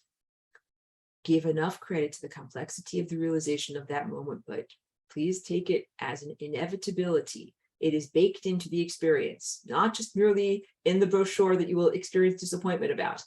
give enough credit to the complexity of the realization of that moment, but please take it as an inevitability. It is baked into the experience, not just merely in the brochure that you will experience disappointment about.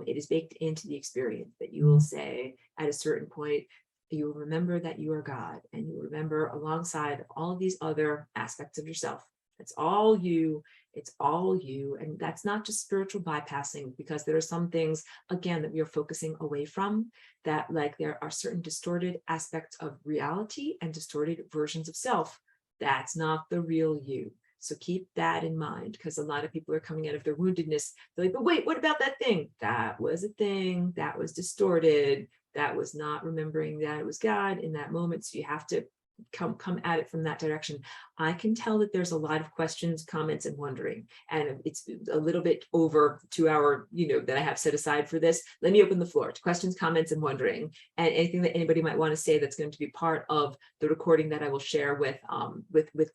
It is baked into the experience that you will say at a certain point, you will remember that you are God, and you will remember alongside all of these other aspects of yourself. It's all you, it's all you. And that's not just spiritual bypassing, because there are some things, again, that we are focusing away from, that like there are certain distorted aspects of reality and distorted versions of self. That's not the real you. So keep that in mind, because a lot of people are coming out of their woundedness. They're like, but wait, what about that thing? That was a thing that was distorted. That was not remembering that it was God in that moment. So you have to come at it from that direction. I can tell that there's a lot of questions, comments, and wondering, and it's a little bit over 2 hour, that I have set aside for this. Let me open the floor to questions, comments, and wondering, and anything that anybody might want to say that's going to be part of the recording that I will share with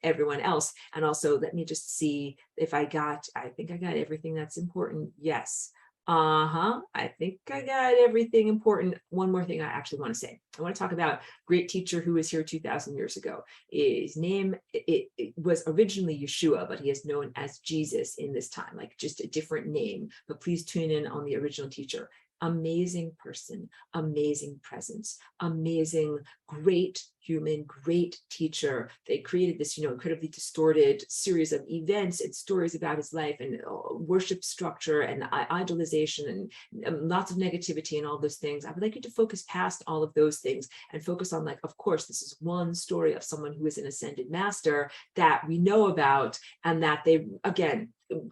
everyone else. And also, let me just see if I think I got everything that's important. Yes. I think I got everything important. One more thing I actually want to say. I want to talk about great teacher who was here 2,000 years ago. His name, it was originally Yeshua, but he is known as Jesus in this time, like just a different name. But please tune in on the original teacher. Amazing person, amazing presence, amazing, great human, great teacher. They created this, incredibly distorted series of events and stories about his life and worship structure and idolization and lots of negativity and all those things. I would like you to focus past all of those things and focus on, like, of course, this is one story of someone who is an ascended master that we know about, and that they, again,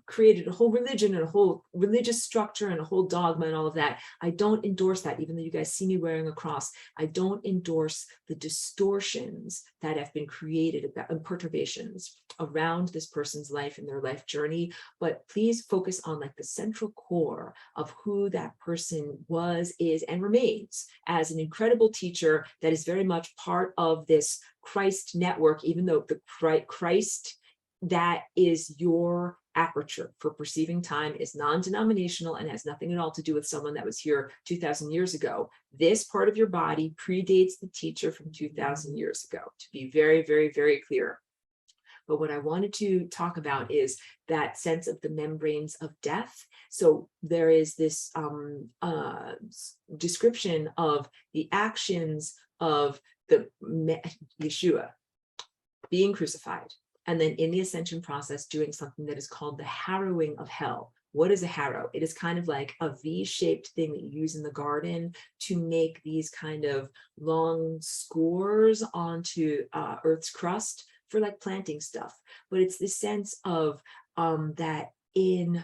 created a whole religion and a whole religious structure and a whole dogma and all of that. I don't endorse that, even though you guys see me wearing a cross. I don't endorse the distortions that have been created about, and perturbations around this person's life and their life journey. But please focus on like the central core of who that person was, is, and remains as an incredible teacher that is very much part of this Christ network, even though the Christ that is your aperture for perceiving time is non-denominational and has nothing at all to do with someone that was here 2,000 years ago. This part of your body predates the teacher from 2,000 years ago, to be very, very, very clear. But what I wanted to talk about is that sense of the membranes of death. So there is this description of the actions of the Yeshua being crucified, and then in the ascension process, doing something that is called the harrowing of hell. What is a harrow? It is kind of like a V-shaped thing that you use in the garden to make these kind of long scores onto Earth's crust for like planting stuff. But it's this sense of that in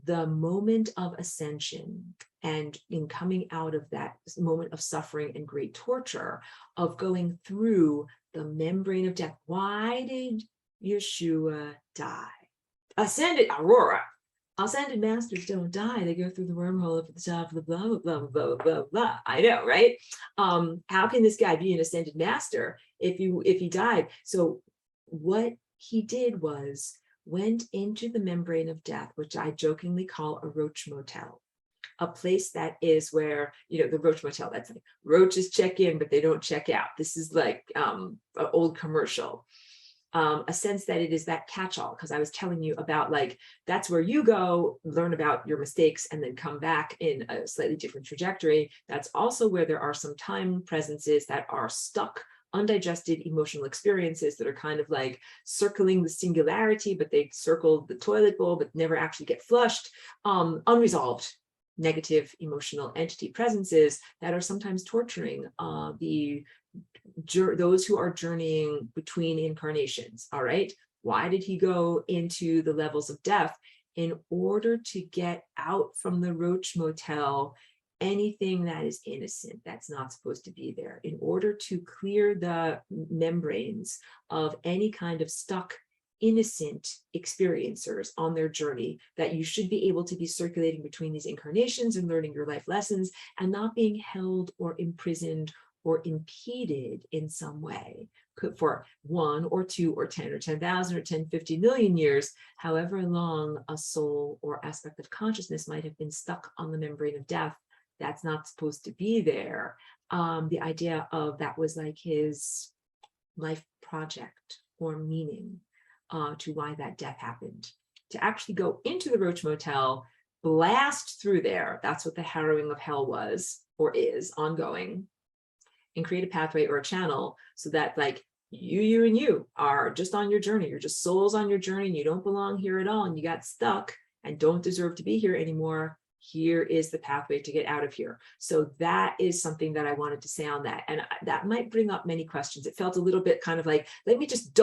the moment of ascension and in coming out of that moment of suffering and great torture, of going through the membrane of death. Why did Yeshua die? Ascended masters don't die. They go through the wormhole up at the top of the blah, blah, blah, blah, blah, blah. I know, right? How can this guy be an ascended master if he died? So what he did was went into the membrane of death, which I jokingly call a roach motel. A place that is where, the roach motel, that's like roaches check in, but they don't check out. This is like an old commercial. A sense that it is that catch-all, because I was telling you about, like, that's where you go, learn about your mistakes, and then come back in a slightly different trajectory. That's also where there are some time presences that are stuck, undigested emotional experiences that are kind of like circling the singularity, but they circle the toilet bowl, but never actually get flushed, unresolved negative emotional entity presences that are sometimes torturing those who are journeying between incarnations. All right, why did he go into the levels of death? In order to get out from the roach motel anything that is innocent, that's not supposed to be there, in order to clear the membranes of any kind of stuck innocent experiencers on their journey, that you should be able to be circulating between these incarnations and learning your life lessons and not being held or imprisoned or impeded in some way for 1 or 2 or 10 or 10,000 or 1050 million years, however long a soul or aspect of consciousness might have been stuck on the membrane of death. That's not supposed to be there. The idea of that was like his life project or meaning to why that death happened. To actually go into the Roach Motel, blast through there, that's what the harrowing of hell was or is ongoing, and create a pathway or a channel so that like you and you are just on your journey. You're just souls on your journey and you don't belong here at all and you got stuck and don't deserve to be here anymore. Here is the pathway to get out of here. So that is something that I wanted to say on that. And that might bring up many questions. It felt a little bit kind of like, let me just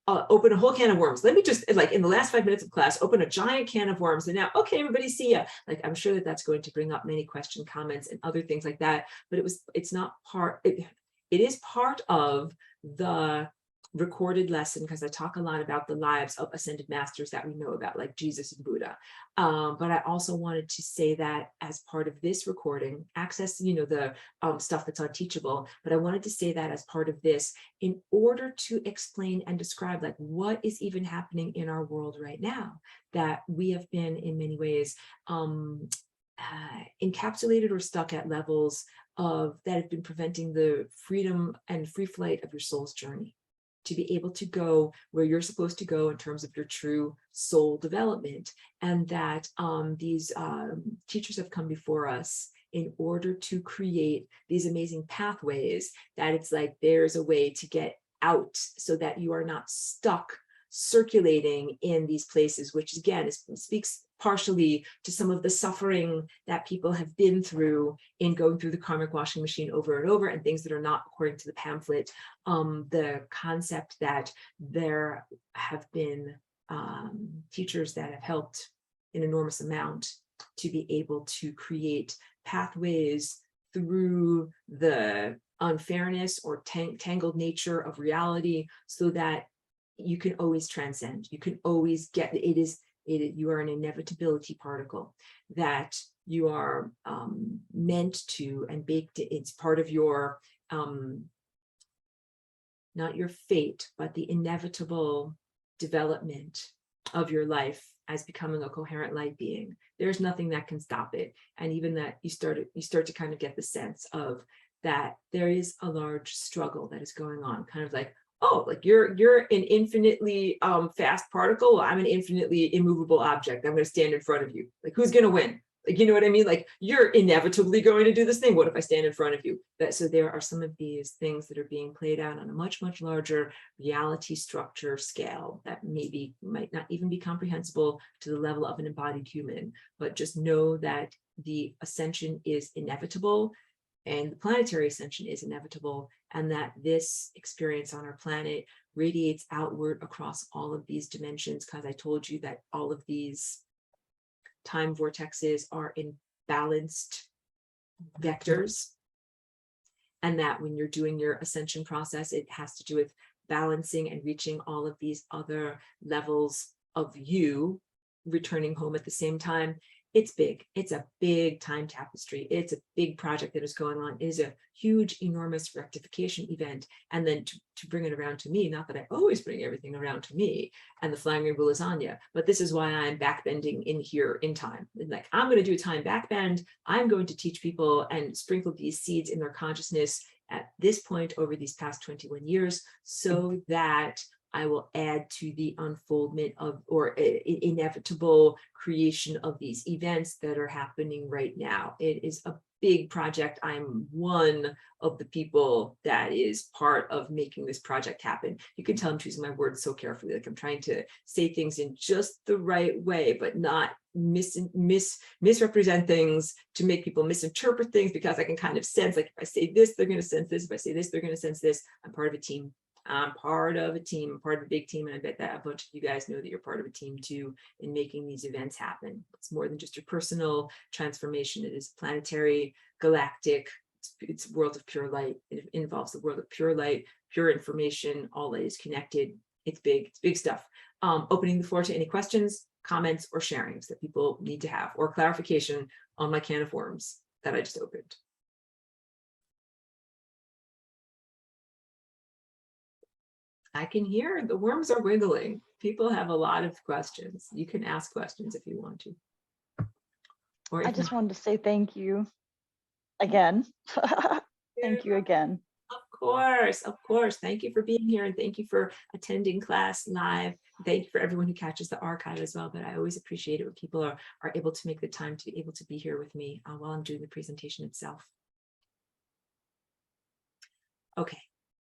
open a whole can of worms. Let me just, like in the last 5 minutes of class, open a giant can of worms. And now, okay, everybody, see ya. Like, I'm sure that that's going to bring up many question, comments, and other things like that. But it's not part, it is part of the recorded lesson, because I talk a lot about the lives of ascended masters that we know about, like Jesus and Buddha. But I also wanted to say that as part of this recording, access, the stuff that's on Teachable, but I wanted to say that as part of this in order to explain and describe like what is even happening in our world right now, that we have been in many ways encapsulated or stuck at levels of that have been preventing the freedom and free flight of your soul's journey, to be able to go where you're supposed to go in terms of your true soul development. And that these teachers have come before us in order to create these amazing pathways, that it's like there's a way to get out so that you are not stuck circulating in these places, which again speaks partially to some of the suffering that people have been through in going through the karmic washing machine over and over, and things that are not according to the pamphlet. The concept that there have been teachers that have helped an enormous amount to be able to create pathways through the unfairness or tangled nature of reality, so that you can always transcend. You can always get you are an inevitability particle, that you are meant to and baked. It's part of your not your fate, but the inevitable development of your life as becoming a coherent light being. There's nothing that can stop it. And even that you start to kind of get the sense of that there is a large struggle that is going on, kind of like, oh, like you're an infinitely fast particle. I'm an infinitely immovable object. I'm going to stand in front of you. Like, who's going to win? Like, you know what I mean? Like, you're inevitably going to do this thing. What if I stand in front of you? So there are some of these things that are being played out on a much, much larger reality structure scale that might not even be comprehensible to the level of an embodied human. But just know that the ascension is inevitable, and the planetary ascension is inevitable, and that this experience on our planet radiates outward across all of these dimensions, because I told you that all of these time vortexes are in balanced vectors, and that when you're doing your ascension process, it has to do with balancing and reaching all of these other levels of you returning home at the same time. It's big. It's a big time tapestry. It's a big project that is going on. It is a huge, enormous rectification event. And then to bring it around to me, not that I always bring everything around to me and the flying rainbow lasagna, but this is why I'm backbending in here in time. Like, I'm going to do a time backbend. I'm going to teach people and sprinkle these seeds in their consciousness at this point over these past 21 years, so that I will add to the unfoldment of, or inevitable creation of these events that are happening right now. It is a big project. I'm one of the people that is part of making this project happen. You can tell I'm choosing my words so carefully, like I'm trying to say things in just the right way, but not misrepresent things to make people misinterpret things, because I can kind of sense, like, if I say this, they're going to sense this. If I say this, they're going to sense this. I'm part of a team. I'm part of a team, I'm part of a big team, and I bet that a bunch of you guys know that you're part of a team too in making these events happen. It's more than just your personal transformation. It is planetary, galactic, it's a world of pure light. It involves the world of pure light, pure information, all that is connected. It's big stuff. Opening the floor to any questions, comments, or sharings that people need to have, or clarification on my can of worms that I just opened. I can hear the worms are wiggling. People have a lot of questions. You can ask questions if you want to. Or I just wanted to say thank you again. Thank you again. Of course. Thank you for being here, and thank you for attending class live. Thank you for everyone who catches the archive as well. But I always appreciate it when people are able to make the time to be able to be here with me while I'm doing the presentation itself. Okay.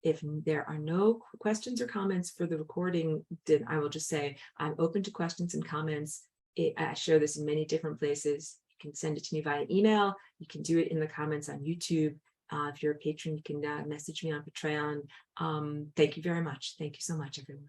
If there are no questions or comments for the recording, then I will just say I'm open to questions and comments. I share this in many different places. You can send it to me via email. You can do it in the comments on YouTube. If you're a patron, you can message me on Patreon. Thank you very much. Thank you so much, everyone.